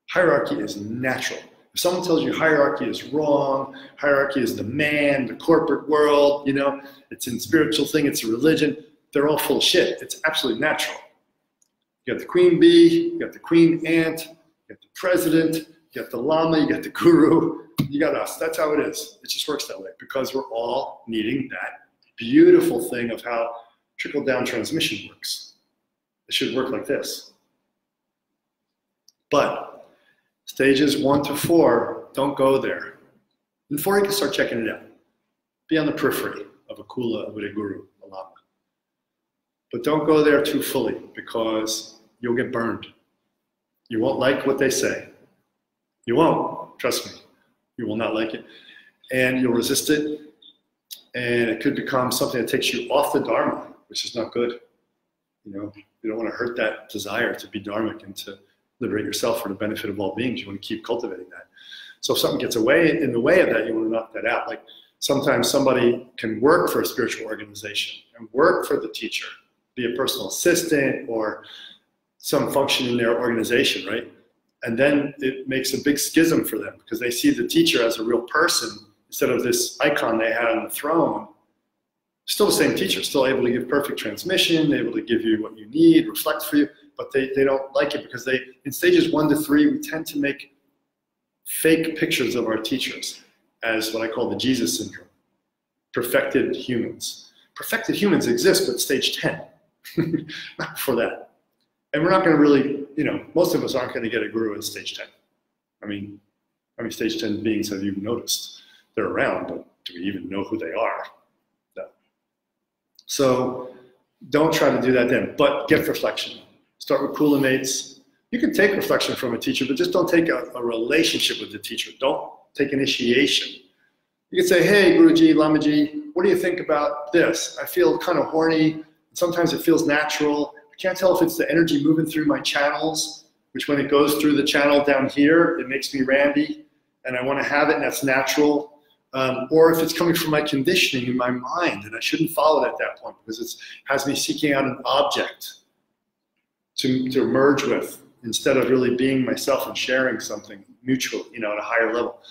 Hierarchy is natural. If someone tells you hierarchy is wrong, hierarchy is the man, the corporate world, you know, it's a spiritual thing, it's a religion, they're all full of shit. It's absolutely natural. You got the queen bee, you got the queen ant, you got the president, you got the lama, you got the guru, you got us. That's how it is. It just works that way because we're all needing that beautiful thing of how trickle-down transmission works. It should work like this. But stages 1 to 4, don't go there. In 4, you can start checking it out. Be on the periphery of a kula with a guru, a lama. But don't go there too fully, because you'll get burned. You won't like what they say. You won't, trust me. You will not like it. And you'll resist it. And it could become something that takes you off the Dharma, which is not good. You know, you don't want to hurt that desire to be dharmic and to liberate yourself for the benefit of all beings. You want to keep cultivating that. So if something gets in the way of that, you want to knock that out. Like sometimes somebody can work for a spiritual organization and work for the teacher, be a personal assistant or some function in their organization, right? And then it makes a big schism for them because they see the teacher as a real person instead of this icon they had on the throne. Still the same teacher, still able to give perfect transmission, able to give you what you need, reflect for you, but they don't like it because in stages 1 to 3, we tend to make fake pictures of our teachers as what I call the Jesus syndrome, perfected humans. Perfected humans exist, but stage 10, not before that. And we're not going to really, you know, most of us aren't going to get a guru in stage 10. I mean, how many stage 10 beings have you noticed? They're around, but do we even know who they are? No. So don't try to do that then, but get reflection. Start with kula mates. You can take reflection from a teacher, but just don't take a relationship with the teacher. Don't take initiation. You can say, hey, Guruji, Lamaji, what do you think about this? I feel kind of horny. Sometimes it feels natural. I can't tell if it's the energy moving through my channels, which when it goes through the channel down here, it makes me randy, and I want to have it, and that's natural. Or if it's coming from my conditioning in my mind, and I shouldn't follow it at that point because it has me seeking out an object to merge with instead of really being myself and sharing something mutual, you know, at a higher level.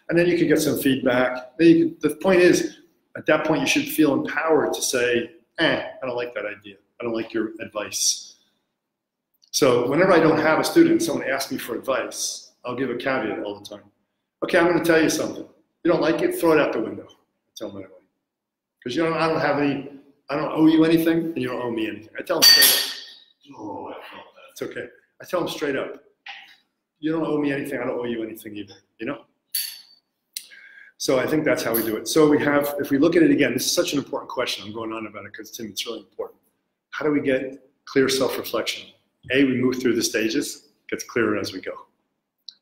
And then you can get some feedback. The point is, at that point, you should feel empowered to say, I don't like that idea. I don't like your advice. So whenever I don't have a student, someone asks me for advice, I'll give a caveat all the time. Okay, I'm going to tell you something. You don't like it, throw it out the window. I tell them right away. Because I don't owe you anything, and you don't owe me anything. I tell them straight up. Oh, I felt that. It's okay. I tell them straight up. You don't owe me anything, I don't owe you anything either, you know? So I think that's how we do it. So we have, if we look at it again, this is such an important question. I'm going on about it because, Tim, it's really important. How do we get clear self-reflection? A, we move through the stages, gets clearer as we go.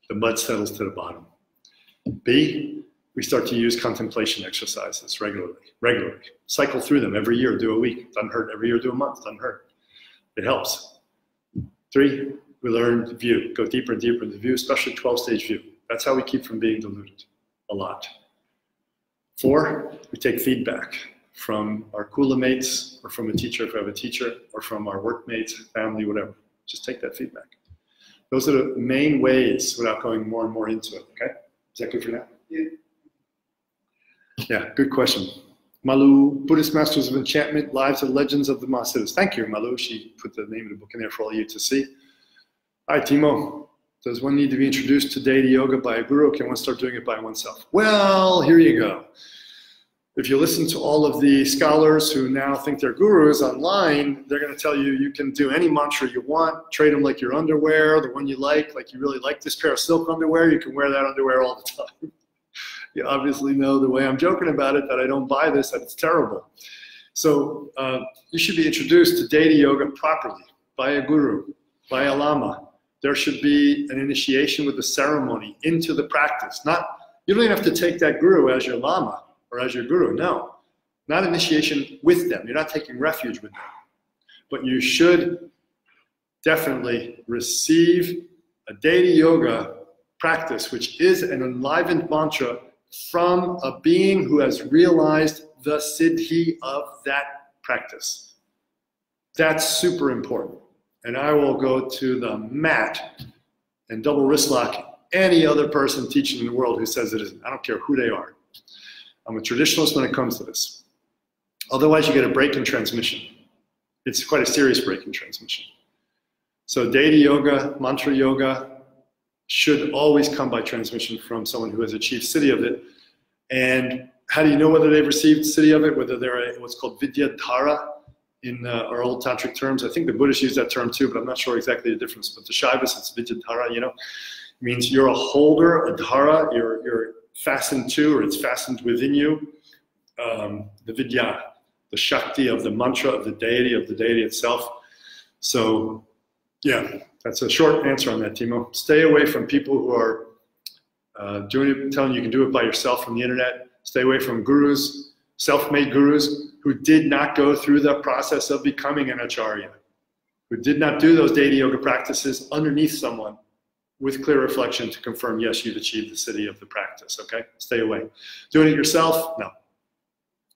The mud settles to the bottom. B, we start to use contemplation exercises regularly. Cycle through them every year, do a week. Doesn't hurt. Every year, do a month. Doesn't hurt. It helps. 3, we learn view. Go deeper and deeper into view, especially 12-stage view. That's how we keep from being deluded a lot. 4, we take feedback from our kula mates or from a teacher if we have a teacher or from our workmates, family, whatever. Just take that feedback. Those are the main ways without going more and more into it, okay? Is that good for now? Yeah. Yeah, good question. Malu, Buddhist Masters of Enchantment, Lives and Legends of the Mahasiddhas. Thank you, Malu. She put the name of the book in there for all you to see. Hi, Timo. Does one need to be introduced to deity yoga by a guru, or can one start doing it by oneself? Well, here you go. If you listen to all of the scholars who now think they're gurus online, they're going to tell you you can do any mantra you want, trade them like your underwear, the one you like you really like this pair of silk underwear, you can wear that underwear all the time. You obviously know the way I'm joking about it, that I don't buy this, that it's terrible. So you should be introduced to deity yoga properly, by a guru, by a lama. There should be an initiation with a ceremony into the practice. You don't even have to take that guru as your lama or as your guru, no. Not initiation with them. You're not taking refuge with them. But you should definitely receive a deity yoga practice, which is an enlivened mantra from a being who has realized the siddhi of that practice. That's super important. And I will go to the mat and double wrist lock any other person teaching in the world who says it isn't. I don't care who they are. I'm a traditionalist when it comes to this. Otherwise, you get a break in transmission. It's quite a serious break in transmission. So deity yoga, mantra yoga, should always come by transmission from someone who has achieved siddhi of it. And how do you know whether they've received siddhi of it, whether they're what's called vidyadhara in our old tantric terms? I think the Buddhists use that term too, but I'm not sure exactly the difference. But the Shaivas, it's vidyadhara, you know. It means you're a holder, a dhara, you're fastened to, or it's fastened within you, the vidya, the Shakti of the mantra of the deity itself. So, yeah, that's a short answer on that, Timo. Stay away from people who are telling you can do it by yourself from the internet. Stay away from gurus, self-made gurus who did not go through the process of becoming an acharya, who did not do those deity yoga practices underneath someone with clear reflection to confirm, yes, you've achieved the siddhi of the practice, okay? Stay away. Doing it yourself? No.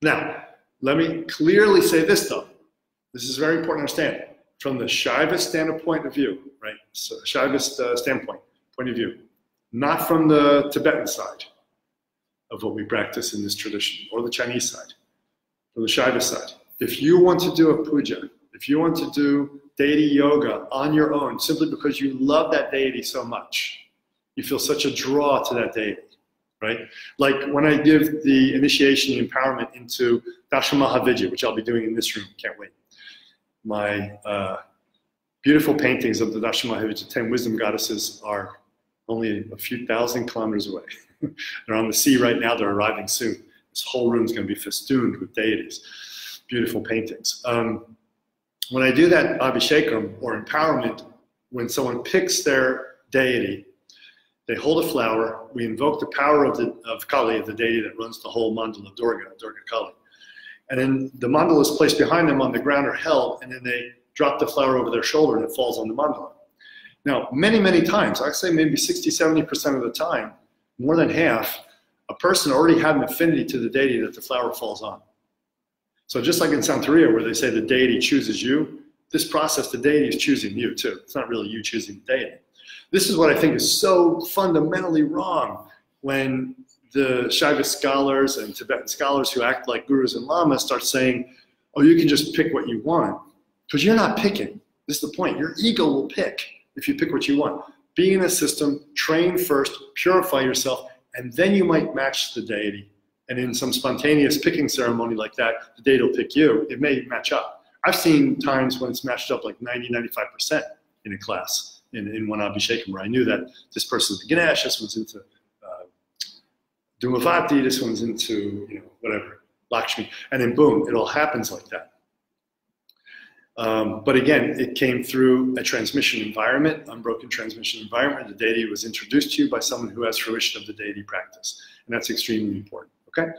Now, let me clearly say this, though. This is very important to understand. From the Shaivist standpoint of view, right? So Shaivist standpoint, point of view, not from the Tibetan side of what we practice in this tradition, or the Chinese side, from the Shaivist side. If you want to do a puja, if you want to do deity yoga on your own, simply because you love that deity so much, you feel such a draw to that deity, right? Like when I give the initiation, the empowerment into Dashamahavidya, which I'll be doing in this room, can't wait. My beautiful paintings of the Dashamahavidya, 10 wisdom goddesses, are only a few thousand kilometers away. They're on the sea right now, they're arriving soon. This whole room is going to be festooned with deities. Beautiful paintings. When I do that abhishekam, or empowerment, when someone picks their deity, they hold a flower, we invoke the power of Kali, of the deity that runs the whole mandala, Durga Kali. And then the mandala is placed behind them on the ground or held, and then they drop the flower over their shoulder and it falls on the mandala. Now, many, many times, I'd say maybe 60, 70% of the time, more than half, a person already had an affinity to the deity that the flower falls on. So just like in Santeria, where they say the deity chooses you, this process, the deity is choosing you too. It's not really you choosing the deity. This is what I think is so fundamentally wrong when the Shaivist scholars and Tibetan scholars who act like gurus and lamas start saying, oh, you can just pick what you want. Because you're not picking. This is the point. Your ego will pick if you pick what you want. Be in a system, train first, purify yourself, and then you might match the deity. And in some spontaneous picking ceremony like that, the deity will pick you. It may match up. I've seen times when it's matched up like 90, 95% in a class, in one abhishekam, where I knew that this person's Ganesh, this one's into Dhumavati, this one's into, whatever, Lakshmi. And then boom, it all happens like that. But again, it came through a transmission environment, unbroken transmission environment. The deity was introduced to you by someone who has fruition of the deity practice. And that's extremely important, okay?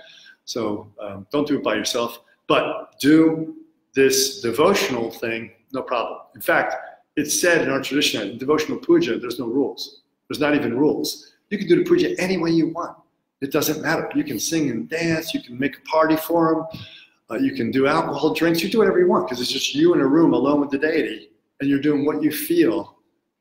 So don't do it by yourself, but do this devotional thing, no problem. In fact, it's said in our tradition that in devotional puja, there's no rules. There's not even rules. You can do the puja any way you want. It doesn't matter. You can sing and dance, you can make a party for them. You can do alcohol, drinks, you do whatever you want, because it's just you in a room alone with the deity, and you're doing what you feel,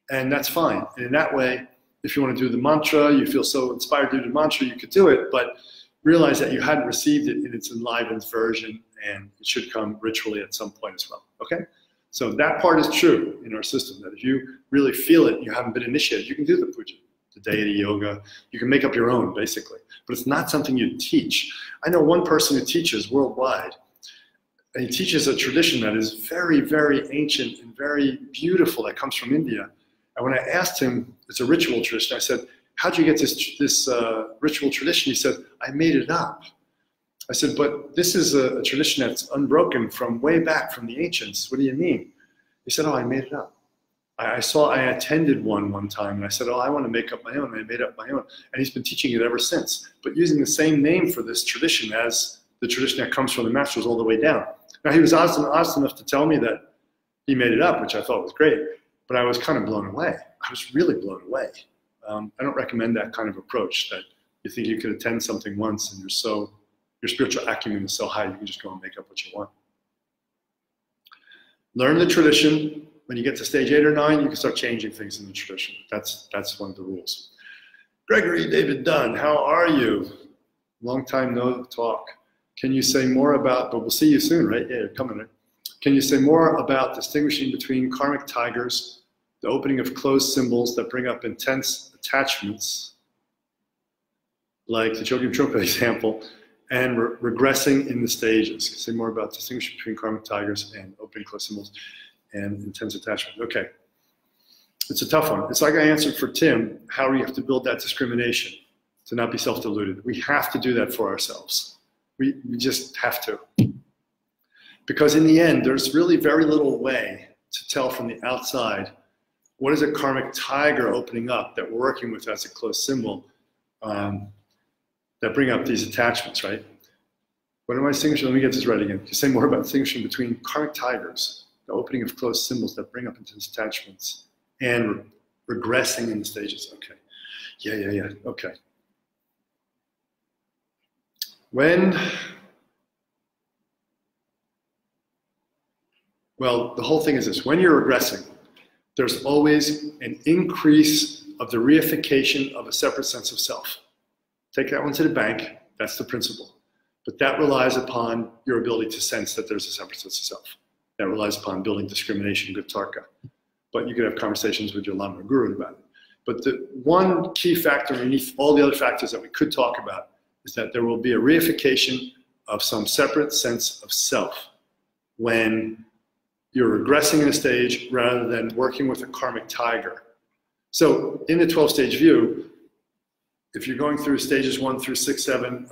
and that's fine. And in that way, if you want to do the mantra, you feel so inspired to do the mantra, you could do it, but realize that you hadn't received it in its enlivened version, and it should come ritually at some point as well, okay? So that part is true in our system, that if you really feel it and you haven't been initiated, you can do the puja, the deity yoga. You can make up your own, basically, but it's not something you teach. I know one person who teaches worldwide, and he teaches a tradition that is very, very ancient and very beautiful that comes from India. And when I asked him, it's a ritual tradition, I said, how'd you get this ritual tradition? He said, I made it up. I said, but this is a tradition that's unbroken from way back from the ancients. What do you mean? He said, oh, I made it up. I attended one time, and I said, oh, I want to make up my own, and I made up my own. And he's been teaching it ever since, but using the same name for this tradition as the tradition that comes from the masters all the way down. Now, he was honest enough to tell me that he made it up, which I thought was great, but I was kind of blown away. I was really blown away. I don't recommend that kind of approach, that you think you could attend something once and your spiritual acumen is so high you can just go and make up what you want. Learn the tradition. When you get to stage 8 or 9, you can start changing things in the tradition. That's one of the rules. Gregory David Dunn, how are you? Long time no talk. Can you say more about, but we'll see you soon, right? Yeah, you're coming, right? Can you say more about distinguishing between karmic tigers, the opening of closed symbols that bring up intense attachments, like the Chogyam Trungpa example, and regressing in the stages? Say more about distinguishing between karmic tigers and opening closed symbols and intense attachment. Okay, it's a tough one. It's like I answered for Tim, how do you have to build that discrimination to not be self-deluded? We have to do that for ourselves. We just have to. Because in the end, there's really very little way to tell from the outside what is a karmic tiger opening up that we're working with as a closed symbol that bring up these attachments, right? What am I distinguishing? Let me get this right again. You say more about distinguishing between karmic tigers, the opening of closed symbols that bring up into these attachments, and regressing in the stages. Okay. Yeah. Okay. Well, the whole thing is this. When you're regressing, there's always an increase of the reification of a separate sense of self. Take that one to the bank. That's the principle. But that relies upon your ability to sense that there's a separate sense of self. That relies upon building discrimination, good tarka. But you could have conversations with your Lama or Guru about it. But the one key factor underneath all the other factors that we could talk about is that there will be a reification of some separate sense of self when you're regressing in a stage rather than working with a karmic tiger. So in the 12-stage view, if you're going through stages 1 through 6, 7,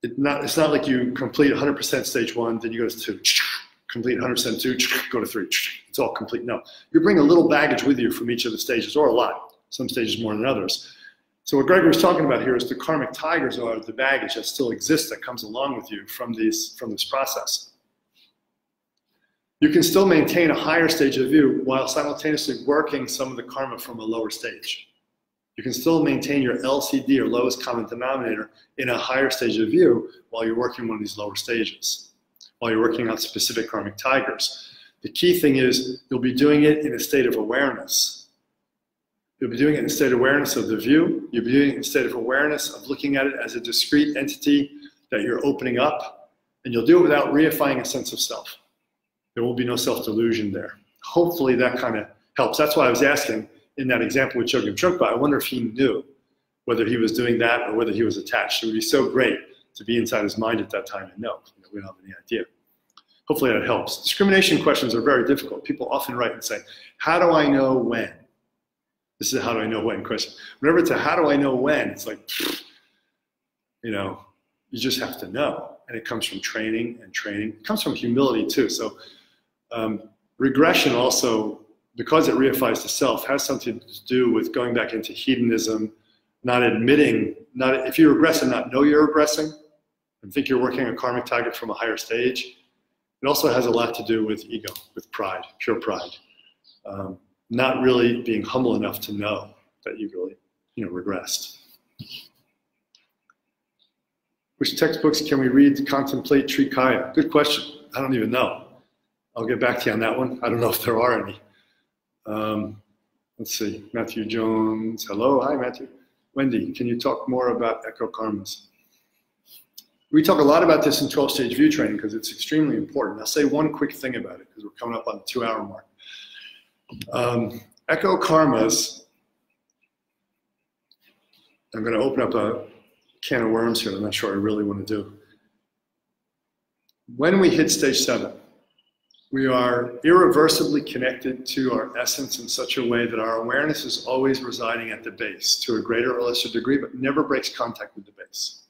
it's not like you complete 100% stage 1, then you go to 2, complete 100% 2, go to 3. It's all complete. No, you bring a little baggage with you from each of the stages, or a lot. Some stages more than others. So what Gregory was talking about here is the karmic tigers are the baggage that still exists that comes along with you from this process. You can still maintain a higher stage of view while simultaneously working some of the karma from a lower stage. You can still maintain your LCD, or lowest common denominator, in a higher stage of view while you're working one of these lower stages, while you're working out specific karmic tigers. The key thing is you'll be doing it in a state of awareness. You'll be doing it in a state of awareness of the view. You'll be doing it in a state of awareness of looking at it as a discrete entity that you're opening up, and you'll do it without reifying a sense of self. There will be no self-delusion there. Hopefully that kind of helps. That's why I was asking in that example with Chogyam Trungpa, I wonder if he knew whether he was doing that or whether he was attached. It would be so great to be inside his mind at that time and know. We don't have any idea. Hopefully that helps. Discrimination questions are very difficult. People often write and say, how do I know when? This is a how do I know when question. Whenever it's a how do I know when, it's like, you just have to know. And it comes from training and training. It comes from humility too. So regression also, because it reifies the self, has something to do with going back into hedonism, not admitting, if you regress and not know you're regressing, and think you're working a karmic target from a higher stage, it also has a lot to do with ego, with pride, pure pride. Not really being humble enough to know that you really, regressed. Which textbooks can we read to contemplate Trika? Good question. I don't even know. I'll get back to you on that one. I don't know if there are any. Let's see. Matthew Jones. Hello. Hi, Matthew. Wendy, can you talk more about echo karmas? We talk a lot about this in 12-stage view training because it's extremely important. I'll say one quick thing about it because we're coming up on the 2-hour mark. Echo karmas, I'm going to open up a can of worms here. I'm not sure I really want to do. When we hit stage 7, we are irreversibly connected to our essence in such a way that our awareness is always residing at the base to a greater or lesser degree, but never breaks contact with the base.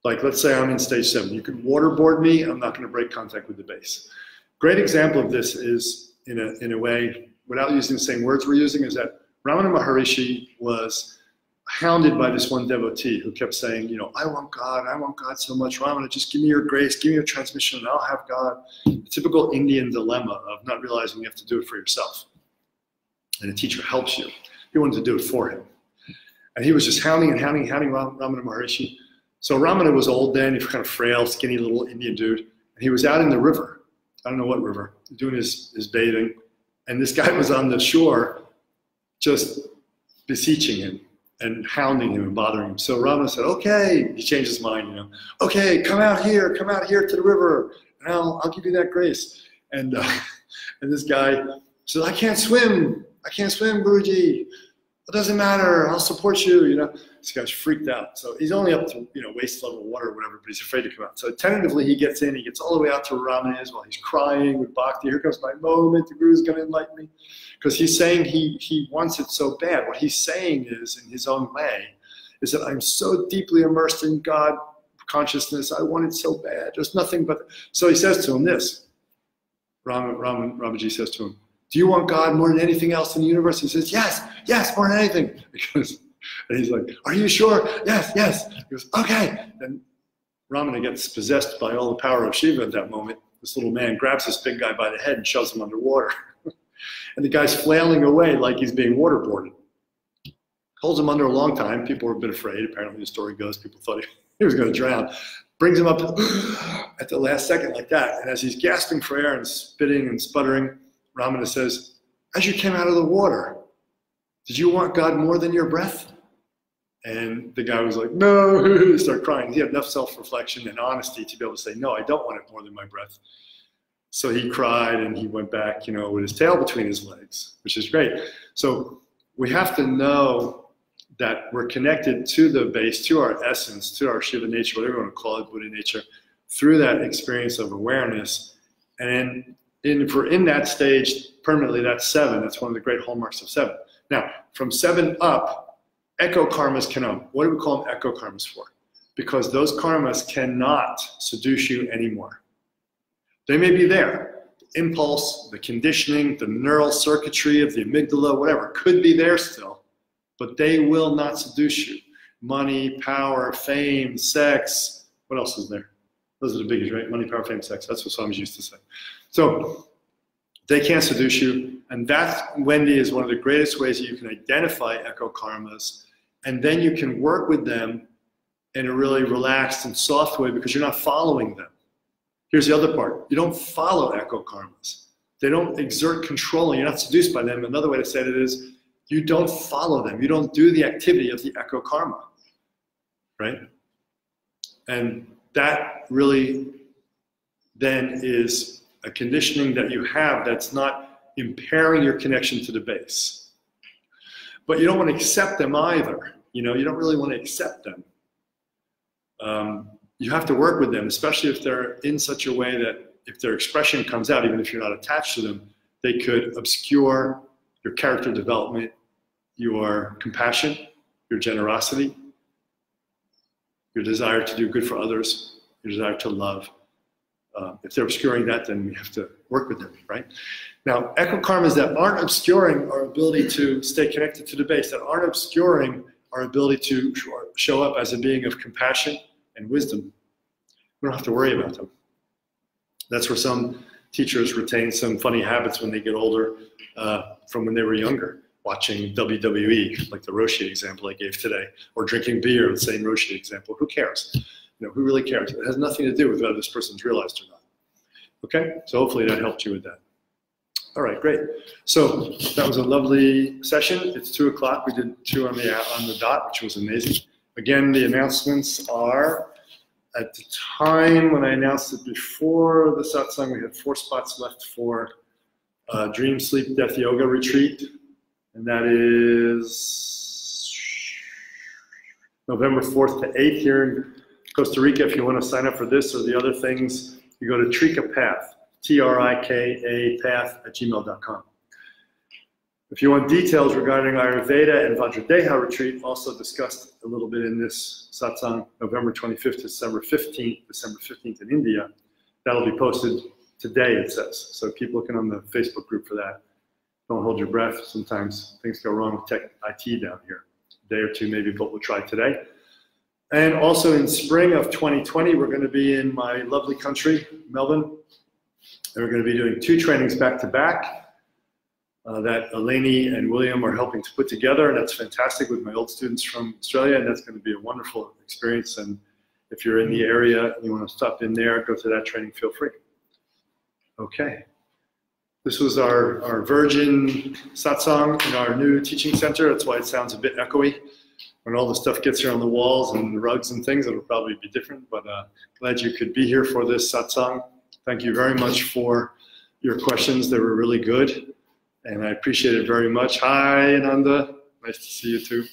Like, let's say I'm in stage 7. You could waterboard me, I'm not going to break contact with the base. Great example of this is, in a way, without using the same words we're using, is that Ramana Maharishi was hounded by this one devotee who kept saying, I want God so much. Ramana, just give me your grace, give me your transmission, and I'll have God. The typical Indian dilemma of not realizing you have to do it for yourself. And a teacher helps you. He wanted to do it for him. And he was just hounding Ramana Maharishi. So Ramana was old then, he was kind of frail, skinny little Indian dude. And he was out in the river. I don't know what river, doing his bathing. And this guy was on the shore just beseeching him and hounding him and bothering him. So Ramana said, okay, he changed his mind, okay, come out here to the river, and I'll give you that grace. And this guy said, I can't swim, Guruji. It doesn't matter, I'll support you, This guy's freaked out. So he's only up to, waist level water or whatever, but he's afraid to come out. So tentatively he gets in, he gets all the way out to where Ramana is while he's crying with bhakti. Here comes my moment, the Guru's going to enlighten me. Because he's saying he wants it so bad. What he's saying is, in his own way, is that I'm so deeply immersed in God consciousness. I want it so bad. There's nothing but. So he says to him this. Ramaji says to him, do you want God more than anything else in the universe? He says, yes, yes, more than anything. And he's like, are you sure? Yes, yes. He goes, okay. And Ramana gets possessed by all the power of Shiva at that moment. This little man grabs this big guy by the head and shoves him underwater. And the guy's flailing away like he's being waterboarded. Holds him under a long time. People were a bit afraid. Apparently the story goes, people thought he was going to drown. Brings him up at the last second like that. And as he's gasping for air and spitting and sputtering, Ramana says, as you came out of the water, did you want God more than your breath? And the guy was like, no, he started crying. He had enough self-reflection and honesty to be able to say, no, I don't want it more than my breath. So he cried and he went back, you know, with his tail between his legs, which is great. So we have to know that we're connected to the base, to our essence, to our Shiva nature, whatever you want to call it, Buddha nature, through that experience of awareness. And if we're in that stage permanently, that's 7. That's one of the great hallmarks of 7. Now, from 7 up, echo karmas cannot. What do we call them echo karmas for? Because those karmas cannot seduce you anymore. They may be there. The impulse, the conditioning, the neural circuitry of the amygdala, whatever, could be there still, but they will not seduce you. Money, power, fame, sex. What else is there? Those are the biggies, right? Money, power, fame, sex. That's what Swami's used to say. So they can't seduce you. And that, Wendy, is one of the greatest ways that you can identify echo karmas. And then you can work with them in a really relaxed and soft way because you're not following them. Here's the other part. You don't follow echo karmas. They don't exert control. You're not seduced by them. Another way to say it is you don't follow them. You don't do the activity of the echo karma, right? And that really then is a conditioning that you have that's not impairing your connection to the base. But you don't want to accept them either. You know, you don't really want to accept them. You have to work with them, especially if they're in such a way that if their expression comes out, even if you're not attached to them, they could obscure your character development, your compassion, your generosity, your desire to do good for others, your desire to love. If they're obscuring that, then we have to work with them, right? Now, echo karmas that aren't obscuring our ability to stay connected to the base, that aren't obscuring our ability to show up as a being of compassion and wisdom, we don't have to worry about them. That's where some teachers retain some funny habits when they get older from when they were younger, watching WWE, like the Roshi example I gave today, or drinking beer, the same Roshi example. Who cares? You know, who really cares? It has nothing to do with whether this person's realized or not. Okay, so hopefully that helped you with that. All right, great. So that was a lovely session. It's 2 o'clock. We did 2 on the dot, which was amazing. Again, the announcements are, at the time when I announced it before the satsang, we had 4 spots left for Dream, Sleep, Death Yoga Retreat. And that is November 4th to 8th here in Costa Rica. If you want to sign up for this or the other things, you go to Trika Path, Trika path@gmail.com. If you want details regarding Ayurveda and Vajradeha retreat, also discussed a little bit in this satsang, November 25th to December 15th in India, that'll be posted today, it says. So keep looking on the Facebook group for that. Don't hold your breath. Sometimes things go wrong with tech IT down here. A day or 2 maybe, but we'll try today. And also in spring of 2020, we're going to be in my lovely country, Melbourne. And we're going to be doing 2 trainings back to back that Eleni and William are helping to put together. And that's fantastic with my old students from Australia. And that's going to be a wonderful experience. And if you're in the area and you want to stop in there, go to that training, feel free. Okay. This was our Virgin satsang in our new teaching center. That's why it sounds a bit echoey. When all the stuff gets here on the walls and the rugs and things, it'll probably be different. But glad you could be here for this satsang. Thank you very much for your questions. They were really good. And I appreciate it very much. Hi, Ananda. Nice to see you too.